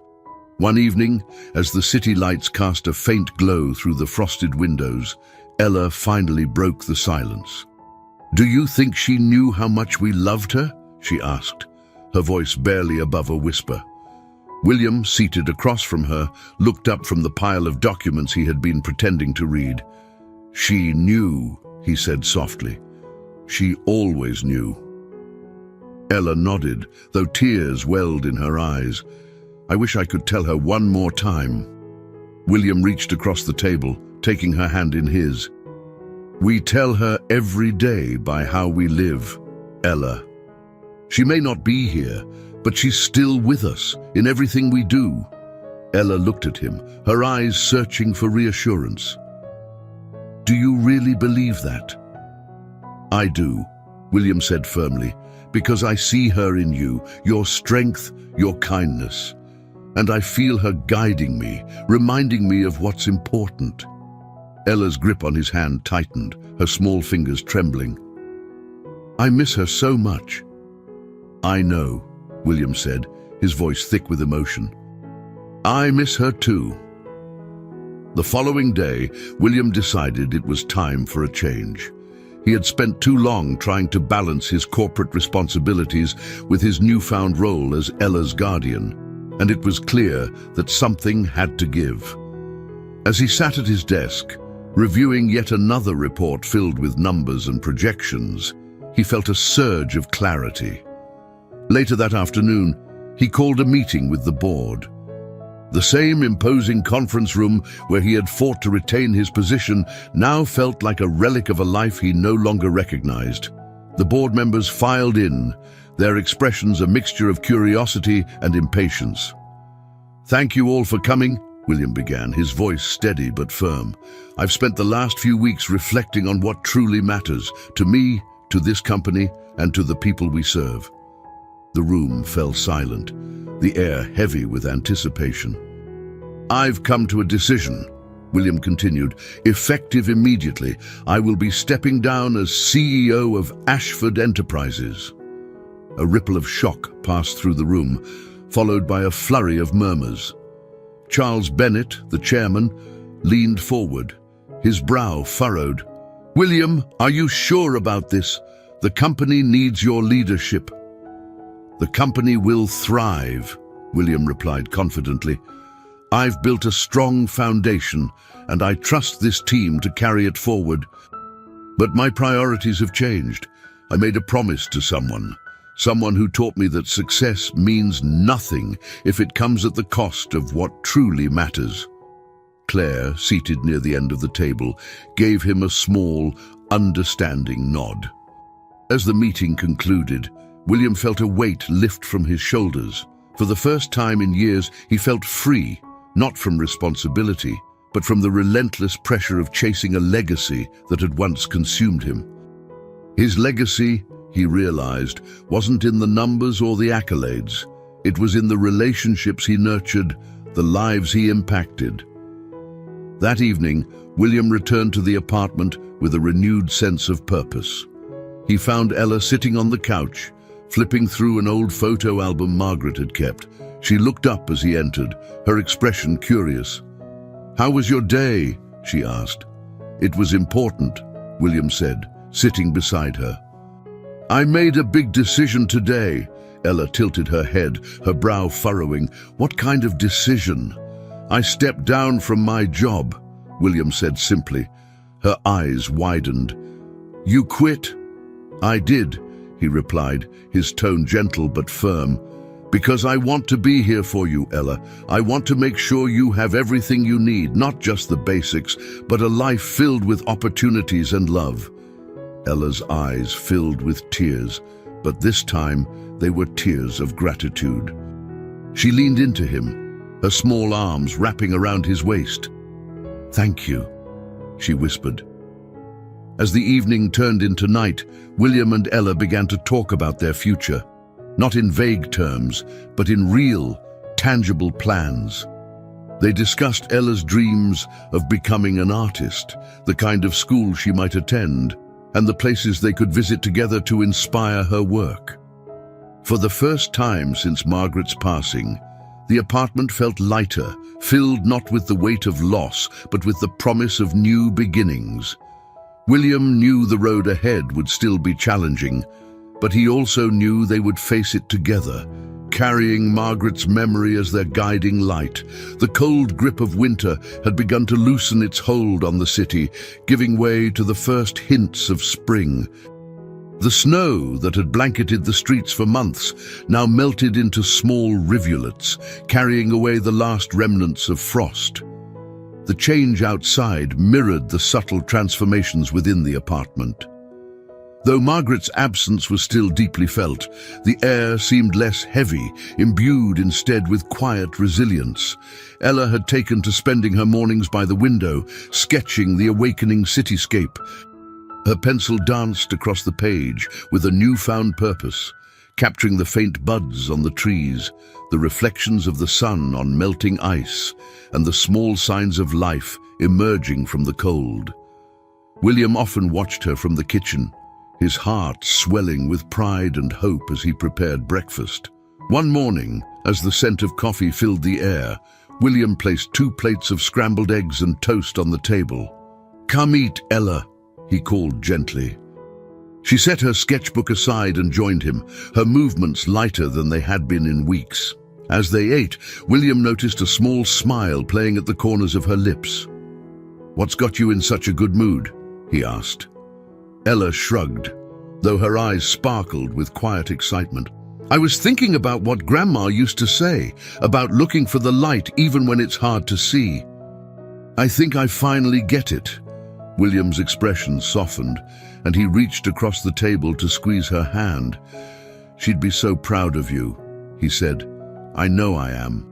One evening, as the city lights cast a faint glow through the frosted windows, Ella finally broke the silence. "Do you think she knew how much we loved her?" she asked, her voice barely above a whisper. William, seated across from her, looked up from the pile of documents he had been pretending to read. "She knew," he said softly. "She always knew." Ella nodded, though tears welled in her eyes. "I wish I could tell her one more time." William reached across the table, taking her hand in his. "We tell her every day by how we live, Ella. She may not be here, but she's still with us in everything we do." Ella looked at him, her eyes searching for reassurance. "Do you really believe that?" "I do," William said firmly, "because I see her in you, your strength, your kindness. And I feel her guiding me, reminding me of what's important." Ella's grip on his hand tightened, her small fingers trembling. "I miss her so much." "I know," William said, his voice thick with emotion. "I miss her too." The following day, William decided it was time for a change. He had spent too long trying to balance his corporate responsibilities with his newfound role as Ella's guardian, and it was clear that something had to give. As he sat at his desk, reviewing yet another report filled with numbers and projections, he felt a surge of clarity. Later that afternoon, he called a meeting with the board. The same imposing conference room where he had fought to retain his position now felt like a relic of a life he no longer recognized. The board members filed in, their expressions a mixture of curiosity and impatience. "Thank you all for coming," William began, his voice steady but firm. "I've spent the last few weeks reflecting on what truly matters, to me, to this company, and to the people we serve." The room fell silent, the air heavy with anticipation. "I've come to a decision," William continued. "Effective immediately, I will be stepping down as CEO of Ashford Enterprises." A ripple of shock passed through the room, followed by a flurry of murmurs. Charles Bennett, the chairman, leaned forward, his brow furrowed. "William, are you sure about this? The company needs your leadership." "The company will thrive," William replied confidently. "I've built a strong foundation, and I trust this team to carry it forward. But my priorities have changed. I made a promise to someone who taught me that success means nothing if it comes at the cost of what truly matters." Claire, seated near the end of the table, gave him a small, understanding nod. As the meeting concluded, William felt a weight lift from his shoulders. For the first time in years, he felt free, not from responsibility, but from the relentless pressure of chasing a legacy that had once consumed him. His legacy, he realized, wasn't in the numbers or the accolades. It was in the relationships he nurtured, the lives he impacted. That evening, William returned to the apartment with a renewed sense of purpose. He found Ella sitting on the couch, flipping through an old photo album Margaret had kept. She looked up as he entered, her expression curious. "How was your day?" she asked. "It was important," William said, sitting beside her. "I made a big decision today. Ella tilted her head, her brow furrowing. "What kind of decision?" "I stepped down from my job," William said simply. Her eyes widened. "You quit?" "I did," he replied, his tone gentle but firm. "Because I want to be here for you, Ella. I want to make sure you have everything you need, not just the basics, but a life filled with opportunities and love." Ella's eyes filled with tears, but this time they were tears of gratitude. She leaned into him, her small arms wrapping around his waist. "Thank you," she whispered. As the evening turned into night, William and Ella began to talk about their future, not in vague terms, but in real, tangible plans. They discussed Ella's dreams of becoming an artist, the kind of school she might attend, and the places they could visit together to inspire her work. For the first time since Margaret's passing, the apartment felt lighter, filled not with the weight of loss, but with the promise of new beginnings. William knew the road ahead would still be challenging, but he also knew they would face it together, carrying Margaret's memory as their guiding light. The cold grip of winter had begun to loosen its hold on the city, giving way to the first hints of spring. The snow that had blanketed the streets for months now melted into small rivulets, carrying away the last remnants of frost. The change outside mirrored the subtle transformations within the apartment. Though Margaret's absence was still deeply felt, the air seemed less heavy, imbued instead with quiet resilience. Ella had taken to spending her mornings by the window, sketching the awakening cityscape. Her pencil danced across the page with a newfound purpose, capturing the faint buds on the trees, the reflections of the sun on melting ice, and the small signs of life emerging from the cold. William often watched her from the kitchen, his heart swelling with pride and hope as he prepared breakfast. One morning, as the scent of coffee filled the air, William placed 2 plates of scrambled eggs and toast on the table. "Come eat, Ella," he called gently. She set her sketchbook aside and joined him, her movements lighter than they had been in weeks. As they ate, William noticed a small smile playing at the corners of her lips. "What's got you in such a good mood?" he asked. Ella shrugged, though her eyes sparkled with quiet excitement. "I was thinking about what Grandma used to say, about looking for the light even when it's hard to see. I think I finally get it." William's expression softened, and he reached across the table to squeeze her hand. "She'd be so proud of you," he said. "I know I am."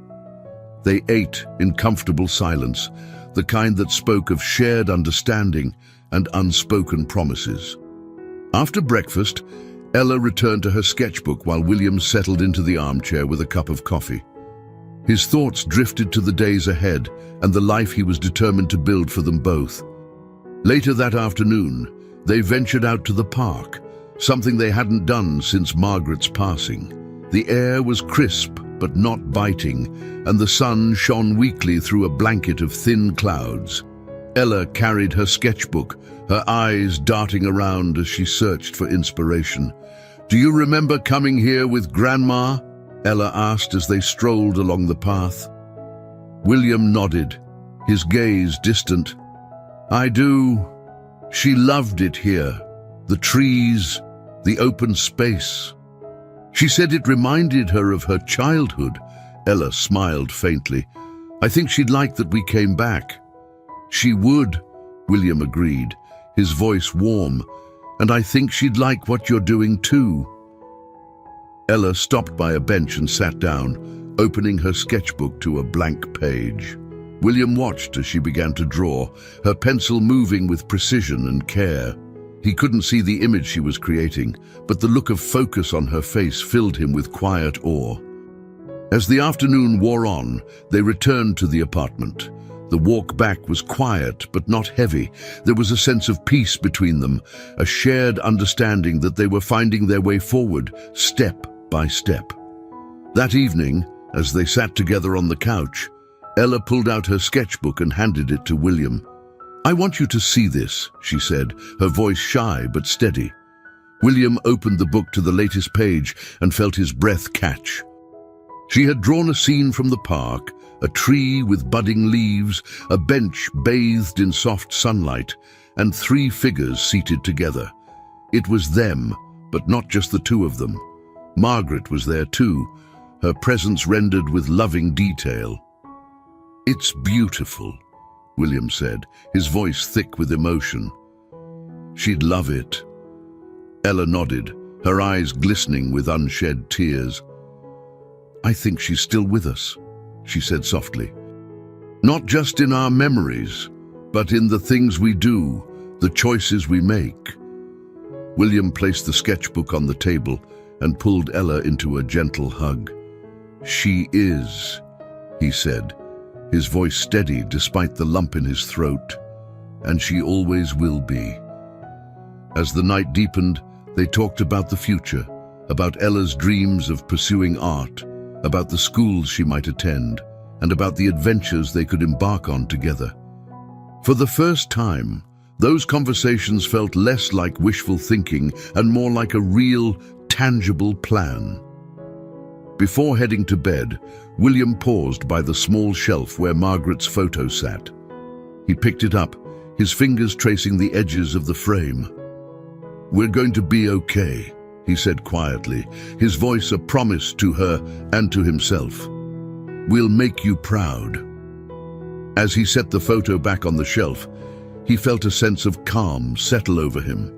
They ate in comfortable silence, the kind that spoke of shared understanding and unspoken promises. After breakfast, Ella returned to her sketchbook while William settled into the armchair with a cup of coffee. His thoughts drifted to the days ahead and the life he was determined to build for them both. Later that afternoon, they ventured out to the park, something they hadn't done since Margaret's passing. The air was crisp but not biting, and the sun shone weakly through a blanket of thin clouds. Ella carried her sketchbook, her eyes darting around as she searched for inspiration. "Do you remember coming here with Grandma?" Ella asked as they strolled along the path. William nodded, his gaze distant. "I do. She loved it here, the trees, the open space. She said it reminded her of her childhood." Ella smiled faintly. "I think she'd like that we came back." "She would," William agreed, his voice warm. "And I think she'd like what you're doing too." Ella stopped by a bench and sat down, opening her sketchbook to a blank page. William watched as she began to draw, her pencil moving with precision and care. He couldn't see the image she was creating, but the look of focus on her face filled him with quiet awe. As the afternoon wore on, they returned to the apartment. The walk back was quiet but not heavy. There was a sense of peace between them, a shared understanding that they were finding their way forward, step by step. That evening, as they sat together on the couch, Ella pulled out her sketchbook and handed it to William. "I want you to see this," she said, her voice shy but steady. William opened the book to the latest page and felt his breath catch. She had drawn a scene from the park, a tree with budding leaves, a bench bathed in soft sunlight, and 3 figures seated together. It was them, but not just the 2 of them. Margaret was there too, her presence rendered with loving detail. "It's beautiful," William said, his voice thick with emotion. "She'd love it." Ella nodded, her eyes glistening with unshed tears. "I think she's still with us," she said softly. "Not just in our memories, but in the things we do, the choices we make." William placed the sketchbook on the table and pulled Ella into a gentle hug. "She is," he said, his voice steady despite the lump in his throat, "and she always will be." As the night deepened, they talked about the future, about Ella's dreams of pursuing art, about the schools she might attend, and about the adventures they could embark on together. For the first time, those conversations felt less like wishful thinking and more like a real, tangible plan. Before heading to bed, William paused by the small shelf where Margaret's photo sat. He picked it up, his fingers tracing the edges of the frame. "We're going to be okay," he said quietly, his voice a promise to her and to himself. "We'll make you proud." As he set the photo back on the shelf, he felt a sense of calm settle over him.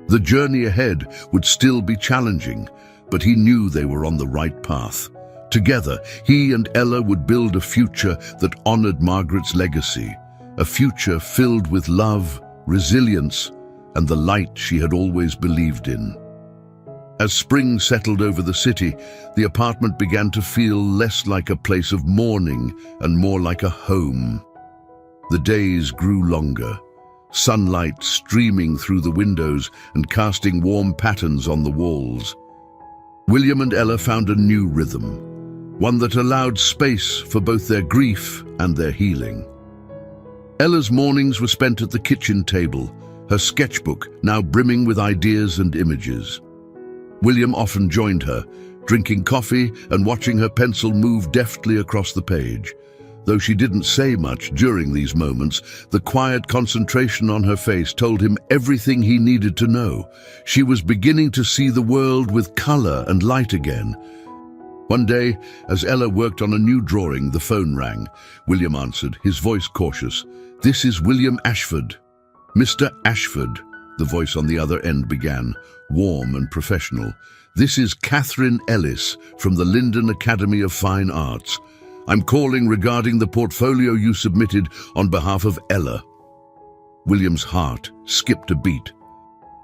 The journey ahead would still be challenging, but he knew they were on the right path. Together, he and Ella would build a future that honored Margaret's legacy, a future filled with love, resilience, and the light she had always believed in. As spring settled over the city, the apartment began to feel less like a place of mourning and more like a home. The days grew longer, sunlight streaming through the windows and casting warm patterns on the walls. William and Ella found a new rhythm, one that allowed space for both their grief and their healing. Ella's mornings were spent at the kitchen table, her sketchbook now brimming with ideas and images. William often joined her, drinking coffee and watching her pencil move deftly across the page. Though she didn't say much during these moments, the quiet concentration on her face told him everything he needed to know. She was beginning to see the world with color and light again. One day, as Ella worked on a new drawing, the phone rang. William answered, his voice cautious. "This is William Ashford." "Mr. Ashford," the voice on the other end began, warm and professional. "This is Catherine Ellis from the Linden Academy of Fine Arts. I'm calling regarding the portfolio you submitted on behalf of Ella." William's heart skipped a beat.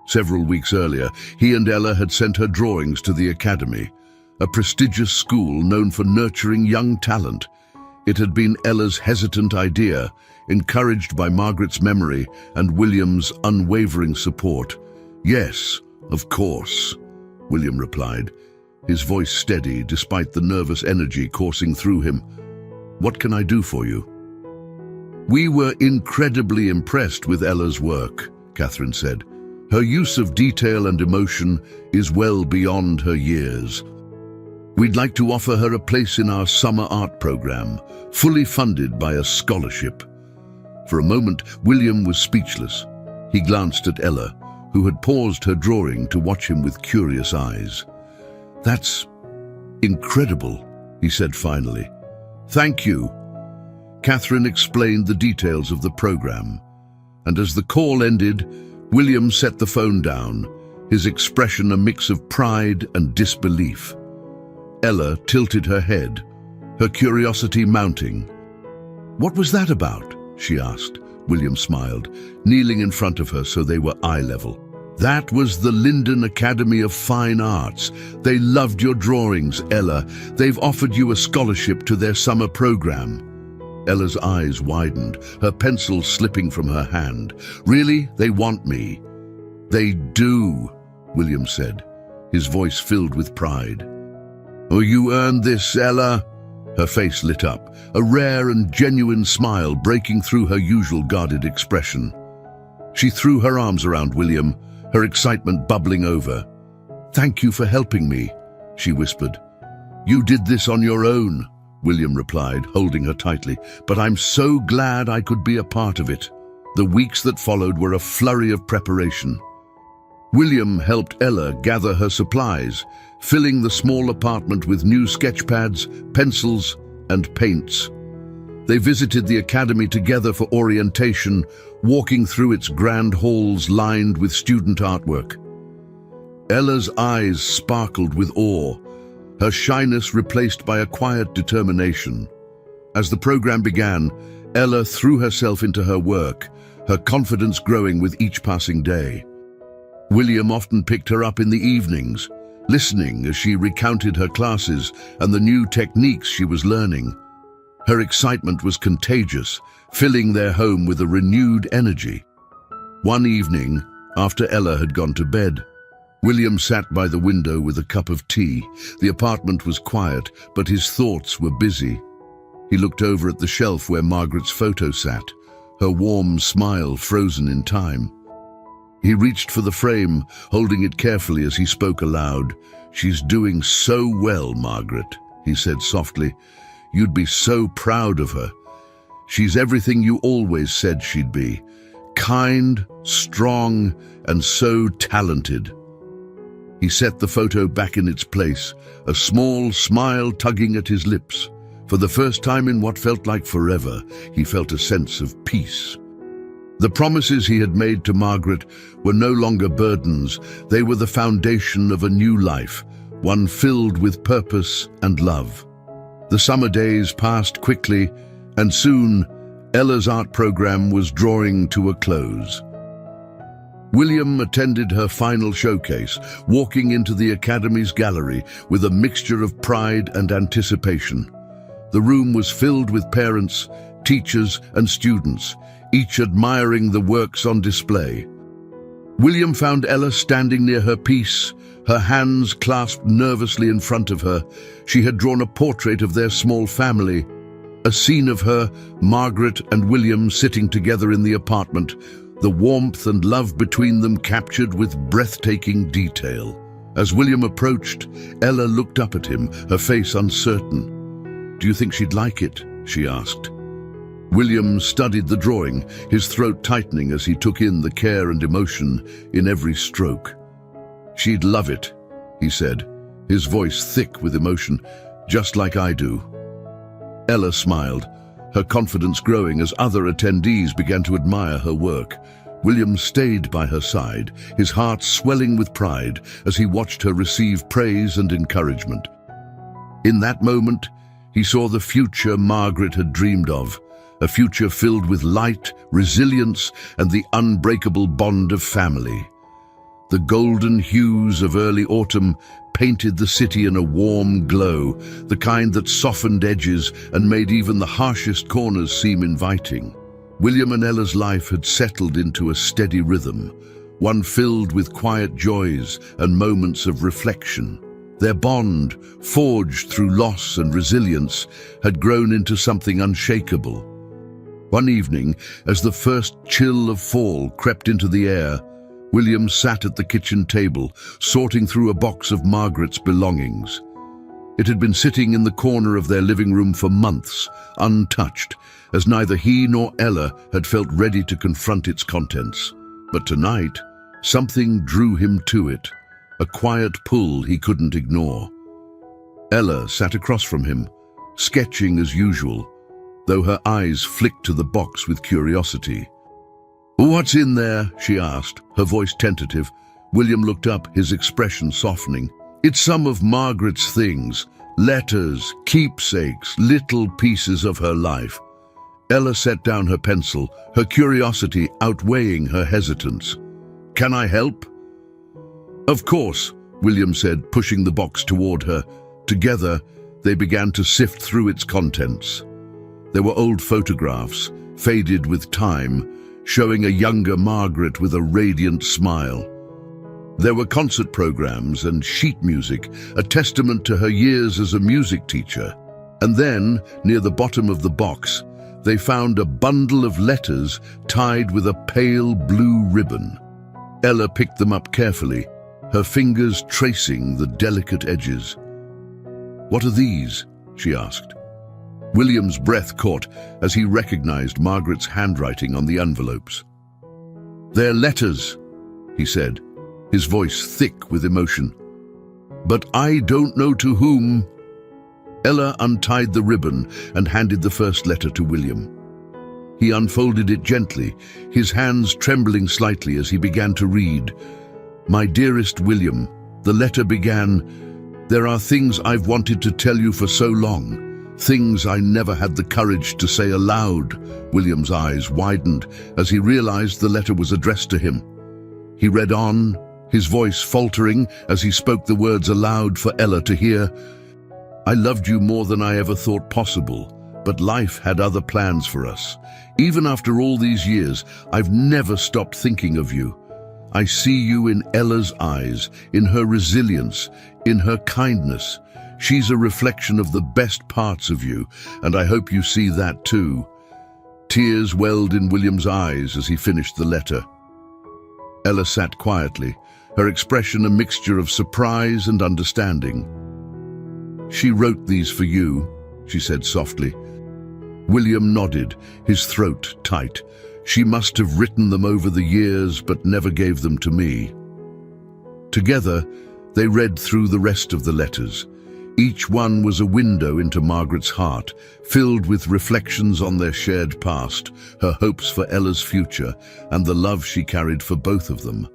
Several weeks earlier, he and Ella had sent her drawings to the Academy, a prestigious school known for nurturing young talent. It had been Ella's hesitant idea, encouraged by Margaret's memory and William's unwavering support. "Yes, of course," William replied, his voice steady despite the nervous energy coursing through him. "What can I do for you?" "We were incredibly impressed with Ella's work," Catherine said. "Her use of detail and emotion is well beyond her years. We'd like to offer her a place in our summer art program, fully funded by a scholarship." For a moment, William was speechless. He glanced at Ella, who had paused her drawing to watch him with curious eyes. "That's incredible," he said finally. "Thank you." Catherine explained the details of the program, and as the call ended, William set the phone down, his expression a mix of pride and disbelief. Ella tilted her head, her curiosity mounting. "What was that about?" she asked. William smiled, kneeling in front of her so they were eye level. "That was the Linden Academy of Fine Arts. They loved your drawings, Ella. They've offered you a scholarship to their summer program." Ella's eyes widened, her pencil slipping from her hand. "Really? They want me?" "They do," William said, his voice filled with pride. "Oh, you earned this, Ella." Her face lit up, a rare and genuine smile breaking through her usual guarded expression. She threw her arms around William, her excitement bubbling over. "Thank you for helping me," she whispered. "You did this on your own," William replied, holding her tightly, "but I'm so glad I could be a part of it." The weeks that followed were a flurry of preparation. William helped Ella gather her supplies, filling the small apartment with new sketch pads, pencils, and paints. They visited the academy together for orientation, walking through its grand halls lined with student artwork. Ella's eyes sparkled with awe, her shyness replaced by a quiet determination. As the program began, Ella threw herself into her work, her confidence growing with each passing day. William often picked her up in the evenings, listening as she recounted her classes and the new techniques she was learning. Her excitement was contagious, filling their home with a renewed energy. One evening, after Ella had gone to bed, William sat by the window with a cup of tea. The apartment was quiet, but his thoughts were busy. He looked over at the shelf where Margaret's photo sat, her warm smile frozen in time. He reached for the frame, holding it carefully as he spoke aloud. "She's doing so well, Margaret," he said softly. "You'd be so proud of her. She's everything you always said she'd be. Kind, strong, and so talented." He set the photo back in its place, a small smile tugging at his lips. For the first time in what felt like forever, he felt a sense of peace. The promises he had made to Margaret were no longer burdens. They were the foundation of a new life, one filled with purpose and love. The summer days passed quickly, and soon Ella's art program was drawing to a close. William attended her final showcase, walking into the Academy's gallery with a mixture of pride and anticipation. The room was filled with parents, teachers, and students, each admiring the works on display. William found Ella standing near her piece, her hands clasped nervously in front of her. She had drawn a portrait of their small family, a scene of her, Margaret, and William sitting together in the apartment, the warmth and love between them captured with breathtaking detail. As William approached, Ella looked up at him, her face uncertain. "Do you think she'd like it?" she asked. William studied the drawing, his throat tightening as he took in the care and emotion in every stroke. "She'd love it," he said, his voice thick with emotion, "just like I do." Ella smiled, her confidence growing as other attendees began to admire her work. William stayed by her side, his heart swelling with pride as he watched her receive praise and encouragement. In that moment, he saw the future Margaret had dreamed of, a future filled with light, resilience, and the unbreakable bond of family. The golden hues of early autumn painted the city in a warm glow, the kind that softened edges and made even the harshest corners seem inviting. William and Ella's life had settled into a steady rhythm, one filled with quiet joys and moments of reflection. Their bond, forged through loss and resilience, had grown into something unshakable. One evening, as the first chill of fall crept into the air, William sat at the kitchen table, sorting through a box of Margaret's belongings. It had been sitting in the corner of their living room for months, untouched, as neither he nor Ella had felt ready to confront its contents. But tonight, something drew him to it, a quiet pull he couldn't ignore. Ella sat across from him, sketching as usual, though her eyes flicked to the box with curiosity. "What's in there?" she asked, her voice tentative. William looked up, his expression softening. "It's some of Margaret's things, letters, keepsakes, little pieces of her life." Ella set down her pencil, her curiosity outweighing her hesitance. "Can I help?" "Of course," William said, pushing the box toward her. Together, they began to sift through its contents. There were old photographs, faded with time, showing a younger Margaret with a radiant smile. There were concert programs and sheet music, a testament to her years as a music teacher. And then, near the bottom of the box, they found a bundle of letters tied with a pale blue ribbon. Ella picked them up carefully, her fingers tracing the delicate edges. "What are these?" she asked. William's breath caught as he recognized Margaret's handwriting on the envelopes. "They're letters," he said, his voice thick with emotion. "But I don't know to whom." Ella untied the ribbon and handed the first letter to William. He unfolded it gently, his hands trembling slightly as he began to read. "My dearest William," the letter began, "there are things I've wanted to tell you for so long, things I never had the courage to say aloud." William's eyes widened as he realized the letter was addressed to him. He read on, his voice faltering as he spoke the words aloud for Ella to hear. "I loved you more than I ever thought possible, but life had other plans for us. Even after all these years, I've never stopped thinking of you. I see you in Ella's eyes, in her resilience, in her kindness. She's a reflection of the best parts of you, and I hope you see that too." Tears welled in William's eyes as he finished the letter. Ella sat quietly, her expression a mixture of surprise and understanding. "She wrote these for you," she said softly. William nodded, his throat tight. "She must have written them over the years, but never gave them to me." Together, they read through the rest of the letters. Each one was a window into Margaret's heart, filled with reflections on their shared past, her hopes for Ella's future, and the love she carried for both of them.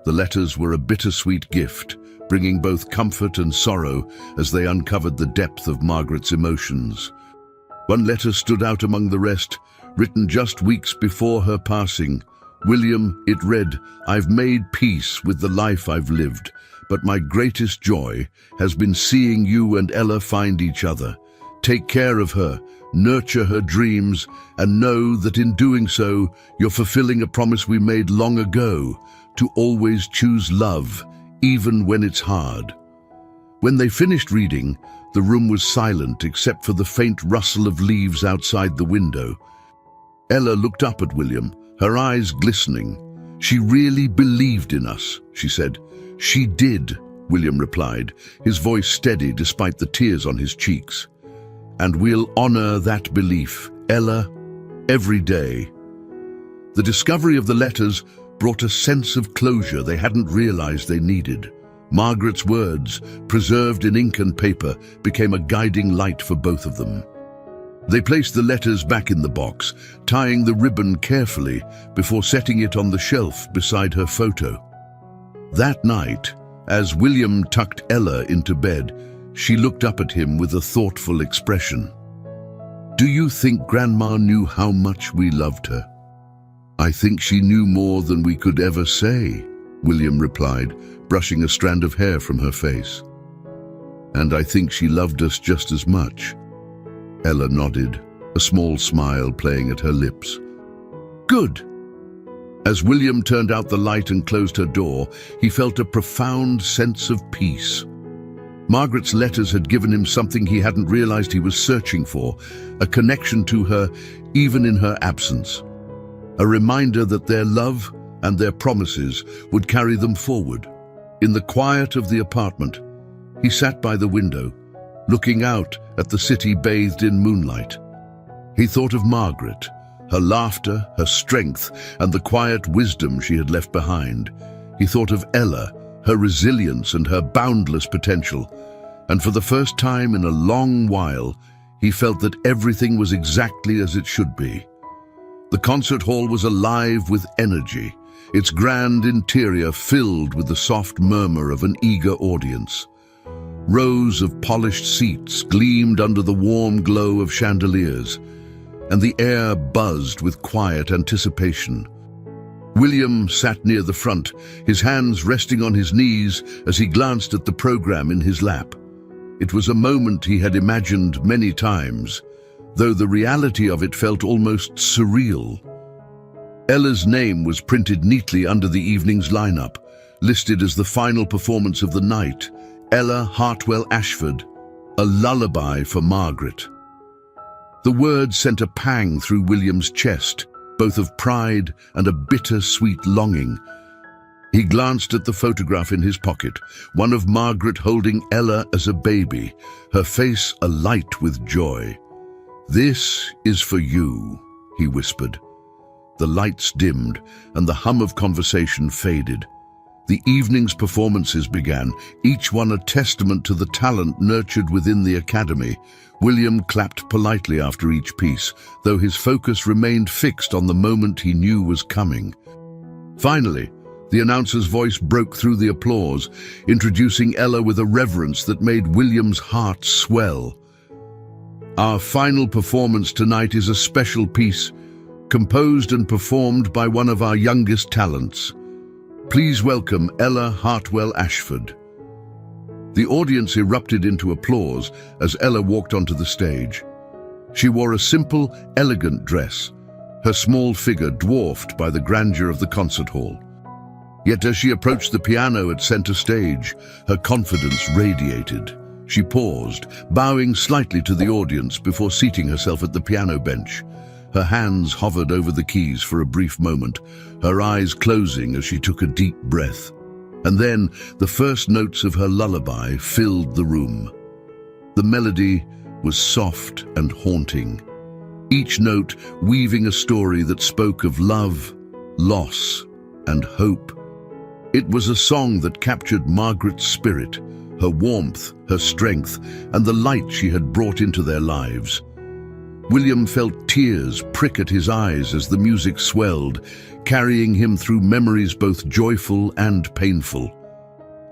The letters were a bittersweet gift, bringing both comfort and sorrow as they uncovered the depth of Margaret's emotions. One letter stood out among the rest, written just weeks before her passing. "William," it read, "I've made peace with the life I've lived, but my greatest joy has been seeing you and Ella find each other. Take care of her, nurture her dreams, and know that in doing so, you're fulfilling a promise we made long ago, to always choose love, even when it's hard." When they finished reading, the room was silent except for the faint rustle of leaves outside the window. Ella looked up at William, her eyes glistening. "She really believed in us," she said. "She did," William replied, his voice steady despite the tears on his cheeks. "And we'll honor that belief, Ella, every day." The discovery of the letters brought a sense of closure they hadn't realized they needed. Margaret's words, preserved in ink and paper, became a guiding light for both of them. They placed the letters back in the box, tying the ribbon carefully before setting it on the shelf beside her photo. That night, as William tucked Ella into bed, she looked up at him with a thoughtful expression. "Do you think Grandma knew how much we loved her?" "I think she knew more than we could ever say," William replied, brushing a strand of hair from her face. "And I think she loved us just as much." Ella nodded, a small smile playing at her lips. "Good." As William turned out the light and closed her door, he felt a profound sense of peace. Margaret's letters had given him something he hadn't realized he was searching for, a connection to her even in her absence. A reminder that their love and their promises would carry them forward. In the quiet of the apartment, he sat by the window, looking out at the city bathed in moonlight. He thought of Margaret, her laughter, her strength, and the quiet wisdom she had left behind. He thought of Ella, her resilience and her boundless potential. And for the first time in a long while, he felt that everything was exactly as it should be. The concert hall was alive with energy, its grand interior filled with the soft murmur of an eager audience. Rows of polished seats gleamed under the warm glow of chandeliers, and the air buzzed with quiet anticipation. William sat near the front, his hands resting on his knees as he glanced at the program in his lap. It was a moment he had imagined many times, though the reality of it felt almost surreal. Ella's name was printed neatly under the evening's lineup, listed as the final performance of the night, Ella Hartwell Ashford, a lullaby for Margaret. The words sent a pang through William's chest, both of pride and a bitter-sweet longing. He glanced at the photograph in his pocket, one of Margaret holding Ella as a baby, her face alight with joy. "This is for you," he whispered. The lights dimmed, and the hum of conversation faded. The evening's performances began, each one a testament to the talent nurtured within the academy. William clapped politely after each piece, though his focus remained fixed on the moment he knew was coming. Finally, the announcer's voice broke through the applause, introducing Ella with a reverence that made William's heart swell. "Our final performance tonight is a special piece, composed and performed by one of our youngest talents. Please welcome Ella Hartwell Ashford." The audience erupted into applause as Ella walked onto the stage. She wore a simple, elegant dress, her small figure dwarfed by the grandeur of the concert hall. Yet as she approached the piano at center stage, her confidence radiated. She paused, bowing slightly to the audience before seating herself at the piano bench. Her hands hovered over the keys for a brief moment, her eyes closing as she took a deep breath. And then the first notes of her lullaby filled the room. The melody was soft and haunting, each note weaving a story that spoke of love, loss, and hope. It was a song that captured Margaret's spirit, her warmth, her strength, and the light she had brought into their lives. William felt tears prick at his eyes as the music swelled, carrying him through memories both joyful and painful.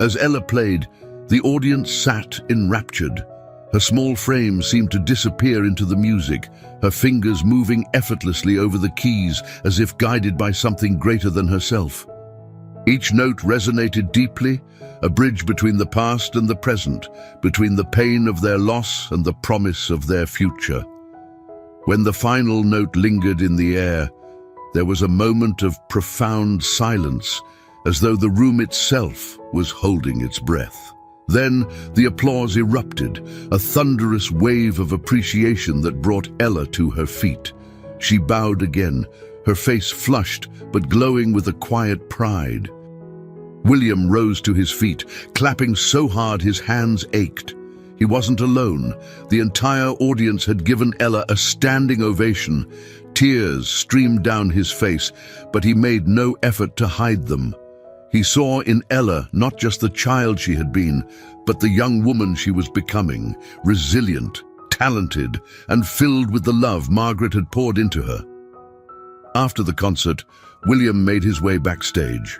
As Ella played, the audience sat enraptured. Her small frame seemed to disappear into the music, her fingers moving effortlessly over the keys as if guided by something greater than herself. Each note resonated deeply, a bridge between the past and the present, between the pain of their loss and the promise of their future. When the final note lingered in the air, there was a moment of profound silence, as though the room itself was holding its breath. Then the applause erupted, a thunderous wave of appreciation that brought Ella to her feet. She bowed again, her face flushed but glowing with a quiet pride. William rose to his feet, clapping so hard his hands ached. He wasn't alone. The entire audience had given Ella a standing ovation. Tears streamed down his face, but he made no effort to hide them. He saw in Ella not just the child she had been, but the young woman she was becoming, resilient, talented, and filled with the love Margaret had poured into her. After the concert, William made his way backstage.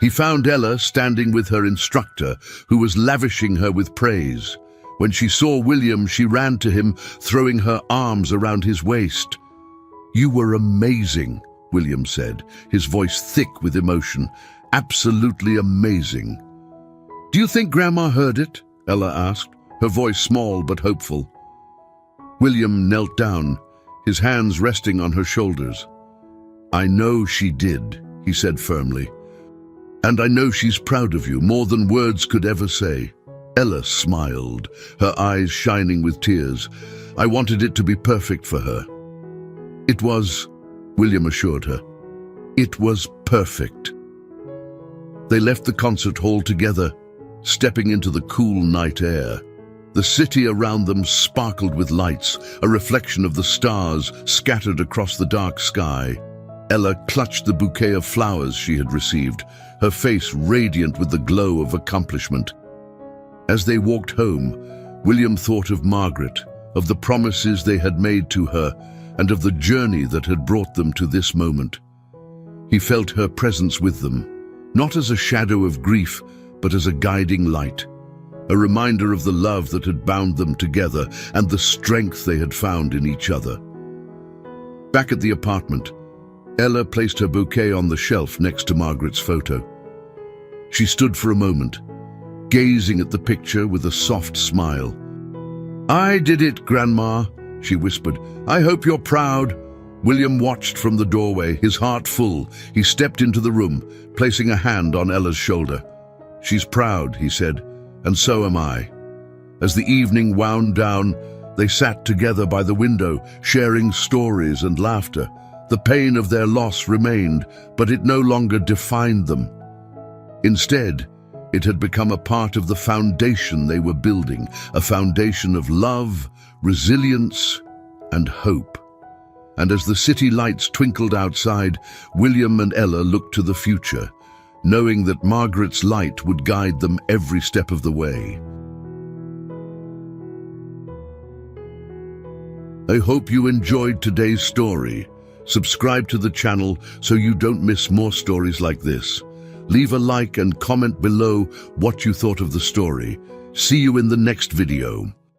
He found Ella standing with her instructor, who was lavishing her with praise. When she saw William, she ran to him, throwing her arms around his waist. "You were amazing," William said, his voice thick with emotion. "Absolutely amazing." "Do you think Grandma heard it?" Ella asked, her voice small but hopeful. William knelt down, his hands resting on her shoulders. "I know she did," he said firmly. "And I know she's proud of you, more than words could ever say." Ella smiled, her eyes shining with tears. "I wanted it to be perfect for her." "It was," William assured her. "It was perfect." They left the concert hall together, stepping into the cool night air. The city around them sparkled with lights, a reflection of the stars scattered across the dark sky. Ella clutched the bouquet of flowers she had received, her face radiant with the glow of accomplishment. As they walked home, William thought of Margaret, of the promises they had made to her, and of the journey that had brought them to this moment. He felt her presence with them, not as a shadow of grief, but as a guiding light, a reminder of the love that had bound them together and the strength they had found in each other. Back at the apartment, Ella placed her bouquet on the shelf next to Margaret's photo. She stood for a moment, gazing at the picture with a soft smile. "I did it, Grandma," she whispered. "I hope you're proud." William watched from the doorway, his heart full. He stepped into the room, placing a hand on Ella's shoulder. "She's proud," he said, "and so am I." As the evening wound down, they sat together by the window, sharing stories and laughter. The pain of their loss remained, but it no longer defined them. Instead, it had become a part of the foundation they were building, a foundation of love, resilience, and hope. And as the city lights twinkled outside, William and Ella looked to the future, knowing that Margaret's light would guide them every step of the way. I hope you enjoyed today's story. Subscribe to the channel so you don't miss more stories like this. Leave a like and comment below what you thought of the story. See you in the next video.